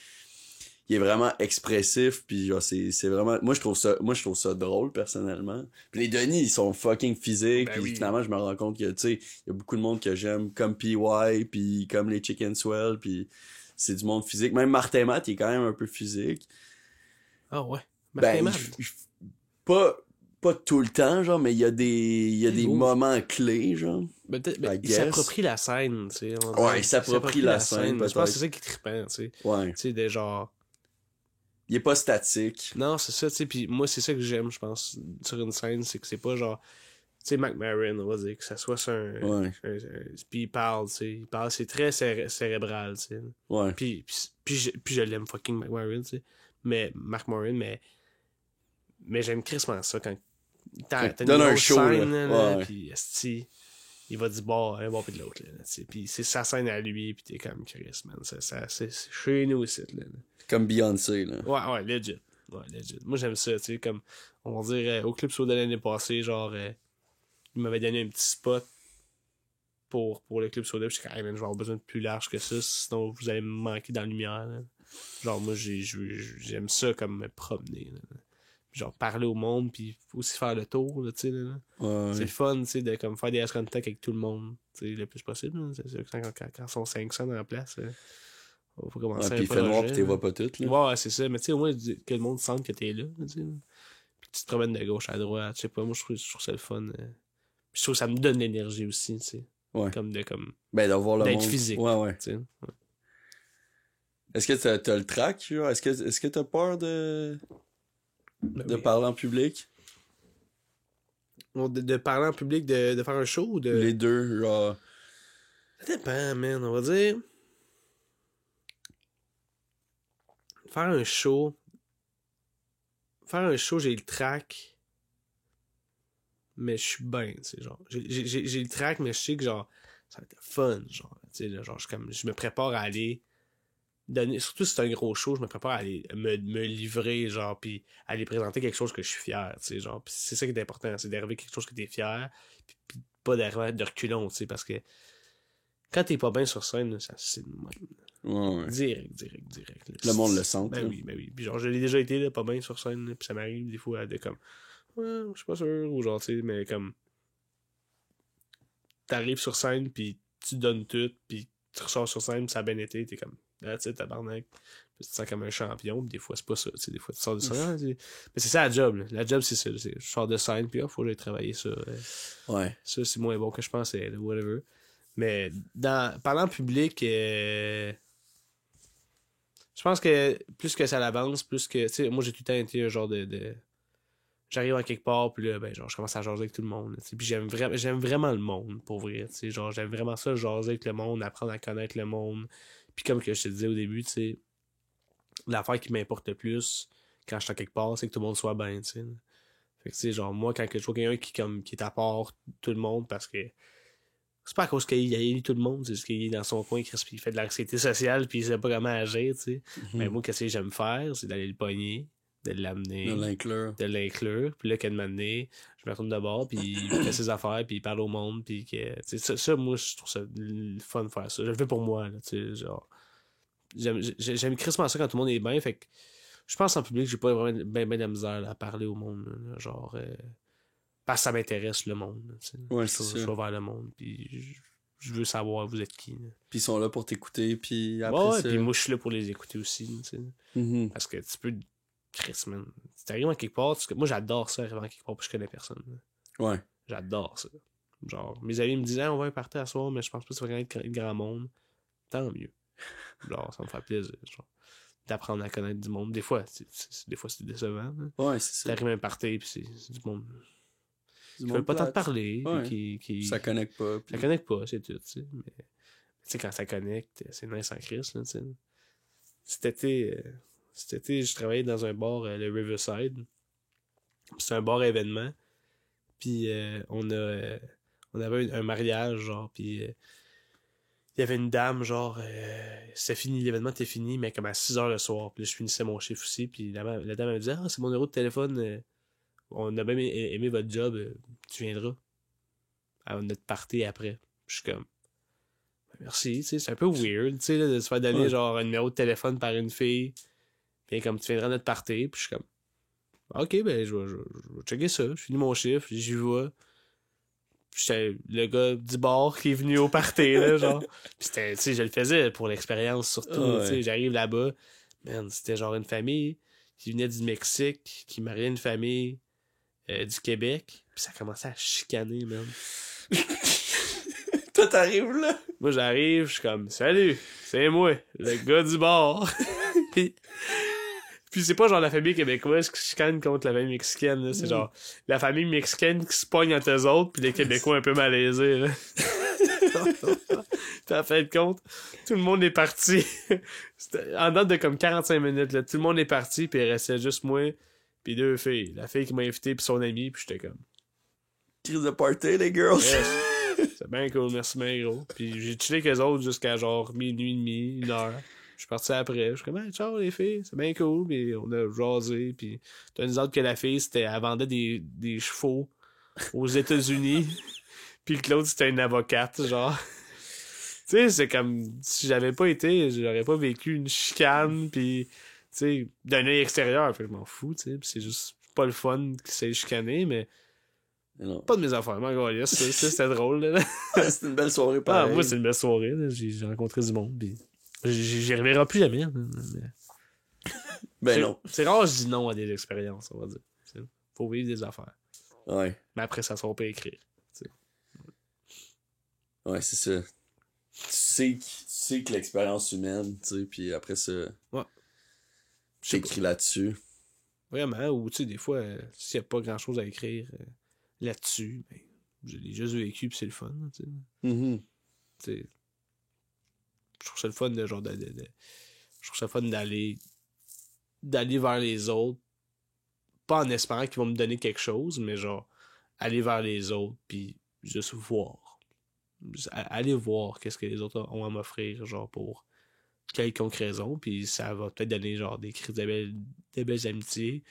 il est vraiment expressif, pis genre, c'est vraiment, moi, je trouve ça drôle, personnellement. Pis les Denis, ils sont fucking physiques, Ben pis oui. finalement, je me rends compte que, tu sais, il y a beaucoup de monde que j'aime, comme PY, pis comme les Chicken Swell, pis c'est du monde physique. Même Martin Matt, il est quand même un peu physique. Ah ouais. Ben, pas tout le temps, genre, mais il y a des moments clés, genre. Ben, il s'approprie la scène, tu sais. Ouais, il s'approprie la scène, peut-être. Je pense que c'est ça qui est trippant, tu sais. Ouais. Tu sais, des genre... Il est pas statique. Non, c'est ça, tu sais, pis moi, c'est ça que j'aime, je pense, sur une scène, c'est que c'est pas genre... Tu sais, McMahon, on va dire, que ça soit sur un... Ouais. Puis il parle, tu sais. Il parle, c'est très cérébral, tu sais. Ouais. Puis je l'aime fucking McMahon, tu sais. Mark Moran, mais j'aime crissement ça quand t'as une donne un grosse show, scène, là. Ouais. puis esti, il va du bord, un bord puis de l'autre, là, tu sais. Puis c'est sa scène à lui, puis t'es comme Chris, man. C'est chez nous aussi, là. Comme Beyoncé, là. Ouais, legit. Ouais, legit. Moi, j'aime ça, tu sais, comme, on va dire, au Club Soda l'année passée, genre, il m'avait donné un petit spot pour le Club Soda, puis je suis comme, hey, man, je vais avoir besoin de plus large que ça, sinon vous allez me manquer dans la lumière, là. Genre, moi, j'aime ça comme me promener, là. Genre, parler au monde, puis aussi faire le tour, là, tu sais, là. Ouais. C'est le fun, tu sais, de comme faire des ass contact avec tout le monde, tu sais, le plus possible, là. C'est sûr que quand ils sont 500 dans la place, on va commencer puis il fait noir, puis tu les vois pas toutes, là. Ouais, c'est ça, mais tu sais, au moins, que le monde sente que t'es là, tu sais. Puis tu te promènes de gauche à droite, je sais pas, moi, je trouve ça le fun. Puis je trouve que ça me donne l'énergie aussi, tu sais. Ouais. Ben, d'avoir le d'être monde. physique. Ouais. Tu sais. Ouais. Est-ce que t'as le trac, genre? Est-ce que t'as peur de parler en public? De parler en public, de faire un show ou de... Les deux, genre... Ça dépend, man, on va dire... Faire un show, j'ai le trac, mais je suis bien, tu sais, genre. J'ai le trac, mais je sais que, genre, ça va être fun, genre, tu sais, genre, je me prépare à aller surtout si c'est un gros show, je me prépare à aller me livrer, genre, puis à aller présenter quelque chose que je suis fier, tu sais, genre, pis c'est ça qui est important, c'est d'arriver à quelque chose que t'es fier, puis pas d'arriver de reculons, tu sais, parce que quand t'es pas bien sur scène, là, ça, c'est le même. Ouais. Direct. Là. Le monde le sent. Ben oui. Puis genre, je l'ai déjà été, là, pas bien sur scène, là, puis ça m'arrive des fois de comme, ouais, je suis pas sûr, ou genre, tu sais, mais comme, t'arrives sur scène, puis tu donnes tout, puis tu ressors sur scène, pis ça a bien été, t'es comme, ah, tu sais, tabarnak. Puis tu te sens comme un champion, pis des fois, c'est pas ça, tu sais, des fois, tu sors de scène, mais c'est ça la job, là. La job, c'est ça, je sors de scène, puis faut que j'aille travailler ça. Ouais. Ça, c'est moins bon que je pensais, là, whatever. Mais, parlant public, je pense que plus que ça avance, plus que, tu sais, moi, j'ai tout le temps été un genre de j'arrive en quelque part, puis là, ben, genre, je commence à jaser avec tout le monde. Puis j'aime vraiment le monde, pour vrai. T'sais, genre, j'aime vraiment ça, jaser avec le monde, apprendre à connaître le monde. Puis comme que je te disais au début, tu sais, l'affaire qui m'importe le plus quand je suis en quelque part, c'est que tout le monde soit bien, tu sais. Fait que, tu sais, genre, moi, quand je vois quelqu'un qui est à part tout le monde, parce que c'est pas à cause qu'il a eu tout le monde, c'est juste qu'il est dans son coin, puis il fait de l'anxiété sociale, puis il sait pas comment agir, tu sais. Mais moi, qu'est-ce que j'aime faire, c'est d'aller le pogner, de l'amener, de l'inclure, puis là, qu'à un moment donné, je me retourne de bord, puis il fait ses affaires, puis il parle au monde, puis que, tu sais, ça, moi, je trouve ça le fun de faire ça. Je le fais pour moi, là, tu sais, genre, j'aime crissement ça quand tout le monde est bien, fait que je pense en public, j'ai pas vraiment ben de la misère là, à parler au monde, là, genre, parce que ça m'intéresse, le monde, là, tu sais. Ouais, je vais vers le monde, puis je veux savoir vous êtes qui, là. Puis ils sont là pour t'écouter, puis après Ouais, ça... puis moi, je suis là pour les écouter aussi, tu sais. Mhm. Parce que tu peux... Chris, man. Si t'arrives en quelque part, moi, j'adore ça, arriver en quelque part, puis je connais personne, là. Ouais. J'adore ça. Genre, mes amis me disaient, on va partir à soir, mais je pense pas que ça va être grand monde. Tant mieux. Genre, ça me fait plaisir, genre, d'apprendre à connaître du monde. Des fois, des fois, c'est décevant, là. Ouais, c'est ça. T'arrives à un party, puis c'est du monde Du qui monde veut pas tant te plate. parler, Ouais. puis qui... Ça connecte pas. Puis... Ça connecte pas, c'est tout, tu sais. Mais, tu sais, quand ça connecte, c'est nice en Christ, là, tu sais. Cet été, je travaillais dans un bar, le Riverside. C'est un bar événement. Puis on avait un mariage, genre, puis il y avait une dame, genre, c'est fini, l'événement était fini, mais comme à 6h le soir. Puis là, je finissais mon chiffre aussi, puis la dame elle me disait, ah, c'est mon numéro de téléphone, on a bien aimé votre job, tu viendras à notre party après. Puis je suis comme, merci, tu sais, c'est un peu weird, tu sais, de se faire donner, genre, un numéro de téléphone par une fille, puis comme, tu viendras à notre party, puis je suis comme, ok, ben, je vais checker ça, je finis mon chiffre, j'y vais. Puis j'étais le gars du bar qui est venu au party, là, genre. Puis c'était, tu sais, je le faisais pour l'expérience, surtout, tu sais, j'arrive là-bas, man, c'était genre une famille qui venait du Mexique, qui mariait une famille du Québec, puis ça commençait à chicaner, man. Toi, t'arrives là? Moi, j'arrive, je suis comme, salut, c'est moi, le gars du bar. Puis c'est pas genre la famille québécoise qui chicane contre la famille mexicaine, là. C'est genre la famille mexicaine qui se pogne entre eux autres, puis les Québécois un peu malaisés, là. T'as fait compte, tout le monde est parti. En date de comme 45 minutes, là, tout le monde est parti, puis il restait juste moi, puis deux filles. La fille qui m'a invité, puis son amie, puis j'étais comme... Crise de party, les girls! Yes. C'est bien cool, merci bien gros. Puis j'ai chillé avec eux autres jusqu'à genre minuit et demi, 1h. Je suis parti après. Je suis comme, hey, ciao les filles, c'est bien cool. Puis on a jasé. Puis t'as une autre que la fille, elle vendait des chevaux aux États-Unis. Puis Claude, c'était une avocate, genre. Tu sais, c'est comme, si j'avais pas été, j'aurais pas vécu une chicane. Puis, tu sais, d'un œil extérieur, fait, je m'en fous, tu sais. Puis c'est juste pas le fun qu'il s'est chicané, mais. Non. Pas de mes affaires, mais encore, yes, c'était drôle, là. C'était une belle soirée, pareil. Ah, moi, c'est une belle soirée, là. J'ai rencontré du monde, puis j'y reverrai plus jamais. Ben non. C'est rare, je dis non à des expériences, on va dire. Faut vivre des affaires. Ouais. Mais après, ça sera pas écrire. T'sais. Ouais, c'est ça. Tu sais que l'expérience humaine, tu sais, puis après ça, ouais. j'écris là-dessus. Vraiment, ou tu sais, des fois, s'il n'y a pas grand-chose à écrire là-dessus, ben, je l'ai juste vécu, puis c'est le fun, tu sais. Mm-hmm. Tu sais, je trouve ça le fun de genre je trouve ça le fun d'aller vers les autres, pas en espérant qu'ils vont me donner quelque chose, mais genre aller vers les autres puis juste voir, aller voir qu'est-ce que les autres ont à m'offrir, genre pour quelconque raison, puis ça va peut-être donner genre des crises de belles amitiés,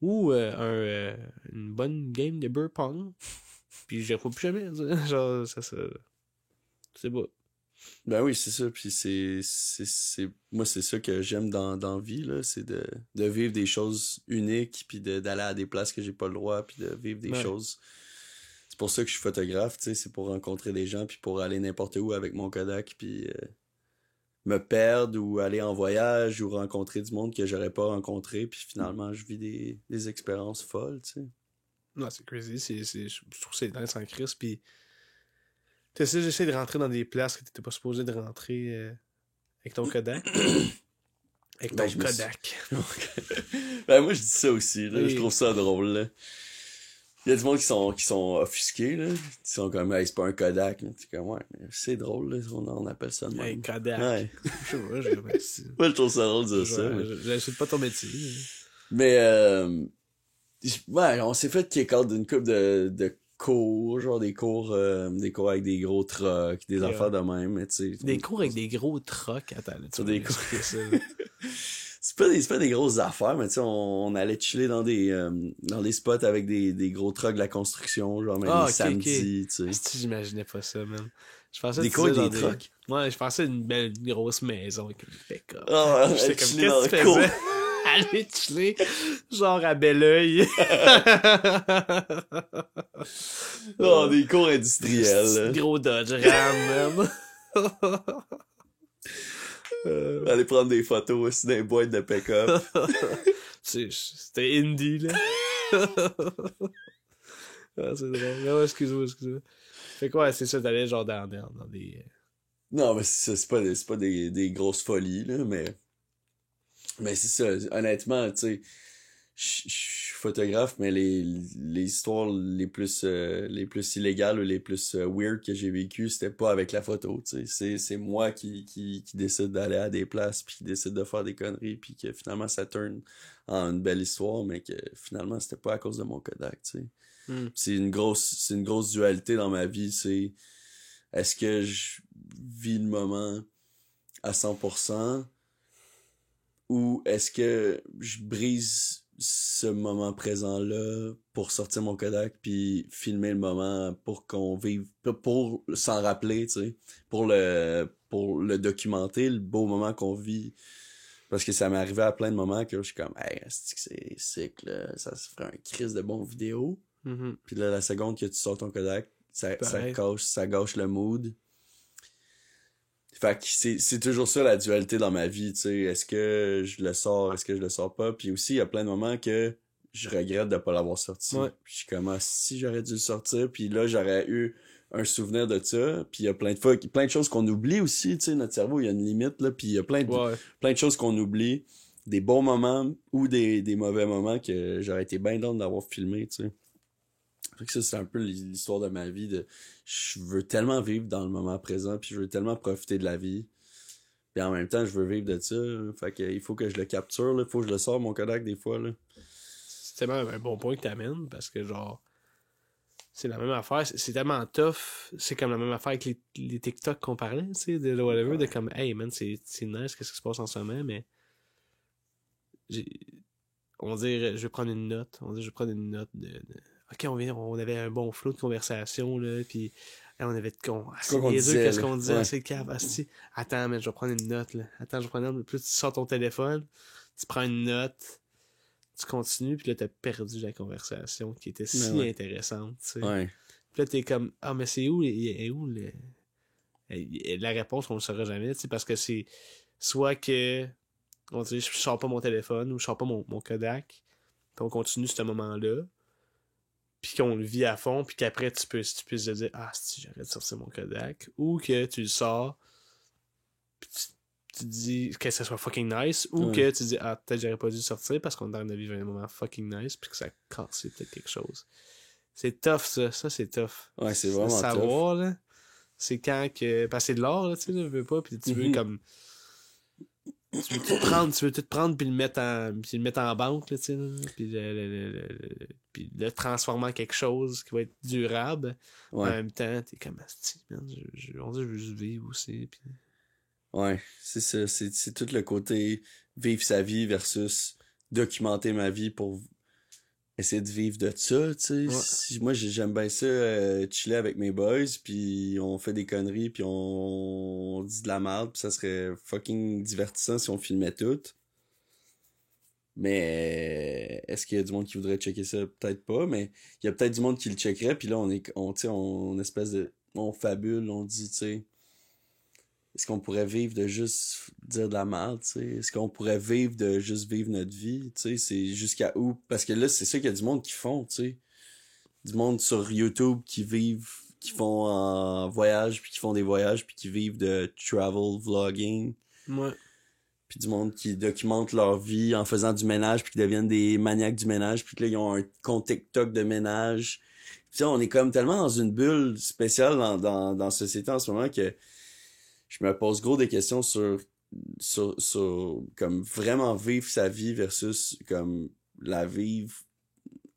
ou une bonne game de beer pong, puis je ne plus jamais, genre, ça, c'est beau. Ben oui, c'est ça. Puis moi, c'est ça que j'aime dans la vie, là. C'est de vivre des choses uniques, puis d'aller à des places que j'ai pas le droit, puis de vivre des choses. C'est pour ça que je suis photographe, tu sais. C'est pour rencontrer des gens, puis pour aller n'importe où avec mon Kodak, puis me perdre, ou aller en voyage, ou rencontrer du monde que j'aurais pas rencontré, puis finalement, je vis des expériences folles, tu sais. Non, c'est crazy. Je trouve que c'est nice en crise, puis j'essaie de rentrer dans des places que t'étais pas supposé de rentrer avec ton Kodak. Avec ton Kodak. Ben moi je dis ça aussi, là. Oui. Je trouve ça drôle, là. Il y a du monde qui sont offusqués, là. Ils sont comme, hey, c'est pas un Kodak, là. C'est comme, ouais, mais c'est drôle, là. On appelle ça de même. Hey, Kodak. Ouais. Je sais pas, j'ai Moi je trouve ça drôle de dire ça. J'insulte pas ton métier. Mais ouais, on s'est fait kick-out d'une couple de cours, genre des cours avec des gros trucks, des affaires de même, mais tu sais. Des cours avec des gros trucks, attends, là, tu des cours. C'est pas des grosses affaires, mais tu sais, on allait chiller dans des spots avec des gros trucks de la construction, genre même les samedis, tu sais. Si j'imaginais pas ça, man. Je pensais des cours avec des trucks? Ouais, je pensais une belle grosse maison avec une pick-up. Ah, j'étais comme, chiller dans qu'est-ce que tu le cours. faisais? Aller chiller, genre à Belleuil. Oh, des cours industriels, là. Gros Dodge Ram, man. Aller prendre des photos aussi dans les boîtes de pick-up. C'était indie, là. Ah, c'est drôle. Non, excuse-moi. Fait quoi, c'est ça, t'allais genre dans des... Non, mais c'est pas des grosses folies, là, mais c'est ça, honnêtement, tu sais, je suis photographe, mais les histoires les plus illégales ou les plus weird que j'ai vécues, c'était pas avec la photo, tu sais. C'est moi qui décide d'aller à des places, puis qui décide de faire des conneries, puis que finalement ça tourne en une belle histoire, mais que finalement c'était pas à cause de mon Kodak, tu sais. C'est une grosse dualité dans ma vie, c'est est-ce que je vis le moment à 100%, ou est-ce que je brise ce moment présent-là pour sortir mon Kodak puis filmer le moment pour qu'on vive, pour s'en rappeler, tu sais, pour le documenter, le beau moment qu'on vit. Parce que ça m'est arrivé à plein de moments que je suis comme, hey, c'est sick, là, ça se ferait un crise de bon vidéo. Puis là, la seconde que tu sors ton Kodak, ça gâche le mood. Fait que c'est toujours ça la dualité dans ma vie, tu sais. Est-ce que je le sors, est-ce que je le sors pas? Puis aussi, il y a plein de moments que je regrette de pas l'avoir sorti. Ouais. Puis je suis comme, si j'aurais dû le sortir, puis là, j'aurais eu un souvenir de ça. Puis il y a plein de choses qu'on oublie aussi, tu sais. Notre cerveau, il y a une limite, là. Puis il y a plein de choses qu'on oublie. Des bons moments ou des mauvais moments que j'aurais été bien down d'avoir filmé, tu sais. Fait que ça, c'est un peu l'histoire de ma vie. Je veux tellement vivre dans le moment présent, puis je veux tellement profiter de la vie. Puis en même temps, je veux vivre de ça. Fait que il faut que je le capture, là. Il faut que je le sorte, mon Kodak, des fois, là. C'est tellement un bon point que t'amènes, parce que, genre, c'est la même affaire. C'est tellement tough. C'est comme la même affaire avec les TikTok qu'on parlait, tu sais, de whatever, de comme, hey, man, c'est nice, qu'est-ce qui se passe en ce moment, mais... On dirait, je vais prendre une note. De... OK, on avait un bon flow de conversation, là, puis on avait qu'est-ce qu'on disait, ouais. c'est le cap, attends, mais je vais prendre une note, là. Attends, je vais prendre une note. Puis tu sors ton téléphone, tu prends une note, tu continues, puis là, t'as perdu la conversation qui était si intéressante, tu sais. Ouais. Puis là, t'es comme, mais c'est où la réponse, on le saura jamais, tu sais, parce que c'est soit que on dit, je sors pas mon téléphone ou je sors pas mon Kodak, puis on continue ce moment-là, puis qu'on le vit à fond, puis qu'après tu puisses te dire, si j'arrête de sortir mon Kodak, ou que tu le sors, puis tu dis que ça soit fucking nice, ou que tu dis, peut-être j'aurais pas dû le sortir parce qu'on est en train de vivre un moment fucking nice, puis que ça casse peut-être quelque chose. C'est tough, ça c'est tough. Ouais, c'est vraiment savoir, tough. là, c'est quand que, parce que c'est de l'art, là, tu sais, je veux pas, puis tu veux comme... Tu veux tout prendre puis le mettre en banque, là, tu sais, puis le transformer en quelque chose qui va être durable. En même temps, t'es comme, on dit, je veux juste vivre aussi. Puis... Ouais, c'est ça. C'est tout le côté vivre sa vie versus documenter ma vie pour essayer de vivre de ça, tu sais. Ouais. Moi, j'aime bien ça, chiller avec mes boys, puis on fait des conneries, puis on dit de la merde, puis ça serait fucking divertissant si on filmait tout. Mais est-ce qu'il y a du monde qui voudrait checker ça? Peut-être pas, mais il y a peut-être du monde qui le checkerait, puis là, tu sais, on espèce de... On fabule, on dit, tu sais... Est-ce qu'on pourrait vivre de juste dire de la merde, tu sais? Est-ce qu'on pourrait vivre de juste vivre notre vie, tu sais? C'est jusqu'à où? Parce que là, c'est ça qu'il y a du monde qui font, tu sais. Du monde sur YouTube qui vivent, qui font en voyage, puis qui font des voyages, puis qui vivent de travel vlogging. Ouais. Puis du monde qui documente leur vie en faisant du ménage, puis qui deviennent des maniaques du ménage, puis que là, ils ont un compte TikTok de ménage. Puis ça, on est comme tellement dans une bulle spéciale dans la société en ce moment que je me pose gros des questions sur comme vraiment vivre sa vie versus comme la vivre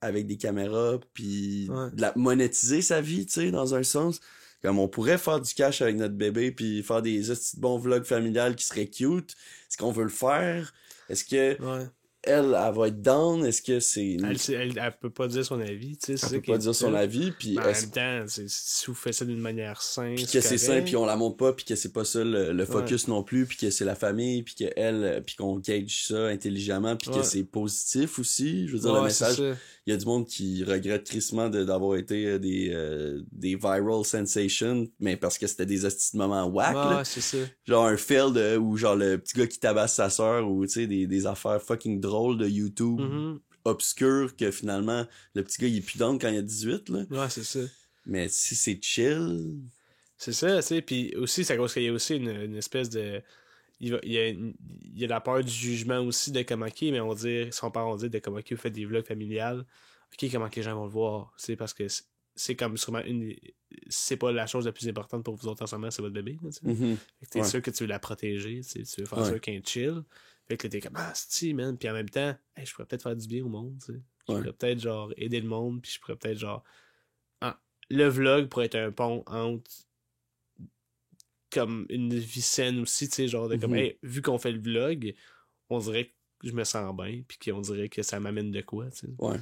avec des caméras puis Ouais. monétiser sa vie, tu sais, dans un sens. Comme on pourrait faire du cash avec notre bébé puis faire des hosties de bons vlogs familiales qui seraient cute. Est-ce qu'on veut le faire? Est-ce que Ouais. elle va être down? Est-ce que c'est... Elle peut pas dire son avis, tu sais. Elle peut pas dire son avis, puis Mais en même temps, si vous faites ça d'une manière saine, puis que c'est correct. simple, puis on la montre pas, puis que c'est pas ça le focus non plus, puis que c'est la famille, puis que elle, puis qu'on gage ça intelligemment, puis que c'est positif aussi. Je veux dire, le message, il y a du monde qui regrette tristement d'avoir été des viral sensations, mais parce que c'était des hosties de moments whack, là. c'est ça. Genre un fail ou genre le petit gars qui tabasse sa sœur, ou tu sais, des affaires fucking drôles de YouTube. Mm-hmm. Obscur que finalement le petit gars il est plus down quand il a 18 là. Ouais, c'est ça. Mais si c'est chill, c'est ça, tu sais, puis aussi c'est à cause qu'il y a aussi une espèce de il y a la peur du jugement aussi de comment ok, mais on dit son père on dit de comment ok vous faites des vlogs familiales, ok comment que les gens vont le voir, c'est parce que c'est comme sûrement c'est pas la chose la plus importante pour vous autres en ce moment, c'est votre bébé, tu sais. Mm-hmm. Fait que t'es sûr que tu veux la protéger, tu veux faire Ouais. sûr qu'elle est chill. Fait que là, t'es comme, ah, c'est man. Puis en même temps, hey, je pourrais peut-être faire du bien au monde, tu sais. Je pourrais peut-être, genre, aider le monde, puis je pourrais peut-être, genre... le vlog pourrait être un pont entre comme une vie saine aussi, tu sais, genre, de comme, hey, vu qu'on fait le vlog, on dirait que je me sens bien, puis qu'on dirait que ça m'amène de quoi, tu sais. Ouais.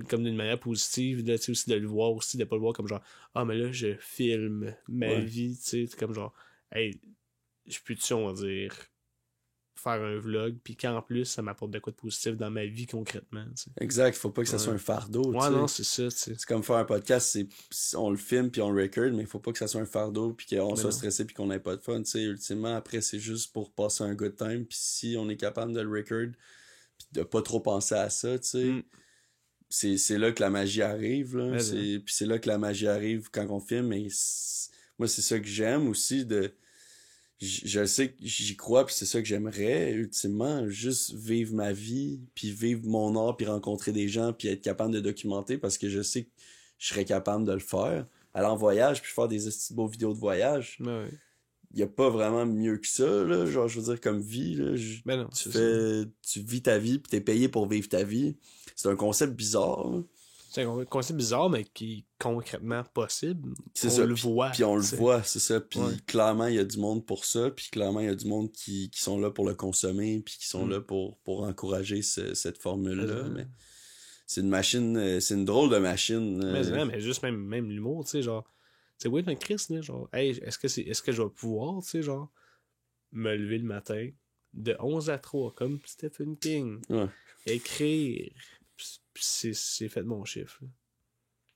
Comme d'une manière positive, là, tu sais, aussi de le voir aussi, de pas le voir comme genre, ah, mais là, je filme ma vie, tu sais, comme genre, hey, je peux-tu, on va dire, faire un vlog, puis qu'en plus, ça m'apporte de quoi de positif dans ma vie concrètement, tu sais. Exact, faut pas que ça soit un fardeau, tu sais. Non, c'est ça, tu sais. C'est comme faire un podcast, on le filme puis on le record, mais il faut pas que ça soit un fardeau puis qu'on soit stressé puis qu'on ait pas de fun, tu sais. Ultimement, après, c'est juste pour passer un good time, puis si on est capable de le record puis de pas trop penser à ça, tu sais. C'est là que la magie arrive, là. Puis c'est là que la magie arrive quand on filme, mais moi, c'est ça que j'aime aussi de... Je sais que j'y crois puis c'est ça que j'aimerais ultimement, juste vivre ma vie puis vivre mon art puis rencontrer des gens puis être capable de documenter parce que je sais que je serais capable de le faire, aller en voyage puis faire des beaux vidéos de voyage. Ouais. Y a pas vraiment mieux que ça là, genre je veux dire comme vie là, non, tu vis ta vie puis t'es payé pour vivre ta vie. C'est un concept bizarre là. C'est un concept bizarre, mais qui est concrètement possible. C'est ça. Le voit. Puis on le voit, c'est ça. Puis clairement, il y a du monde pour ça. Puis clairement, il y a du monde qui sont là pour le consommer. Puis qui sont là pour encourager cette formule-là. Mais c'est une machine, c'est une drôle de machine. Mais juste même l'humour, tu sais, genre. C'est weird, un Chris, là, genre. Hey, est-ce que je vais pouvoir, tu sais, genre, me lever le matin de 11 à 3, comme Stephen King. Écrire. Puis c'est fait mon chiffre.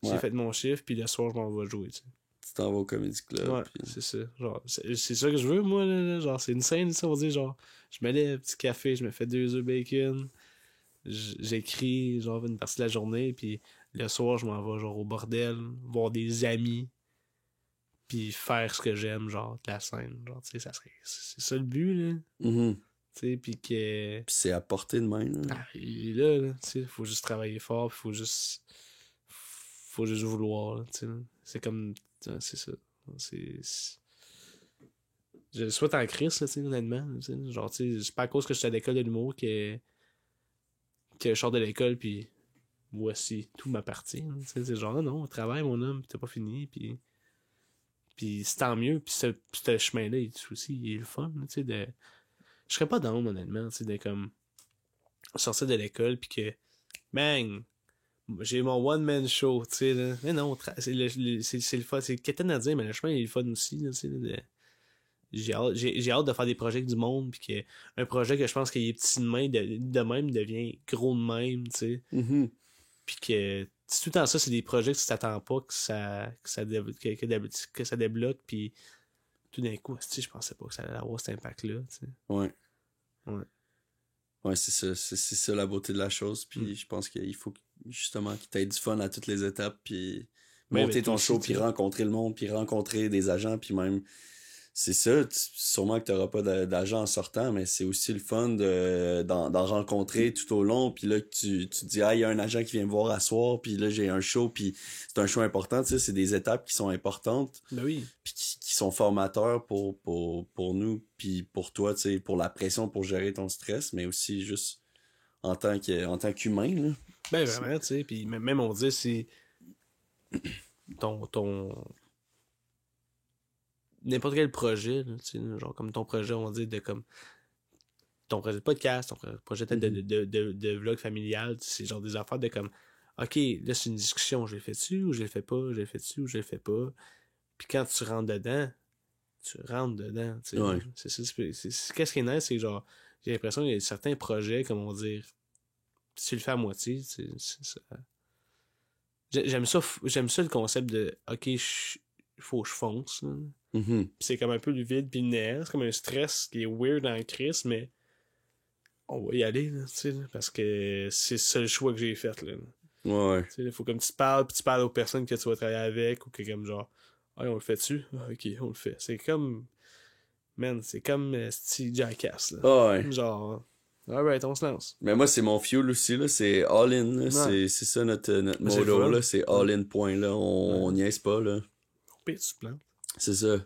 J'ai fait mon chiffre, puis le soir, je m'en vais jouer, tu sais. Tu t'en vas au Comedy Club. Ouais, c'est ça. Genre, c'est ça que je veux, moi, là. Genre, c'est une scène, ça, on va dire, genre, je me lève, petit café, je me fais 2 œufs bacon, j'écris, genre, une partie de la journée, puis le soir, je m'en vais, genre, au bordel, voir des amis, puis faire ce que j'aime, genre, de la scène. Genre, tu sais, c'est ça le but, là. Mm-hmm. Tu sais, puis que... Puis c'est à portée de main, là. Ah, il est là, tu sais, faut juste travailler fort, puis faut juste vouloir, tu sais. C'est comme... C'est ça. Je le souhaite en crise, tu sais, honnêtement. Tu sais. Genre, tu sais, c'est pas à cause que j'étais à l'école de l'humour que je sors de l'école, puis voici, tout m'appartient. Tu sais, c'est genre, non, travaille, mon homme, t'as pas fini, puis Puis c'est tant mieux. Puis ce chemin-là, aussi, il est le fun, tu sais, de... Je serais pas down, honnêtement, tu sais, de comme sortir de l'école, puis que, bang, j'ai mon one-man show, tu sais, là. Mais non, c'est le fun. C'est quétaine à dire, mais le chemin, il est le fun aussi, là, tu sais, j'ai hâte de faire des projets avec du monde, puis que un projet que je pense qu'il est petit de même devient gros de même, tu sais. Mhm. Puis que tout le temps ça, c'est des projets que tu t'attends pas que ça débloque, puis tout d'un coup, je pensais pas que ça allait avoir cet impact-là, tu sais. Ouais. Ouais. Ouais, c'est ça la beauté de la chose. Puis je pense qu'il faut justement qu'il t'aies du fun à toutes les étapes, puis monter ton show, puis rencontrer le monde, puis rencontrer des agents, puis même... C'est ça, sûrement que t'auras pas d'agent en sortant, mais c'est aussi le fun d'en rencontrer tout au long, puis là que tu te dis il y a un agent qui vient me voir à soir, puis là j'ai un show, puis c'est un show important, tu sais, c'est des étapes qui sont importantes, ben oui, puis qui sont formateurs pour nous, puis pour toi, tu sais, pour la pression, pour gérer ton stress, mais aussi juste en tant qu'humain, là. Ben vraiment, tu sais, puis même on dit c'est ton n'importe quel projet, là, tu sais, genre comme ton projet, on va dire, de comme ton projet de podcast, ton projet peut-être de vlog familial, c'est genre des affaires de comme OK, là c'est une discussion, je le fais-tu ou je le fais pas, je le fais-tu ou je le fais pas. Puis quand tu rentres dedans, tu sais. Ouais. Qu'est-ce qui est nice, c'est genre j'ai l'impression qu'il y a certains projets, comme on va dire, si tu le fais à moitié, c'est ça. J'aime ça le concept de OK, faut que je fonce. Là. Mm-hmm. Pis c'est comme un peu le vide pis le néant. C'est comme un stress qui est weird en crise, mais on va y aller, là, tu sais, parce que c'est le seul choix que j'ai fait, là. Ouais. Tu sais, il faut comme tu parles, pis tu parles aux personnes que tu vas travailler avec, ou que comme genre, on le fait-tu? Ah, ok, on le fait. C'est comme, man, c'est comme Steve Jackass, là. Ah ouais. Genre, alright, on se lance. Mais moi, c'est mon fuel aussi, là. C'est all in, là. Ouais. C'est ça notre Mais c'est motto, le fun. là. C'est all in point, là. On niaise pas, là. Pis tu te plantes. C'est ça.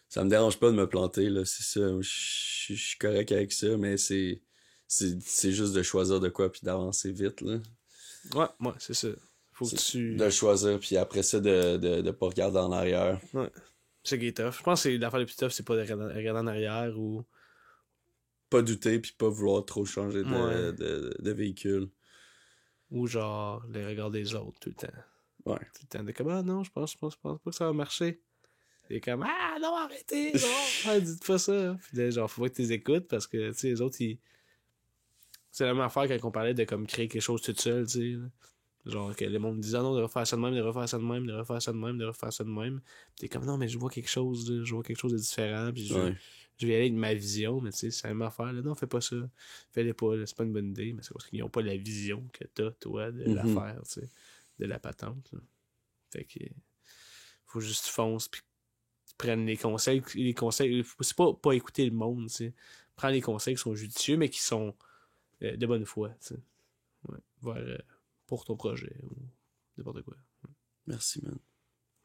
Ça me dérange pas de me planter, là. C'est ça. Je suis correct avec ça, mais c'est juste de choisir de quoi puis d'avancer vite, là. Ouais, c'est ça. Faut que tu... De choisir, puis après ça, de pas regarder en arrière. Ouais. C'est qui est tough. Je pense que l'affaire le plus tough, c'est pas de regarder en arrière ou... Pas douter, puis pas vouloir trop changer Ouais. de véhicule. Ou genre, les regards des autres tout le temps. Ouais. Tout le temps de comme, ah non, je pense pas que ça va marcher. Et comme, ah non, arrêtez, non, dites pas ça. Puis là, genre, faut pas que tu les écoutes parce que, tu sais, les autres, c'est la même affaire quand on parlait de comme créer quelque chose tout seul, tu sais. Là. Genre, que le monde disait, ah non, de refaire ça de même, de refaire ça de même, de refaire ça de même, de refaire ça de même. Puis t'es comme, non, mais je vois quelque chose, là, je vois quelque chose de différent, puis je vais y aller avec ma vision, mais tu sais, c'est la même affaire, là. Non, fais pas ça. Fais-le pas, là, c'est pas une bonne idée, mais c'est parce qu'ils ont pas la vision que t'as, toi, de l'affaire, tu sais, de la patente, là. Fait que, faut juste que tu fonces, puis prennent les conseils, c'est pas écouter le monde, tu sais. Prends les conseils qui sont judicieux, mais qui sont de bonne foi, tu sais. Ouais, pour ton projet, ou n'importe quoi. Merci, man.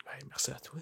Ouais, merci à toi.